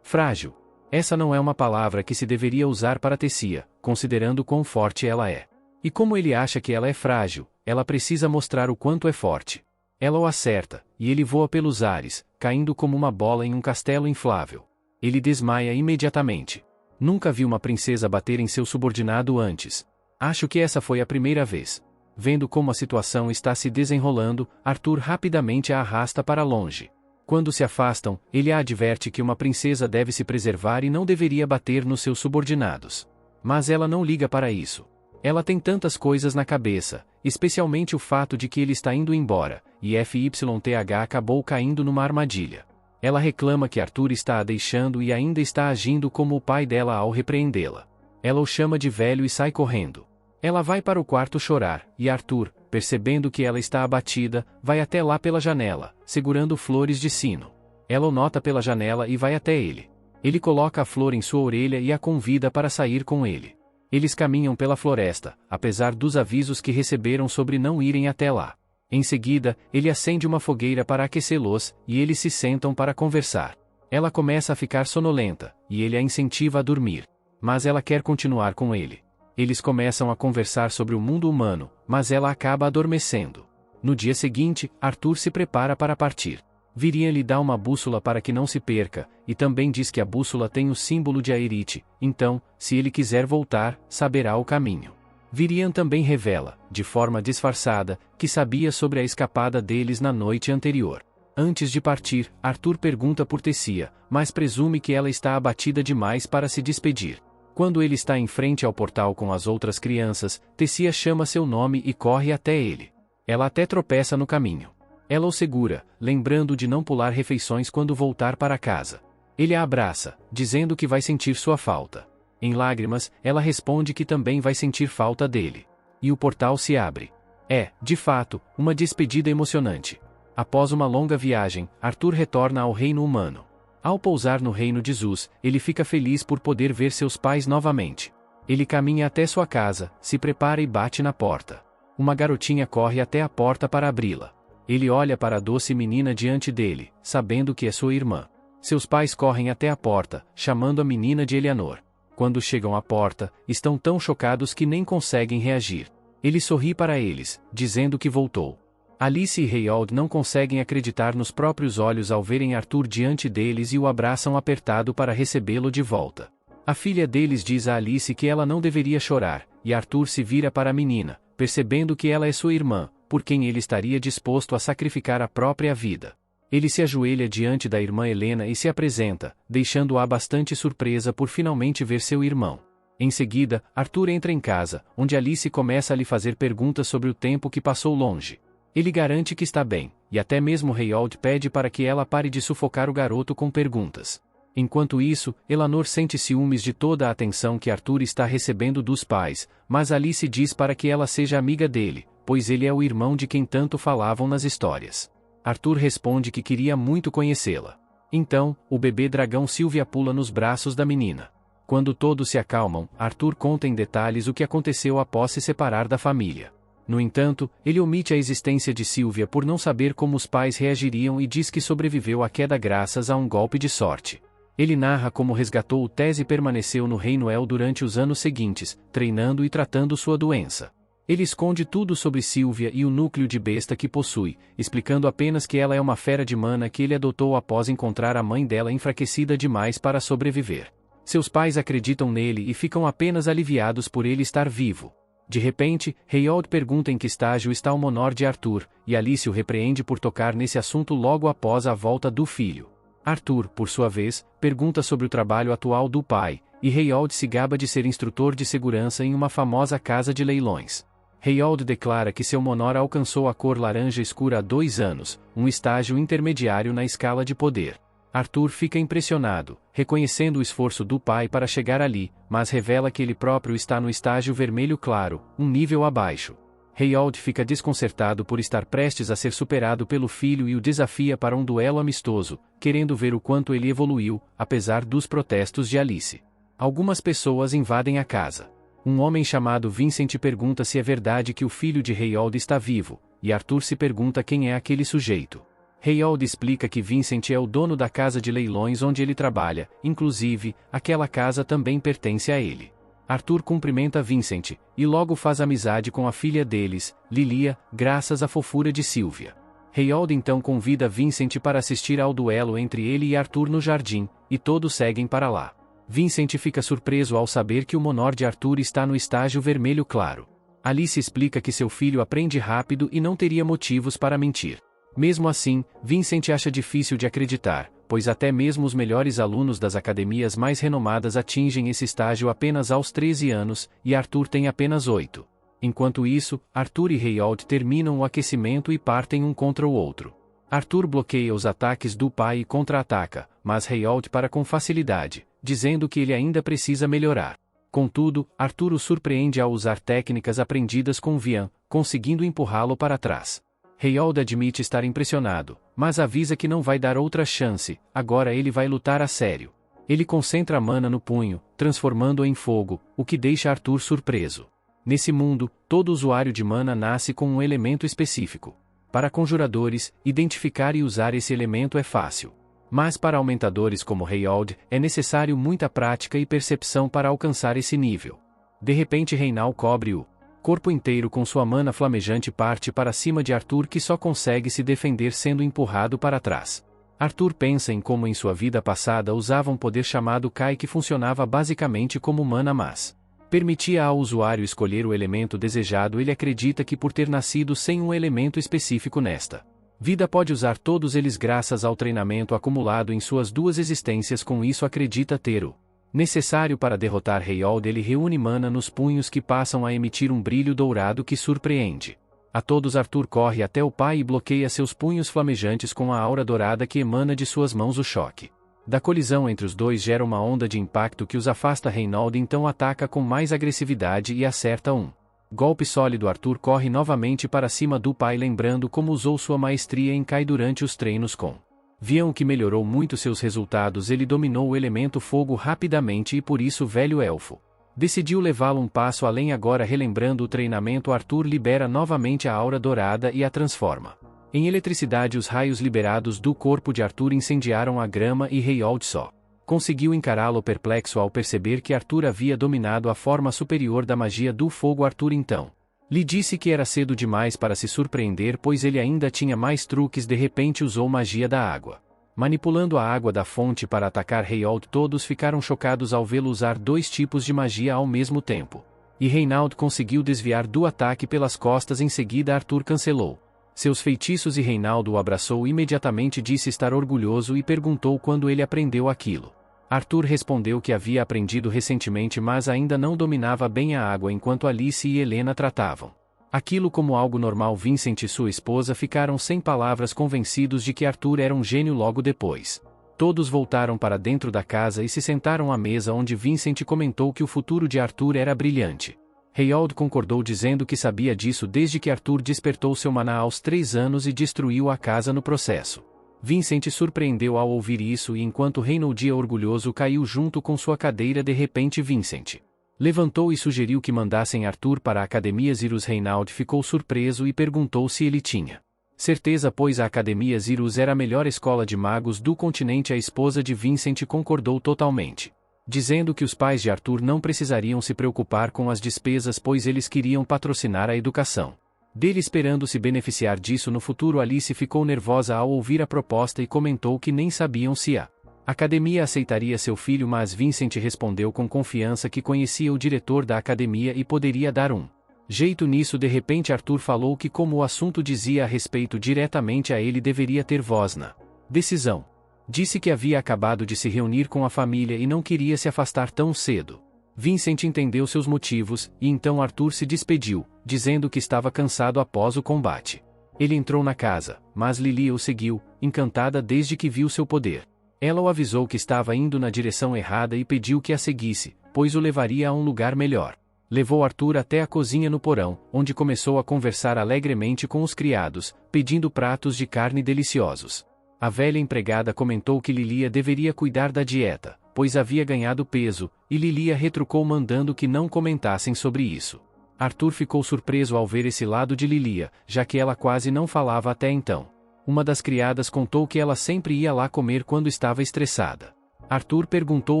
Frágil. Essa não é uma palavra que se deveria usar para Tessia, considerando quão forte ela é. E como ele acha que ela é frágil, ela precisa mostrar o quanto é forte. Ela o acerta, e ele voa pelos ares, caindo como uma bola em um castelo inflável. Ele desmaia imediatamente. Nunca vi uma princesa bater em seu subordinado antes. Acho que essa foi a primeira vez. Vendo como a situação está se desenrolando, Arthur rapidamente a arrasta para longe. Quando se afastam, ele a adverte que uma princesa deve se preservar e não deveria bater nos seus subordinados. Mas ela não liga para isso. Ela tem tantas coisas na cabeça, especialmente o fato de que ele está indo embora, e FYTH acabou caindo numa armadilha. Ela reclama que Arthur está a deixando e ainda está agindo como o pai dela ao repreendê-la. Ela o chama de velho e sai correndo. Ela vai para o quarto chorar, e Arthur, percebendo que ela está abatida, vai até lá pela janela, segurando flores de sino. Ela o nota pela janela e vai até ele. Ele coloca a flor em sua orelha e a convida para sair com ele. Eles caminham pela floresta, apesar dos avisos que receberam sobre não irem até lá. Em seguida, ele acende uma fogueira para aquecê-los, e eles se sentam para conversar. Ela começa a ficar sonolenta, e ele a incentiva a dormir. Mas ela quer continuar com ele. Eles começam a conversar sobre o mundo humano, mas ela acaba adormecendo. No dia seguinte, Arthur se prepara para partir. Virian lhe dá uma bússola para que não se perca, e também diz que a bússola tem o símbolo de Aerith, então, se ele quiser voltar, saberá o caminho. Virian também revela, de forma disfarçada, que sabia sobre a escapada deles na noite anterior. Antes de partir, Arthur pergunta por Tessia, mas presume que ela está abatida demais para se despedir. Quando ele está em frente ao portal com as outras crianças, Tessia chama seu nome e corre até ele. Ela até tropeça no caminho. Ela o segura, lembrando de não pular refeições quando voltar para casa. Ele a abraça, dizendo que vai sentir sua falta. Em lágrimas, ela responde que também vai sentir falta dele. E o portal se abre. É, de fato, uma despedida emocionante. Após uma longa viagem, Arthur retorna ao reino humano. Ao pousar no reino de Zeus, ele fica feliz por poder ver seus pais novamente. Ele caminha até sua casa, se prepara e bate na porta. Uma garotinha corre até a porta para abri-la. Ele olha para a doce menina diante dele, sabendo que é sua irmã. Seus pais correm até a porta, chamando a menina de Eleanor. Quando chegam à porta, estão tão chocados que nem conseguem reagir. Ele sorri para eles, dizendo que voltou. Alice e Harold não conseguem acreditar nos próprios olhos ao verem Arthur diante deles e o abraçam apertado para recebê-lo de volta. A filha deles diz a Alice que ela não deveria chorar, e Arthur se vira para a menina, percebendo que ela é sua irmã, por quem ele estaria disposto a sacrificar a própria vida. Ele se ajoelha diante da irmã Helena e se apresenta, deixando-a bastante surpresa por finalmente ver seu irmão. Em seguida, Arthur entra em casa, onde Alice começa a lhe fazer perguntas sobre o tempo que passou longe. Ele garante que está bem, e até mesmo Harold pede para que ela pare de sufocar o garoto com perguntas. Enquanto isso, Eleanor sente ciúmes de toda a atenção que Arthur está recebendo dos pais, mas Alice diz para que ela seja amiga dele, pois ele é o irmão de quem tanto falavam nas histórias. Arthur responde que queria muito conhecê-la. Então, o bebê dragão Sylvia pula nos braços da menina. Quando todos se acalmam, Arthur conta em detalhes o que aconteceu após se separar da família. No entanto, ele omite a existência de Sylvia por não saber como os pais reagiriam e diz que sobreviveu à queda graças a um golpe de sorte. Ele narra como resgatou o Tess e permaneceu no Reino El durante os anos seguintes, treinando e tratando sua doença. Ele esconde tudo sobre Sylvia e o núcleo de besta que possui, explicando apenas que ela é uma fera de mana que ele adotou após encontrar a mãe dela enfraquecida demais para sobreviver. Seus pais acreditam nele e ficam apenas aliviados por ele estar vivo. De repente, Harold pergunta em que estágio está o Monor de Arthur, e Alice o repreende por tocar nesse assunto logo após a volta do filho. Arthur, por sua vez, pergunta sobre o trabalho atual do pai, e Harold se gaba de ser instrutor de segurança em uma famosa casa de leilões. Harold declara que seu Monor alcançou a cor laranja escura há 2 anos, um estágio intermediário na escala de poder. Arthur fica impressionado, reconhecendo o esforço do pai para chegar ali, mas revela que ele próprio está no estágio vermelho claro, um nível abaixo. Harold fica desconcertado por estar prestes a ser superado pelo filho e o desafia para um duelo amistoso, querendo ver o quanto ele evoluiu, apesar dos protestos de Alice. Algumas pessoas invadem a casa. Um homem chamado Vincent pergunta se é verdade que o filho de Harold está vivo, e Arthur se pergunta quem é aquele sujeito. Harold explica que Vincent é o dono da casa de leilões onde ele trabalha, inclusive, aquela casa também pertence a ele. Arthur cumprimenta Vincent, e logo faz amizade com a filha deles, Lilia, graças à fofura de Sylvia. Harold então convida Vincent para assistir ao duelo entre ele e Arthur no jardim, e todos seguem para lá. Vincent fica surpreso ao saber que o Monor de Arthur está no estágio vermelho claro. Alice explica que seu filho aprende rápido e não teria motivos para mentir. Mesmo assim, Vincent acha difícil de acreditar, pois até mesmo os melhores alunos das academias mais renomadas atingem esse estágio apenas aos 13 anos, e Arthur tem apenas 8. Enquanto isso, Arthur e Harold terminam o aquecimento e partem um contra o outro. Arthur bloqueia os ataques do pai e contra-ataca, mas Harold para com facilidade, dizendo que ele ainda precisa melhorar. Contudo, Arthur o surpreende ao usar técnicas aprendidas com Vian, conseguindo empurrá-lo para trás. Harold admite estar impressionado, mas avisa que não vai dar outra chance, agora ele vai lutar a sério. Ele concentra a mana no punho, transformando-a em fogo, o que deixa Arthur surpreso. Nesse mundo, todo usuário de mana nasce com um elemento específico. Para conjuradores, identificar e usar esse elemento é fácil. Mas para aumentadores como Harold, é necessário muita prática e percepção para alcançar esse nível. De repente Reinal cobre o corpo inteiro com sua mana flamejante parte para cima de Arthur que só consegue se defender sendo empurrado para trás. Arthur pensa em como em sua vida passada usava um poder chamado Kai que funcionava basicamente como mana mas permitia ao usuário escolher o elemento desejado. Ele acredita que por ter nascido sem um elemento específico nesta vida pode usar todos eles graças ao treinamento acumulado em suas 2 existências. Com isso acredita ter o necessário para derrotar Harold. Ele reúne mana nos punhos que passam a emitir um brilho dourado que surpreende a todos. Arthur corre até o pai e bloqueia seus punhos flamejantes com a aura dourada que emana de suas mãos. O choque da colisão entre os dois gera uma onda de impacto que os afasta. Reinald então ataca com mais agressividade e acerta um golpe sólido. Arthur corre novamente para cima do pai, lembrando como usou sua maestria em Kai durante os treinos com Vian, que melhorou muito seus resultados. Ele dominou o elemento fogo rapidamente e por isso o velho elfo decidiu levá-lo um passo além. Agora, relembrando o treinamento, Arthur libera novamente a aura dourada e a transforma em eletricidade. Os raios liberados do corpo de Arthur incendiaram a grama e Harold só conseguiu encará-lo perplexo ao perceber que Arthur havia dominado a forma superior da magia do fogo. Arthur então lhe disse que era cedo demais para se surpreender, pois ele ainda tinha mais truques. De repente usou magia da água, manipulando a água da fonte para atacar Harold. Todos ficaram chocados ao vê-lo usar 2 tipos de magia ao mesmo tempo. E Reinald conseguiu desviar do ataque pelas costas. Em seguida Arthur cancelou seus feitiços e Reinald o abraçou imediatamente. Disse estar orgulhoso e perguntou quando ele aprendeu aquilo. Arthur respondeu que havia aprendido recentemente, mas ainda não dominava bem a água, enquanto Alice e Helena tratavam aquilo como algo normal. Vincent e sua esposa ficaram sem palavras, convencidos de que Arthur era um gênio. Logo depois, todos voltaram para dentro da casa e se sentaram à mesa, onde Vincent comentou que o futuro de Arthur era brilhante. Harold concordou dizendo que sabia disso desde que Arthur despertou seu maná aos 3 anos e destruiu a casa no processo. Vincent surpreendeu ao ouvir isso e enquanto Reynolds orgulhoso caiu junto com sua cadeira de repente Vincent levantou e sugeriu que mandassem Arthur para a Academia Zirus. Reynolds ficou surpreso e perguntou se ele tinha certeza, pois a Academia Zirus era a melhor escola de magos do continente. A esposa de Vincent concordou totalmente, dizendo que os pais de Arthur não precisariam se preocupar com as despesas pois eles queriam patrocinar a educação dele esperando se beneficiar disso no futuro. Alice ficou nervosa ao ouvir a proposta e comentou que nem sabiam se a academia aceitaria seu filho, mas Vincent respondeu com confiança que conhecia o diretor da academia e poderia dar um jeito nisso. De repente Arthur falou que como o assunto dizia a respeito diretamente a ele, deveria ter voz na decisão. Disse que havia acabado de se reunir com a família e não queria se afastar tão cedo. Vincent entendeu seus motivos, e então Arthur se despediu, dizendo que estava cansado após o combate. Ele entrou na casa, mas Lily o seguiu, encantada desde que viu seu poder. Ela o avisou que estava indo na direção errada e pediu que a seguisse, pois o levaria a um lugar melhor. Levou Arthur até a cozinha no porão, onde começou a conversar alegremente com os criados, pedindo pratos de carne deliciosos. A velha empregada comentou que Lilia deveria cuidar da dieta, pois havia ganhado peso, e Lilia retrucou mandando que não comentassem sobre isso. Arthur ficou surpreso ao ver esse lado de Lilia, já que ela quase não falava até então. Uma das criadas contou que ela sempre ia lá comer quando estava estressada. Arthur perguntou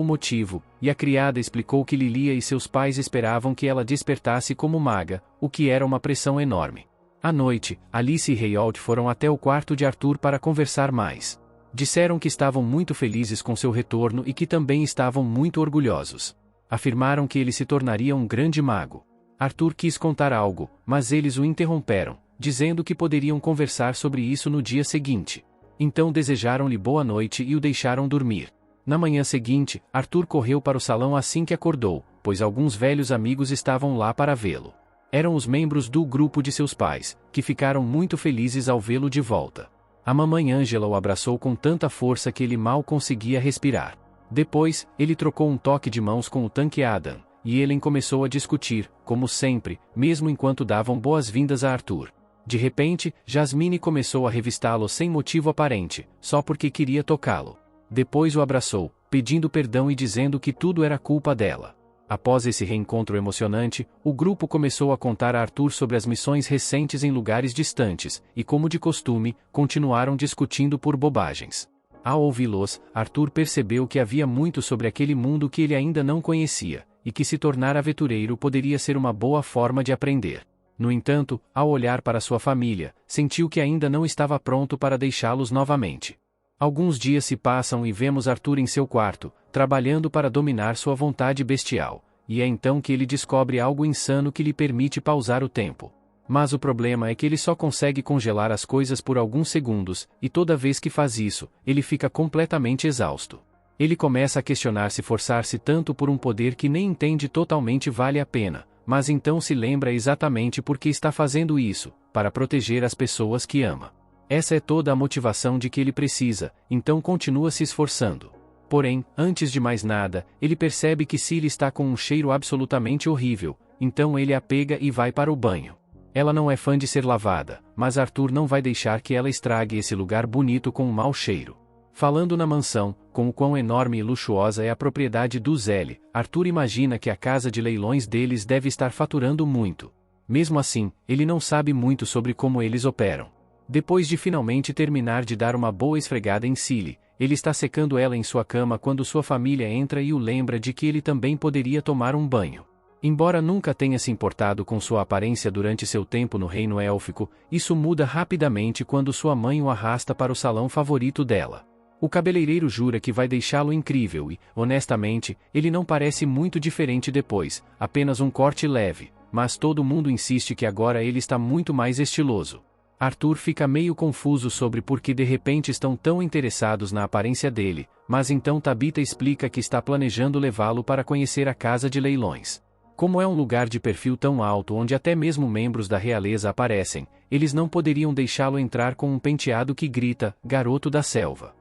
o motivo, e a criada explicou que Lilia e seus pais esperavam que ela despertasse como maga, o que era uma pressão enorme. À noite, Alice e Harold foram até o quarto de Arthur para conversar mais. Disseram que estavam muito felizes com seu retorno e que também estavam muito orgulhosos. Afirmaram que ele se tornaria um grande mago. Arthur quis contar algo, mas eles o interromperam, dizendo que poderiam conversar sobre isso no dia seguinte. Então desejaram-lhe boa noite e o deixaram dormir. Na manhã seguinte, Arthur correu para o salão assim que acordou, pois alguns velhos amigos estavam lá para vê-lo. Eram os membros do grupo de seus pais, que ficaram muito felizes ao vê-lo de volta. A mamãe Angela o abraçou com tanta força que ele mal conseguia respirar. Depois, ele trocou um toque de mãos com o tanque Adam, e Ellen começou a discutir, como sempre, mesmo enquanto davam boas-vindas a Arthur. De repente, Jasmine começou a revistá-lo sem motivo aparente, só porque queria tocá-lo. Depois o abraçou, pedindo perdão e dizendo que tudo era culpa dela. Após esse reencontro emocionante, o grupo começou a contar a Arthur sobre as missões recentes em lugares distantes, e como de costume, continuaram discutindo por bobagens. Ao ouvi-los, Arthur percebeu que havia muito sobre aquele mundo que ele ainda não conhecia, e que se tornar aventureiro poderia ser uma boa forma de aprender. No entanto, ao olhar para sua família, sentiu que ainda não estava pronto para deixá-los novamente. Alguns dias se passam e vemos Arthur em seu quarto, trabalhando para dominar sua vontade bestial, e é então que ele descobre algo insano que lhe permite pausar o tempo. Mas o problema é que ele só consegue congelar as coisas por alguns segundos, e toda vez que faz isso, ele fica completamente exausto. Ele começa a questionar se forçar-se tanto por um poder que nem entende totalmente vale a pena, mas então se lembra exatamente por que está fazendo isso, para proteger as pessoas que ama. Essa é toda a motivação de que ele precisa, então continua se esforçando. Porém, antes de mais nada, ele percebe que Cilly está com um cheiro absolutamente horrível, então ele a pega e vai para o banho. Ela não é fã de ser lavada, mas Arthur não vai deixar que ela estrague esse lugar bonito com um mau cheiro. Falando na mansão, com o quão enorme e luxuosa é a propriedade do Zelle, Arthur imagina que a casa de leilões deles deve estar faturando muito. Mesmo assim, ele não sabe muito sobre como eles operam. Depois de finalmente terminar de dar uma boa esfregada em Cilly, ele está secando ela em sua cama quando sua família entra e o lembra de que ele também poderia tomar um banho. Embora nunca tenha se importado com sua aparência durante seu tempo no reino élfico, isso muda rapidamente quando sua mãe o arrasta para o salão favorito dela. O cabeleireiro jura que vai deixá-lo incrível e, honestamente, ele não parece muito diferente depois, apenas um corte leve, mas todo mundo insiste que agora ele está muito mais estiloso. Arthur fica meio confuso sobre por que de repente estão tão interessados na aparência dele, mas então Tabitha explica que está planejando levá-lo para conhecer a casa de leilões. Como é um lugar de perfil tão alto onde até mesmo membros da realeza aparecem, eles não poderiam deixá-lo entrar com um penteado que grita, garoto da selva.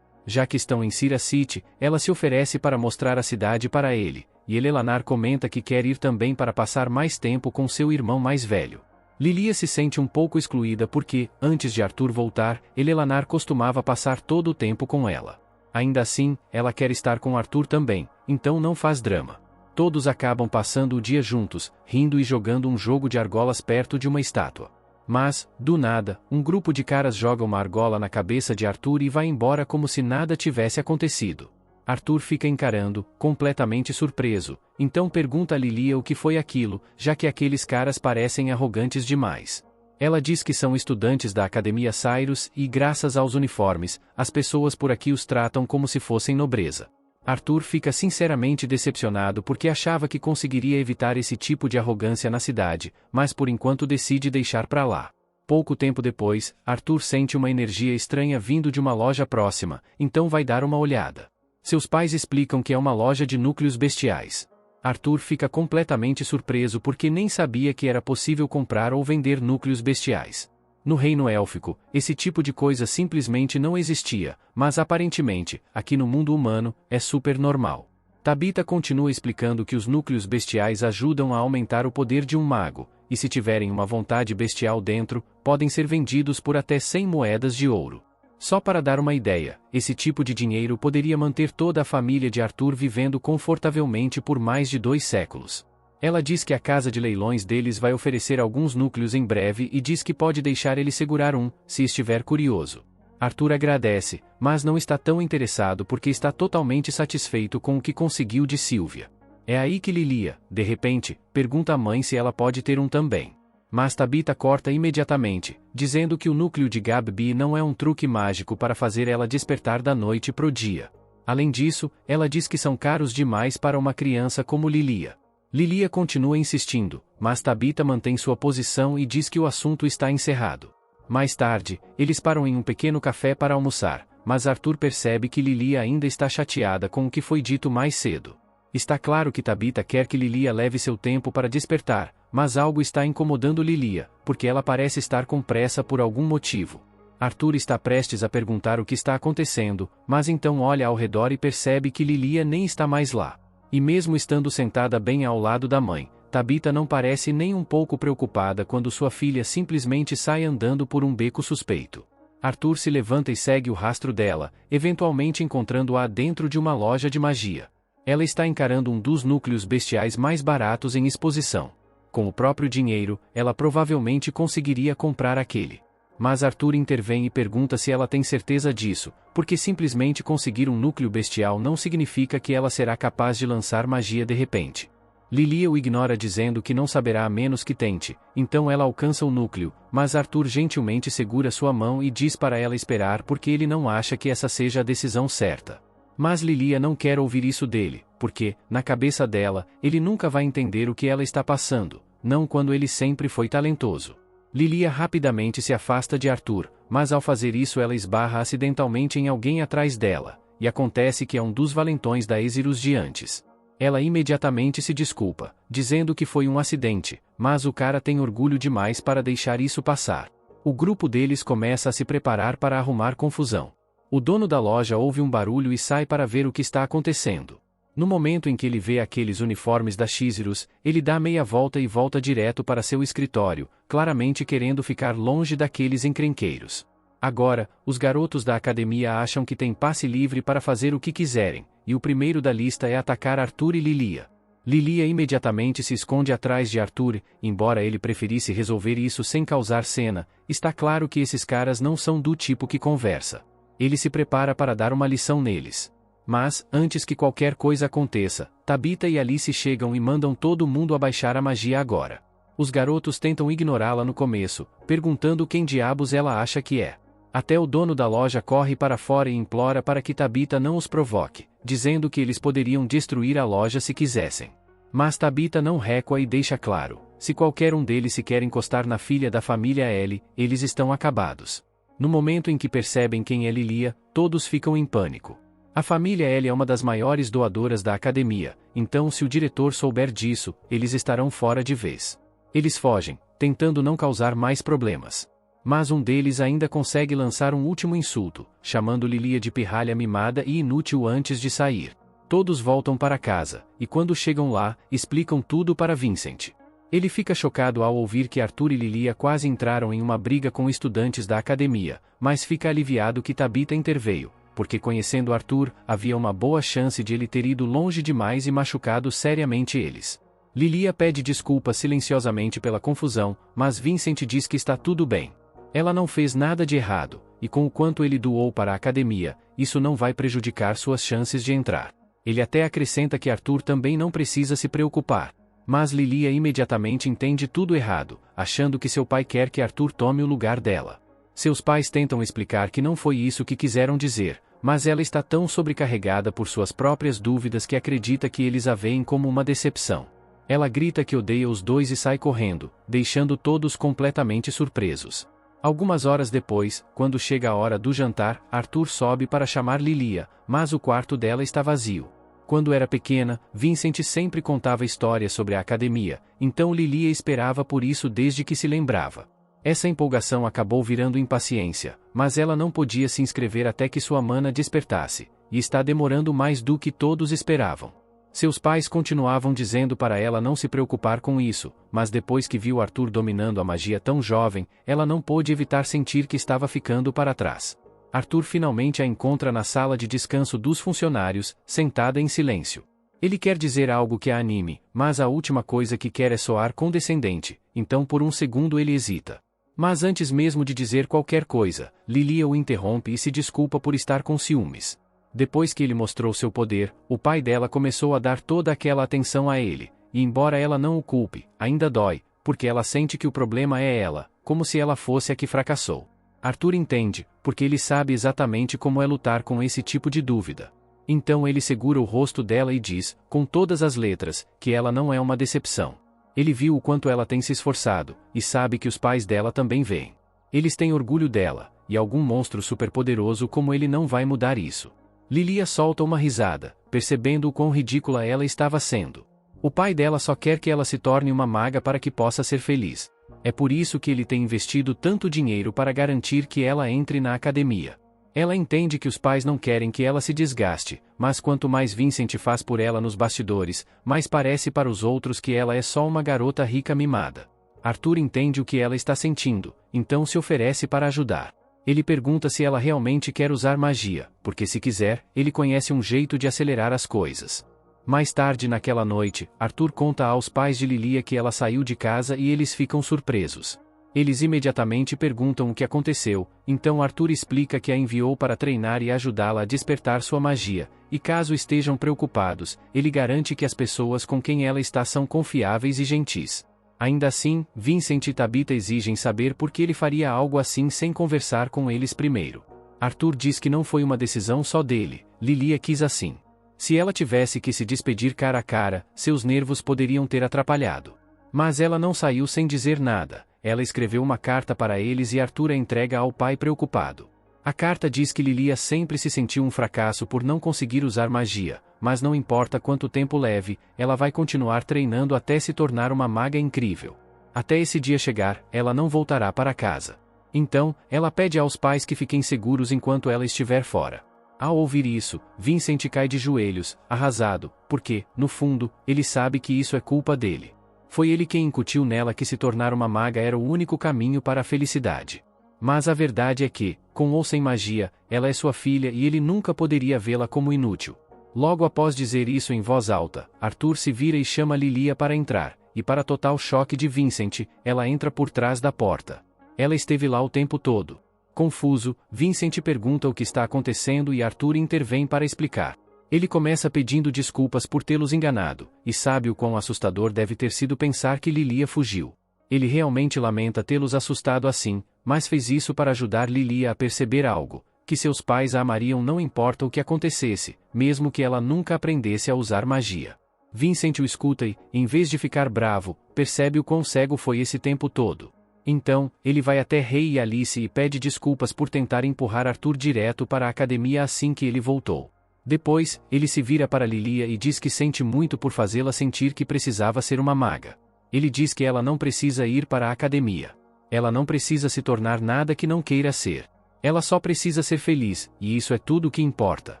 Já que estão em Cira City, ela se oferece para mostrar a cidade para ele, e Elelanar comenta que quer ir também para passar mais tempo com seu irmão mais velho. Lilia se sente um pouco excluída porque, antes de Arthur voltar, Elelanar costumava passar todo o tempo com ela. Ainda assim, ela quer estar com Arthur também, então não faz drama. Todos acabam passando o dia juntos, rindo e jogando um jogo de argolas perto de uma estátua. Mas, do nada, um grupo de caras joga uma argola na cabeça de Arthur e vai embora como se nada tivesse acontecido. Arthur fica encarando, completamente surpreso, então pergunta a Lilia o que foi aquilo, já que aqueles caras parecem arrogantes demais. Ela diz que são estudantes da Academia Cyrus e, graças aos uniformes, as pessoas por aqui os tratam como se fossem nobreza. Arthur fica sinceramente decepcionado porque achava que conseguiria evitar esse tipo de arrogância na cidade, mas por enquanto decide deixar pra lá. Pouco tempo depois, Arthur sente uma energia estranha vindo de uma loja próxima, então vai dar uma olhada. Seus pais explicam que é uma loja de núcleos bestiais. Arthur fica completamente surpreso porque nem sabia que era possível comprar ou vender núcleos bestiais. No reino élfico, esse tipo de coisa simplesmente não existia, mas aparentemente, aqui no mundo humano, é super normal. Tabitha continua explicando que os núcleos bestiais ajudam a aumentar o poder de um mago, e se tiverem uma vontade bestial dentro, podem ser vendidos por até 100 moedas de ouro. Só para dar uma ideia, esse tipo de dinheiro poderia manter toda a família de Arthur vivendo confortavelmente por mais de 2 séculos. Ela diz que a casa de leilões deles vai oferecer alguns núcleos em breve e diz que pode deixar ele segurar um, se estiver curioso. Arthur agradece, mas não está tão interessado porque está totalmente satisfeito com o que conseguiu de Sylvia. É aí que Lilia, de repente, pergunta à mãe se ela pode ter um também. Mas Tabitha corta imediatamente, dizendo que o núcleo de Gabi não é um truque mágico para fazer ela despertar da noite pro dia. Além disso, ela diz que são caros demais para uma criança como Lilia. Lilia continua insistindo, mas Tabitha mantém sua posição e diz que o assunto está encerrado. Mais tarde, eles param em um pequeno café para almoçar, mas Arthur percebe que Lilia ainda está chateada com o que foi dito mais cedo. Está claro que Tabitha quer que Lilia leve seu tempo para despertar, mas algo está incomodando Lilia, porque ela parece estar com pressa por algum motivo. Arthur está prestes a perguntar o que está acontecendo, mas então olha ao redor e percebe que Lilia nem está mais lá. E mesmo estando sentada bem ao lado da mãe, Tabitha não parece nem um pouco preocupada quando sua filha simplesmente sai andando por um beco suspeito. Arthur se levanta e segue o rastro dela, eventualmente encontrando-a dentro de uma loja de magia. Ela está encarando um dos núcleos bestiais mais baratos em exposição. Com o próprio dinheiro, ela provavelmente conseguiria comprar aquele. Mas Arthur intervém e pergunta se ela tem certeza disso, porque simplesmente conseguir um núcleo bestial não significa que ela será capaz de lançar magia de repente. Lilia o ignora dizendo que não saberá a menos que tente, então ela alcança o núcleo, mas Arthur gentilmente segura sua mão e diz para ela esperar porque ele não acha que essa seja a decisão certa. Mas Lilia não quer ouvir isso dele, porque, na cabeça dela, ele nunca vai entender o que ela está passando, não quando ele sempre foi talentoso. Lilia rapidamente se afasta de Arthur, mas ao fazer isso ela esbarra acidentalmente em alguém atrás dela, e acontece que é um dos valentões da Ezirus de antes. Ela imediatamente se desculpa, dizendo que foi um acidente, mas o cara tem orgulho demais para deixar isso passar. O grupo deles começa a se preparar para arrumar confusão. O dono da loja ouve um barulho e sai para ver o que está acontecendo. No momento em que ele vê aqueles uniformes da Xirus, ele dá meia volta e volta direto para seu escritório, claramente querendo ficar longe daqueles encrenqueiros. Agora, os garotos da academia acham que têm passe livre para fazer o que quiserem, e o primeiro da lista é atacar Arthur e Lilia. Lilia imediatamente se esconde atrás de Arthur, embora ele preferisse resolver isso sem causar cena, está claro que esses caras não são do tipo que conversa. Ele se prepara para dar uma lição neles. Mas, antes que qualquer coisa aconteça, Tabitha e Alice chegam e mandam todo mundo abaixar a magia agora. Os garotos tentam ignorá-la no começo, perguntando quem diabos ela acha que é. Até o dono da loja corre para fora e implora para que Tabitha não os provoque, dizendo que eles poderiam destruir a loja se quisessem. Mas Tabitha não recua e deixa claro, se qualquer um deles se quer encostar na filha da família L, eles estão acabados. No momento em que percebem quem é Lilia, todos ficam em pânico. A família L é uma das maiores doadoras da academia, então se o diretor souber disso, eles estarão fora de vez. Eles fogem, tentando não causar mais problemas. Mas um deles ainda consegue lançar um último insulto, chamando Lilia de pirralha mimada e inútil antes de sair. Todos voltam para casa, e quando chegam lá, explicam tudo para Vincent. Ele fica chocado ao ouvir que Arthur e Lilia quase entraram em uma briga com estudantes da academia, mas fica aliviado que Tabitha interveio, porque conhecendo Arthur, havia uma boa chance de ele ter ido longe demais e machucado seriamente eles. Lilia pede desculpas silenciosamente pela confusão, mas Vincent diz que está tudo bem. Ela não fez nada de errado, e com o quanto ele doou para a academia, isso não vai prejudicar suas chances de entrar. Ele até acrescenta que Arthur também não precisa se preocupar. Mas Lilia imediatamente entende tudo errado, achando que seu pai quer que Arthur tome o lugar dela. Seus pais tentam explicar que não foi isso que quiseram dizer, mas ela está tão sobrecarregada por suas próprias dúvidas que acredita que eles a veem como uma decepção. Ela grita que odeia os dois e sai correndo, deixando todos completamente surpresos. Algumas horas depois, quando chega a hora do jantar, Arthur sobe para chamar Lilia, mas o quarto dela está vazio. Quando era pequena, Vincent sempre contava histórias sobre a academia, então Lilia esperava por isso desde que se lembrava. Essa empolgação acabou virando impaciência, mas ela não podia se inscrever até que sua mana despertasse, e está demorando mais do que todos esperavam. Seus pais continuavam dizendo para ela não se preocupar com isso, mas depois que viu Arthur dominando a magia tão jovem, ela não pôde evitar sentir que estava ficando para trás. Arthur finalmente a encontra na sala de descanso dos funcionários, sentada em silêncio. Ele quer dizer algo que a anime, mas a última coisa que quer é soar condescendente, então por um segundo ele hesita. Mas antes mesmo de dizer qualquer coisa, Lilia o interrompe e se desculpa por estar com ciúmes. Depois que ele mostrou seu poder, o pai dela começou a dar toda aquela atenção a ele, e embora ela não o culpe, ainda dói, porque ela sente que o problema é ela, como se ela fosse a que fracassou. Arthur entende, porque ele sabe exatamente como é lutar com esse tipo de dúvida. Então ele segura o rosto dela e diz, com todas as letras, que ela não é uma decepção. Ele viu o quanto ela tem se esforçado, e sabe que os pais dela também veem. Eles têm orgulho dela, e algum monstro superpoderoso como ele não vai mudar isso. Lilia solta uma risada, percebendo o quão ridícula ela estava sendo. O pai dela só quer que ela se torne uma maga para que possa ser feliz. É por isso que ele tem investido tanto dinheiro para garantir que ela entre na academia. Ela entende que os pais não querem que ela se desgaste, mas quanto mais Vincent faz por ela nos bastidores, mais parece para os outros que ela é só uma garota rica mimada. Arthur entende o que ela está sentindo, então se oferece para ajudar. Ele pergunta se ela realmente quer usar magia, porque se quiser, ele conhece um jeito de acelerar as coisas. Mais tarde naquela noite, Arthur conta aos pais de Lilia que ela saiu de casa e eles ficam surpresos. Eles imediatamente perguntam o que aconteceu, então Arthur explica que a enviou para treinar e ajudá-la a despertar sua magia, e caso estejam preocupados, ele garante que as pessoas com quem ela está são confiáveis e gentis. Ainda assim, Vincent e Tabitha exigem saber por que ele faria algo assim sem conversar com eles primeiro. Arthur diz que não foi uma decisão só dele, Lilia quis assim. Se ela tivesse que se despedir cara a cara, seus nervos poderiam ter atrapalhado. Mas ela não saiu sem dizer nada, ela escreveu uma carta para eles e Arthur a entrega ao pai preocupado. A carta diz que Lilia sempre se sentiu um fracasso por não conseguir usar magia, mas não importa quanto tempo leve, ela vai continuar treinando até se tornar uma maga incrível. Até esse dia chegar, ela não voltará para casa. Então, ela pede aos pais que fiquem seguros enquanto ela estiver fora. Ao ouvir isso, Vincent cai de joelhos, arrasado, porque, no fundo, ele sabe que isso é culpa dele. Foi ele quem incutiu nela que se tornar uma maga era o único caminho para a felicidade. Mas a verdade é que, com ou sem magia, ela é sua filha e ele nunca poderia vê-la como inútil. Logo após dizer isso em voz alta, Arthur se vira e chama Lilia para entrar, e para total choque de Vincent, ela entra por trás da porta. Ela esteve lá o tempo todo. Confuso, Vincent pergunta o que está acontecendo e Arthur intervém para explicar. Ele começa pedindo desculpas por tê-los enganado, e sabe o quão assustador deve ter sido pensar que Lilia fugiu. Ele realmente lamenta tê-los assustado assim, mas fez isso para ajudar Lilia a perceber algo, que seus pais a amariam não importa o que acontecesse, mesmo que ela nunca aprendesse a usar magia. Vincent o escuta e, em vez de ficar bravo, percebe o quão cego foi esse tempo todo. Então, ele vai até Rei e Alice e pede desculpas por tentar empurrar Arthur direto para a academia assim que ele voltou. Depois, ele se vira para Lilia e diz que sente muito por fazê-la sentir que precisava ser uma maga. Ele diz que ela não precisa ir para a academia. Ela não precisa se tornar nada que não queira ser. Ela só precisa ser feliz, e isso é tudo o que importa.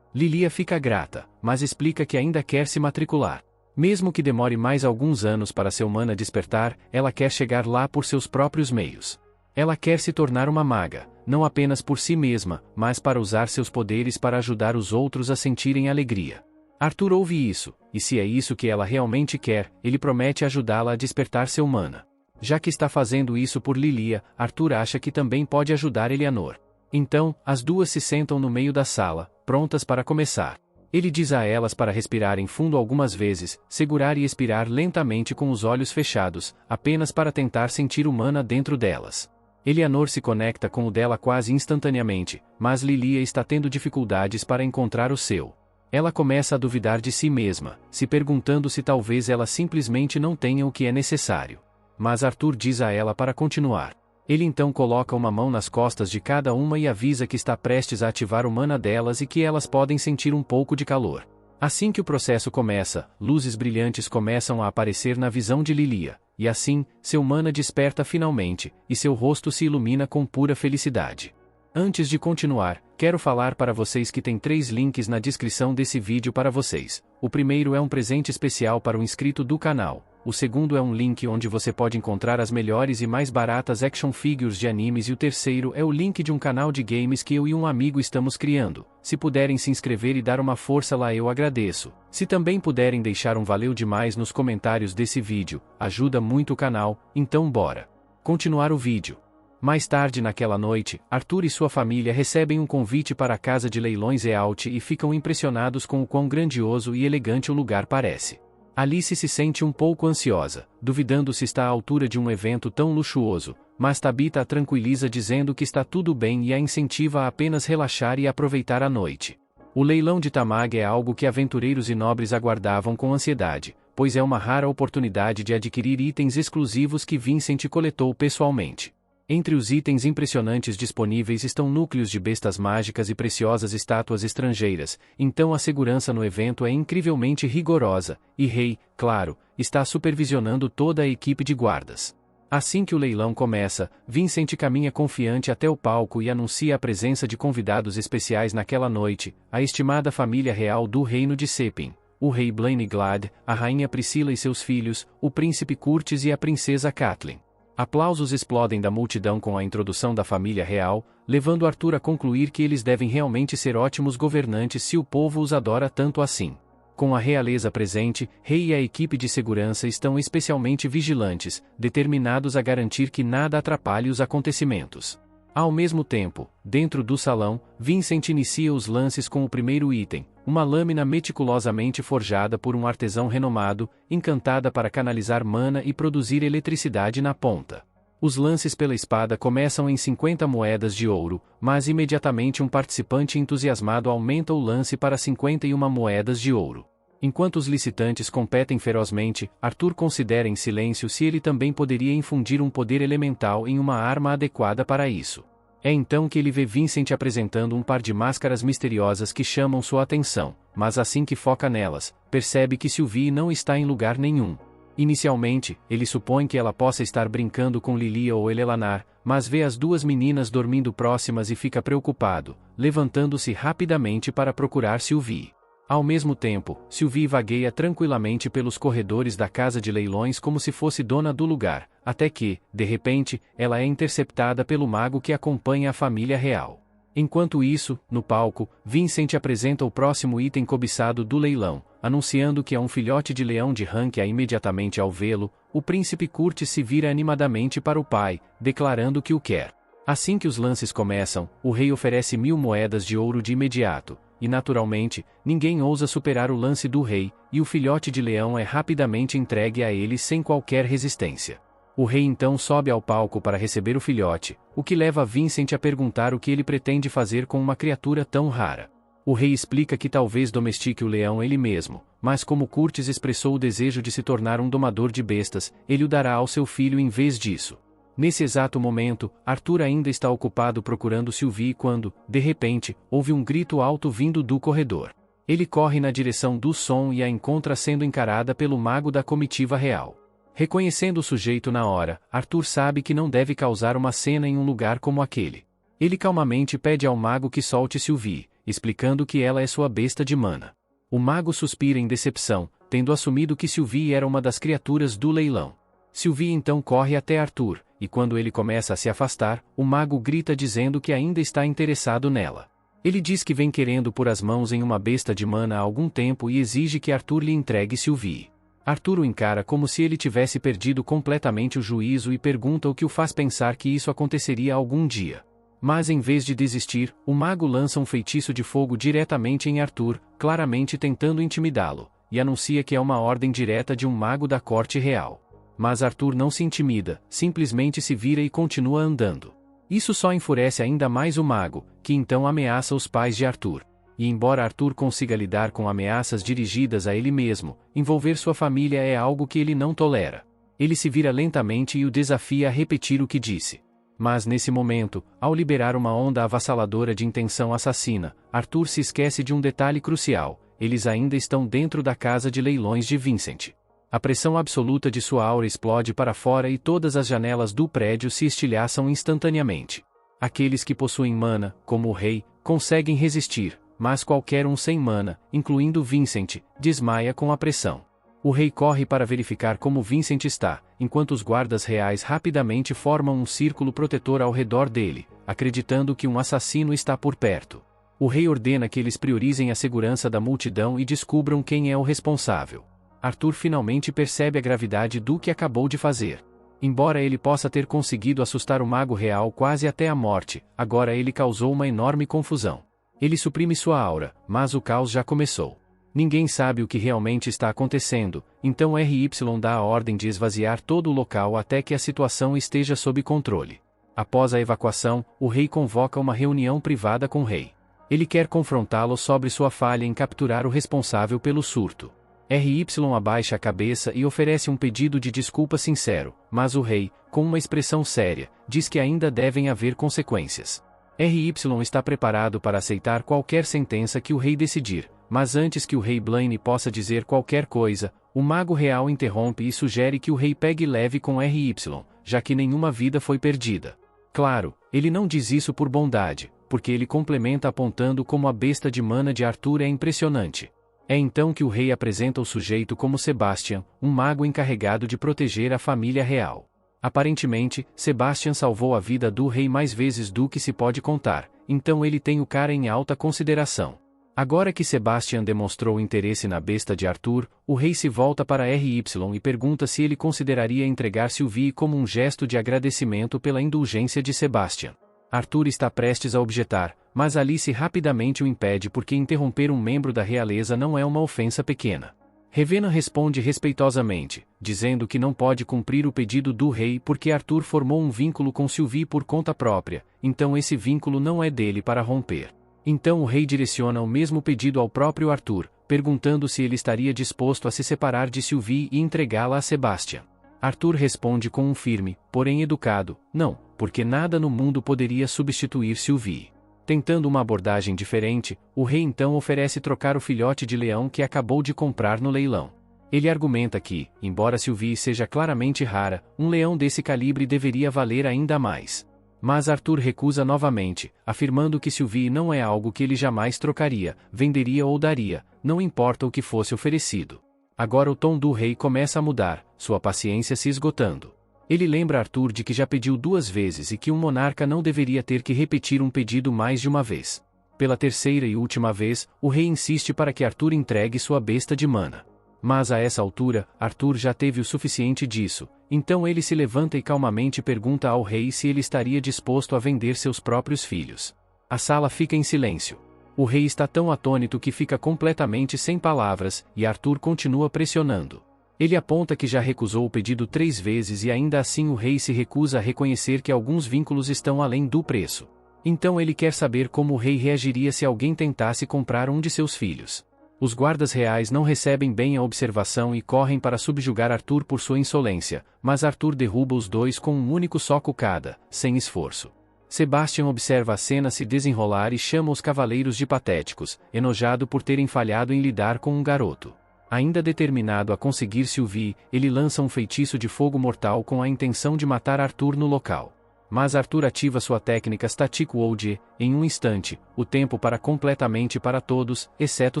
Lilia fica grata, mas explica que ainda quer se matricular. Mesmo que demore mais alguns anos para seu mana despertar, ela quer chegar lá por seus próprios meios. Ela quer se tornar uma maga, não apenas por si mesma, mas para usar seus poderes para ajudar os outros a sentirem alegria. Arthur ouve isso, e se é isso que ela realmente quer, ele promete ajudá-la a despertar seu mana. Já que está fazendo isso por Lilia, Arthur acha que também pode ajudar Eleanor. Então, as duas se sentam no meio da sala, prontas para começar. Ele diz a elas para respirarem fundo algumas vezes, segurar e expirar lentamente com os olhos fechados, apenas para tentar sentir o mana dentro delas. Eleanor se conecta com o dela quase instantaneamente, mas Lilia está tendo dificuldades para encontrar o seu. Ela começa a duvidar de si mesma, se perguntando se talvez ela simplesmente não tenha o que é necessário. Mas Arthur diz a ela para continuar. Ele então coloca uma mão nas costas de cada uma e avisa que está prestes a ativar o mana delas e que elas podem sentir um pouco de calor. Assim que o processo começa, luzes brilhantes começam a aparecer na visão de Lilia, e assim, seu mana desperta finalmente, e seu rosto se ilumina com pura felicidade. Antes de continuar, quero falar para vocês que tem 3 links na descrição desse vídeo para vocês. O primeiro é um presente especial para o inscrito do canal. O segundo é um link onde você pode encontrar as melhores e mais baratas action figures de animes e o terceiro é o link de um canal de games que eu e um amigo estamos criando. Se puderem se inscrever e dar uma força lá eu agradeço. Se também puderem deixar um valeu demais nos comentários desse vídeo, ajuda muito o canal, então bora continuar o vídeo. Mais tarde naquela noite, Arthur e sua família recebem um convite para a casa de leilões Ealt e ficam impressionados com o quão grandioso e elegante o lugar parece. Alice se sente um pouco ansiosa, duvidando se está à altura de um evento tão luxuoso, mas Tabitha a tranquiliza dizendo que está tudo bem e a incentiva a apenas relaxar e aproveitar a noite. O leilão de Tamag é algo que aventureiros e nobres aguardavam com ansiedade, pois é uma rara oportunidade de adquirir itens exclusivos que Vincent coletou pessoalmente. Entre os itens impressionantes disponíveis estão núcleos de bestas mágicas e preciosas estátuas estrangeiras, então a segurança no evento é incrivelmente rigorosa, e Rei, claro, está supervisionando toda a equipe de guardas. Assim que o leilão começa, Vincent caminha confiante até o palco e anuncia a presença de convidados especiais naquela noite, a estimada família real do Reino de Sepin, o rei Blaine Glad, a rainha Priscila e seus filhos, o príncipe Curtis e a princesa Catelyn. Aplausos explodem da multidão com a introdução da família real, levando Arthur a concluir que eles devem realmente ser ótimos governantes se o povo os adora tanto assim. Com a realeza presente, Rei e a equipe de segurança estão especialmente vigilantes, determinados a garantir que nada atrapalhe os acontecimentos. Ao mesmo tempo, dentro do salão, Vincent inicia os lances com o primeiro item, uma lâmina meticulosamente forjada por um artesão renomado, encantada para canalizar mana e produzir eletricidade na ponta. Os lances pela espada começam em 50 moedas de ouro, mas imediatamente um participante entusiasmado aumenta o lance para 51 moedas de ouro. Enquanto os licitantes competem ferozmente, Arthur considera em silêncio se ele também poderia infundir um poder elemental em uma arma adequada para isso. É então que ele vê Vincent apresentando um par de máscaras misteriosas que chamam sua atenção, mas assim que foca nelas, percebe que Sylvie não está em lugar nenhum. Inicialmente, ele supõe que ela possa estar brincando com Lilia ou Eleanor, mas vê as duas meninas dormindo próximas e fica preocupado, levantando-se rapidamente para procurar Sylvie. Ao mesmo tempo, Sylvie vagueia tranquilamente pelos corredores da casa de leilões como se fosse dona do lugar, até que, de repente, ela é interceptada pelo mago que acompanha a família real. Enquanto isso, no palco, Vincent apresenta o próximo item cobiçado do leilão, anunciando que é um filhote de leão de Rankia. Imediatamente ao vê-lo, o príncipe Curtis se vira animadamente para o pai, declarando que o quer. Assim que os lances começam, o rei oferece 1000 moedas de ouro de imediato. E naturalmente, ninguém ousa superar o lance do rei, e o filhote de leão é rapidamente entregue a ele sem qualquer resistência. O rei então sobe ao palco para receber o filhote, o que leva Vincent a perguntar o que ele pretende fazer com uma criatura tão rara. O rei explica que talvez domestique o leão ele mesmo, mas como Curtis expressou o desejo de se tornar um domador de bestas, ele o dará ao seu filho em vez disso. Nesse exato momento, Arthur ainda está ocupado procurando Sylvie quando, de repente, ouve um grito alto vindo do corredor. Ele corre na direção do som e a encontra sendo encarada pelo mago da comitiva real. Reconhecendo o sujeito na hora, Arthur sabe que não deve causar uma cena em um lugar como aquele. Ele calmamente pede ao mago que solte Sylvie, explicando que ela é sua besta de mana. O mago suspira em decepção, tendo assumido que Sylvie era uma das criaturas do leilão. Sylvie então corre até Arthur, e quando ele começa a se afastar, o mago grita dizendo que ainda está interessado nela. Ele diz que vem querendo pôr as mãos em uma besta de mana há algum tempo e exige que Arthur lhe entregue Sylvie. Arthur o encara como se ele tivesse perdido completamente o juízo e pergunta o que o faz pensar que isso aconteceria algum dia. Mas em vez de desistir, o mago lança um feitiço de fogo diretamente em Arthur, claramente tentando intimidá-lo, e anuncia que é uma ordem direta de um mago da corte real. Mas Arthur não se intimida, simplesmente se vira e continua andando. Isso só enfurece ainda mais o mago, que então ameaça os pais de Arthur. E embora Arthur consiga lidar com ameaças dirigidas a ele mesmo, envolver sua família é algo que ele não tolera. Ele se vira lentamente e o desafia a repetir o que disse. Mas nesse momento, ao liberar uma onda avassaladora de intenção assassina, Arthur se esquece de um detalhe crucial: eles ainda estão dentro da casa de leilões de Vincent. A pressão absoluta de sua aura explode para fora e todas as janelas do prédio se estilhaçam instantaneamente. Aqueles que possuem mana, como o rei, conseguem resistir, mas qualquer um sem mana, incluindo Vincent, desmaia com a pressão. O rei corre para verificar como Vincent está, enquanto os guardas reais rapidamente formam um círculo protetor ao redor dele, acreditando que um assassino está por perto. O rei ordena que eles priorizem a segurança da multidão e descubram quem é o responsável. Arthur finalmente percebe a gravidade do que acabou de fazer. Embora ele possa ter conseguido assustar o mago real quase até a morte, agora ele causou uma enorme confusão. Ele suprime sua aura, mas o caos já começou. Ninguém sabe o que realmente está acontecendo, então RY dá a ordem de esvaziar todo o local até que a situação esteja sob controle. Após a evacuação, o rei convoca uma reunião privada com o rei. Ele quer confrontá-lo sobre sua falha em capturar o responsável pelo surto. RY abaixa a cabeça e oferece um pedido de desculpa sincero, mas o rei, com uma expressão séria, diz que ainda devem haver consequências. RY está preparado para aceitar qualquer sentença que o rei decidir, mas antes que o rei Blaine possa dizer qualquer coisa, o mago real interrompe e sugere que o rei pegue leve com RY, já que nenhuma vida foi perdida. Claro, ele não diz isso por bondade, porque ele complementa apontando como a besta de mana de Arthur é impressionante. É então que o rei apresenta o sujeito como Sebastian, um mago encarregado de proteger a família real. Aparentemente, Sebastian salvou a vida do rei mais vezes do que se pode contar, então ele tem o cara em alta consideração. Agora que Sebastian demonstrou interesse na besta de Arthur, o rei se volta para RY e pergunta se ele consideraria entregar Sylvie como um gesto de agradecimento pela indulgência de Sebastian. Arthur está prestes a objetar, mas Alice rapidamente o impede porque interromper um membro da realeza não é uma ofensa pequena. Revena responde respeitosamente, dizendo que não pode cumprir o pedido do rei porque Arthur formou um vínculo com Sylvie por conta própria, então esse vínculo não é dele para romper. Então o rei direciona o mesmo pedido ao próprio Arthur, perguntando se ele estaria disposto a se separar de Sylvie e entregá-la a Sebastian. Arthur responde com um firme, porém educado, não, porque nada no mundo poderia substituir Sylvie. Tentando uma abordagem diferente, o rei então oferece trocar o filhote de leão que acabou de comprar no leilão. Ele argumenta que, embora Sylvie seja claramente rara, um leão desse calibre deveria valer ainda mais. Mas Arthur recusa novamente, afirmando que Sylvie não é algo que ele jamais trocaria, venderia ou daria, não importa o que fosse oferecido. Agora o tom do rei começa a mudar, sua paciência se esgotando. Ele lembra Arthur de que já pediu 2 vezes e que um monarca não deveria ter que repetir um pedido mais de uma vez. Pela terceira e última vez, o rei insiste para que Arthur entregue sua besta de mana. Mas a essa altura, Arthur já teve o suficiente disso, então ele se levanta e calmamente pergunta ao rei se ele estaria disposto a vender seus próprios filhos. A sala fica em silêncio. O rei está tão atônito que fica completamente sem palavras, e Arthur continua pressionando. Ele aponta que já recusou o pedido 3 vezes e ainda assim o rei se recusa a reconhecer que alguns vínculos estão além do preço. Então ele quer saber como o rei reagiria se alguém tentasse comprar um de seus filhos. Os guardas reais não recebem bem a observação e correm para subjugar Arthur por sua insolência, mas Arthur derruba os dois com um único soco cada, sem esforço. Sebastian observa a cena se desenrolar e chama os cavaleiros de patéticos, enojado por terem falhado em lidar com um garoto. Ainda determinado a conseguir Sylvie, ele lança um feitiço de fogo mortal com a intenção de matar Arthur no local. Mas Arthur ativa sua técnica Static Hold, em um instante, o tempo para completamente para todos, exceto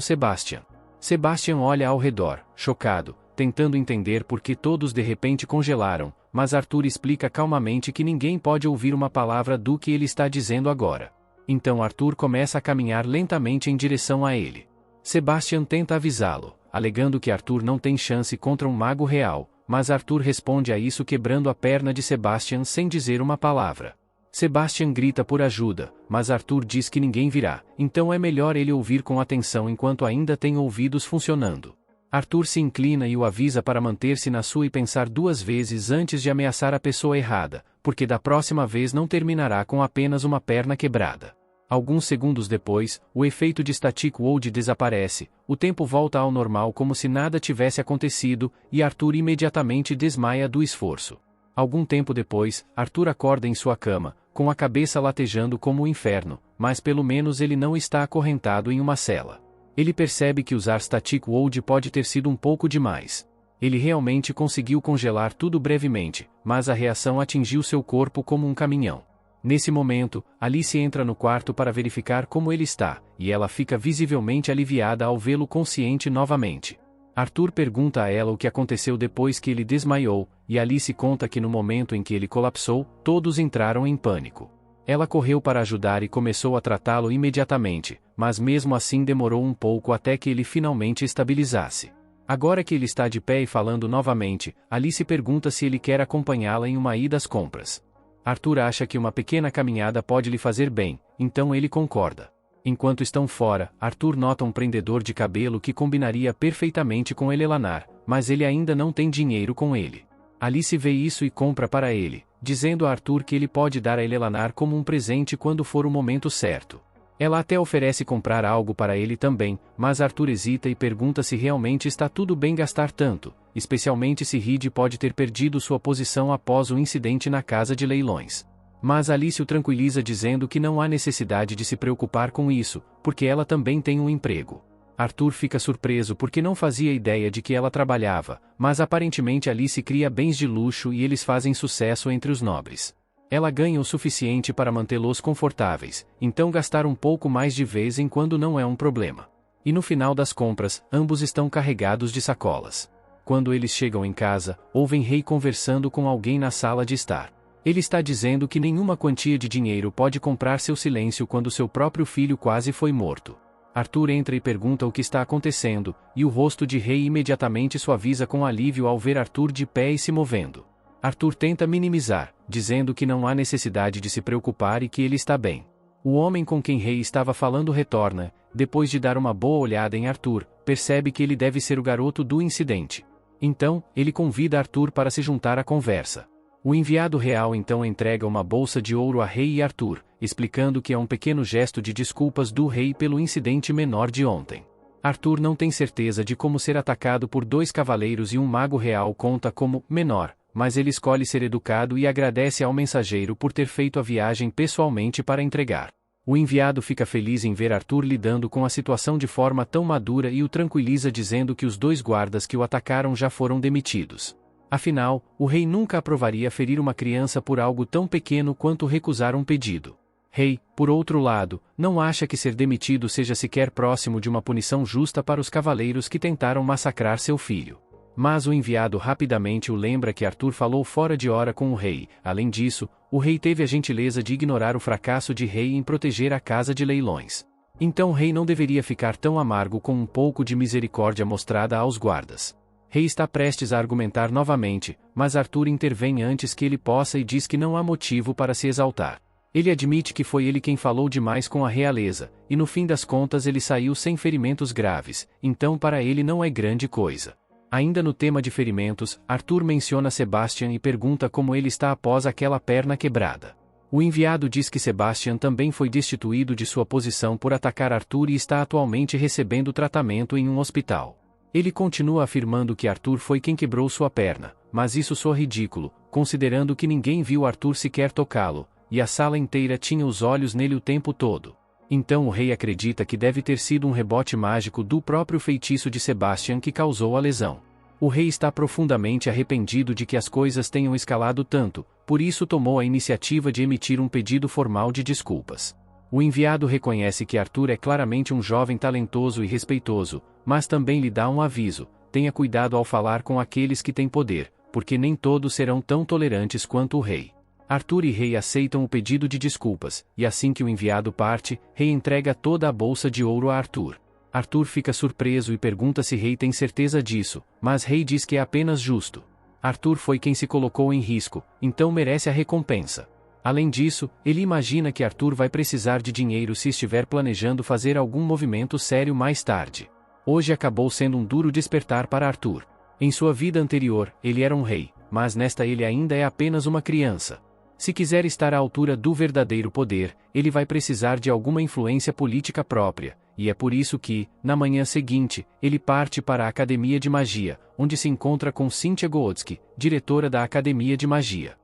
Sebastian. Sebastian olha ao redor, chocado, tentando entender por que todos de repente congelaram, mas Arthur explica calmamente que ninguém pode ouvir uma palavra do que ele está dizendo agora. Então Arthur começa a caminhar lentamente em direção a ele. Sebastian tenta avisá-lo, alegando que Arthur não tem chance contra um mago real, mas Arthur responde a isso quebrando a perna de Sebastian sem dizer uma palavra. Sebastian grita por ajuda, mas Arthur diz que ninguém virá, então é melhor ele ouvir com atenção enquanto ainda tem ouvidos funcionando. Arthur se inclina e o avisa para manter-se na sua e pensar 2 vezes antes de ameaçar a pessoa errada, porque da próxima vez não terminará com apenas uma perna quebrada. Alguns segundos depois, o efeito de Static Hold desaparece, o tempo volta ao normal como se nada tivesse acontecido, e Arthur imediatamente desmaia do esforço. Algum tempo depois, Arthur acorda em sua cama, com a cabeça latejando como o inferno, mas pelo menos ele não está acorrentado em uma cela. Ele percebe que usar Static Hold pode ter sido um pouco demais. Ele realmente conseguiu congelar tudo brevemente, mas a reação atingiu seu corpo como um caminhão. Nesse momento, Alice entra no quarto para verificar como ele está, e ela fica visivelmente aliviada ao vê-lo consciente novamente. Arthur pergunta a ela o que aconteceu depois que ele desmaiou, e Alice conta que no momento em que ele colapsou, todos entraram em pânico. Ela correu para ajudar e começou a tratá-lo imediatamente, mas mesmo assim demorou um pouco até que ele finalmente estabilizasse. Agora que ele está de pé e falando novamente, Alice pergunta se ele quer acompanhá-la em uma ida às compras. Arthur acha que uma pequena caminhada pode lhe fazer bem, então ele concorda. Enquanto estão fora, Arthur nota um prendedor de cabelo que combinaria perfeitamente com Eleanor, mas ele ainda não tem dinheiro com ele. Alice vê isso e compra para ele, dizendo a Arthur que ele pode dar a Eleanor como um presente quando for o momento certo. Ela até oferece comprar algo para ele também, mas Arthur hesita e pergunta se realmente está tudo bem gastar tanto, especialmente se Reed pode ter perdido sua posição após o incidente na casa de leilões. Mas Alice o tranquiliza dizendo que não há necessidade de se preocupar com isso, porque ela também tem um emprego. Arthur fica surpreso porque não fazia ideia de que ela trabalhava, mas aparentemente Alice cria bens de luxo e eles fazem sucesso entre os nobres. Ela ganha o suficiente para mantê-los confortáveis, então gastar um pouco mais de vez em quando não é um problema. E no final das compras, ambos estão carregados de sacolas. Quando eles chegam em casa, ouvem Rei conversando com alguém na sala de estar. Ele está dizendo que nenhuma quantia de dinheiro pode comprar seu silêncio quando seu próprio filho quase foi morto. Arthur entra e pergunta o que está acontecendo, e o rosto de Rei imediatamente suaviza com alívio ao ver Arthur de pé e se movendo. Arthur tenta minimizar, dizendo que não há necessidade de se preocupar e que ele está bem. O homem com quem Rei estava falando retorna, depois de dar uma boa olhada em Arthur, percebe que ele deve ser o garoto do incidente. Então, ele convida Arthur para se juntar à conversa. O enviado real então entrega uma bolsa de ouro a Rei e Arthur, explicando que é um pequeno gesto de desculpas do Rei pelo incidente menor de ontem. Arthur não tem certeza de como ser atacado por 2 cavaleiros e um mago real conta como menor, mas ele escolhe ser educado e agradece ao mensageiro por ter feito a viagem pessoalmente para entregar. O enviado fica feliz em ver Arthur lidando com a situação de forma tão madura e o tranquiliza dizendo que os 2 guardas que o atacaram já foram demitidos. Afinal, o rei nunca aprovaria ferir uma criança por algo tão pequeno quanto recusar um pedido. Rei, por outro lado, não acha que ser demitido seja sequer próximo de uma punição justa para os cavaleiros que tentaram massacrar seu filho. Mas o enviado rapidamente o lembra que Arthur falou fora de hora com o rei. Além disso, o rei teve a gentileza de ignorar o fracasso de Rei em proteger a casa de leilões. Então o rei não deveria ficar tão amargo com um pouco de misericórdia mostrada aos guardas. Rei está prestes a argumentar novamente, mas Arthur intervém antes que ele possa e diz que não há motivo para se exaltar. Ele admite que foi ele quem falou demais com a realeza, e no fim das contas ele saiu sem ferimentos graves, então para ele não é grande coisa. Ainda no tema de ferimentos, Arthur menciona Sebastian e pergunta como ele está após aquela perna quebrada. O enviado diz que Sebastian também foi destituído de sua posição por atacar Arthur e está atualmente recebendo tratamento em um hospital. Ele continua afirmando que Arthur foi quem quebrou sua perna, mas isso soa ridículo, considerando que ninguém viu Arthur sequer tocá-lo, e a sala inteira tinha os olhos nele o tempo todo. Então o rei acredita que deve ter sido um rebote mágico do próprio feitiço de Sebastian que causou a lesão. O rei está profundamente arrependido de que as coisas tenham escalado tanto, por isso tomou a iniciativa de emitir um pedido formal de desculpas. O enviado reconhece que Arthur é claramente um jovem talentoso e respeitoso, mas também lhe dá um aviso: tenha cuidado ao falar com aqueles que têm poder, porque nem todos serão tão tolerantes quanto o rei. Arthur e Rei aceitam o pedido de desculpas, e assim que o enviado parte, Rei entrega toda a bolsa de ouro a Arthur. Arthur fica surpreso e pergunta se Rei tem certeza disso, mas Rei diz que é apenas justo. Arthur foi quem se colocou em risco, então merece a recompensa. Além disso, ele imagina que Arthur vai precisar de dinheiro se estiver planejando fazer algum movimento sério mais tarde. Hoje acabou sendo um duro despertar para Arthur. Em sua vida anterior, ele era um rei, mas nesta ele ainda é apenas uma criança. Se quiser estar à altura do verdadeiro poder, ele vai precisar de alguma influência política própria, e é por isso que, na manhã seguinte, ele parte para a Academia de Magia, onde se encontra com Cynthia Goodsky, diretora da Academia de Magia.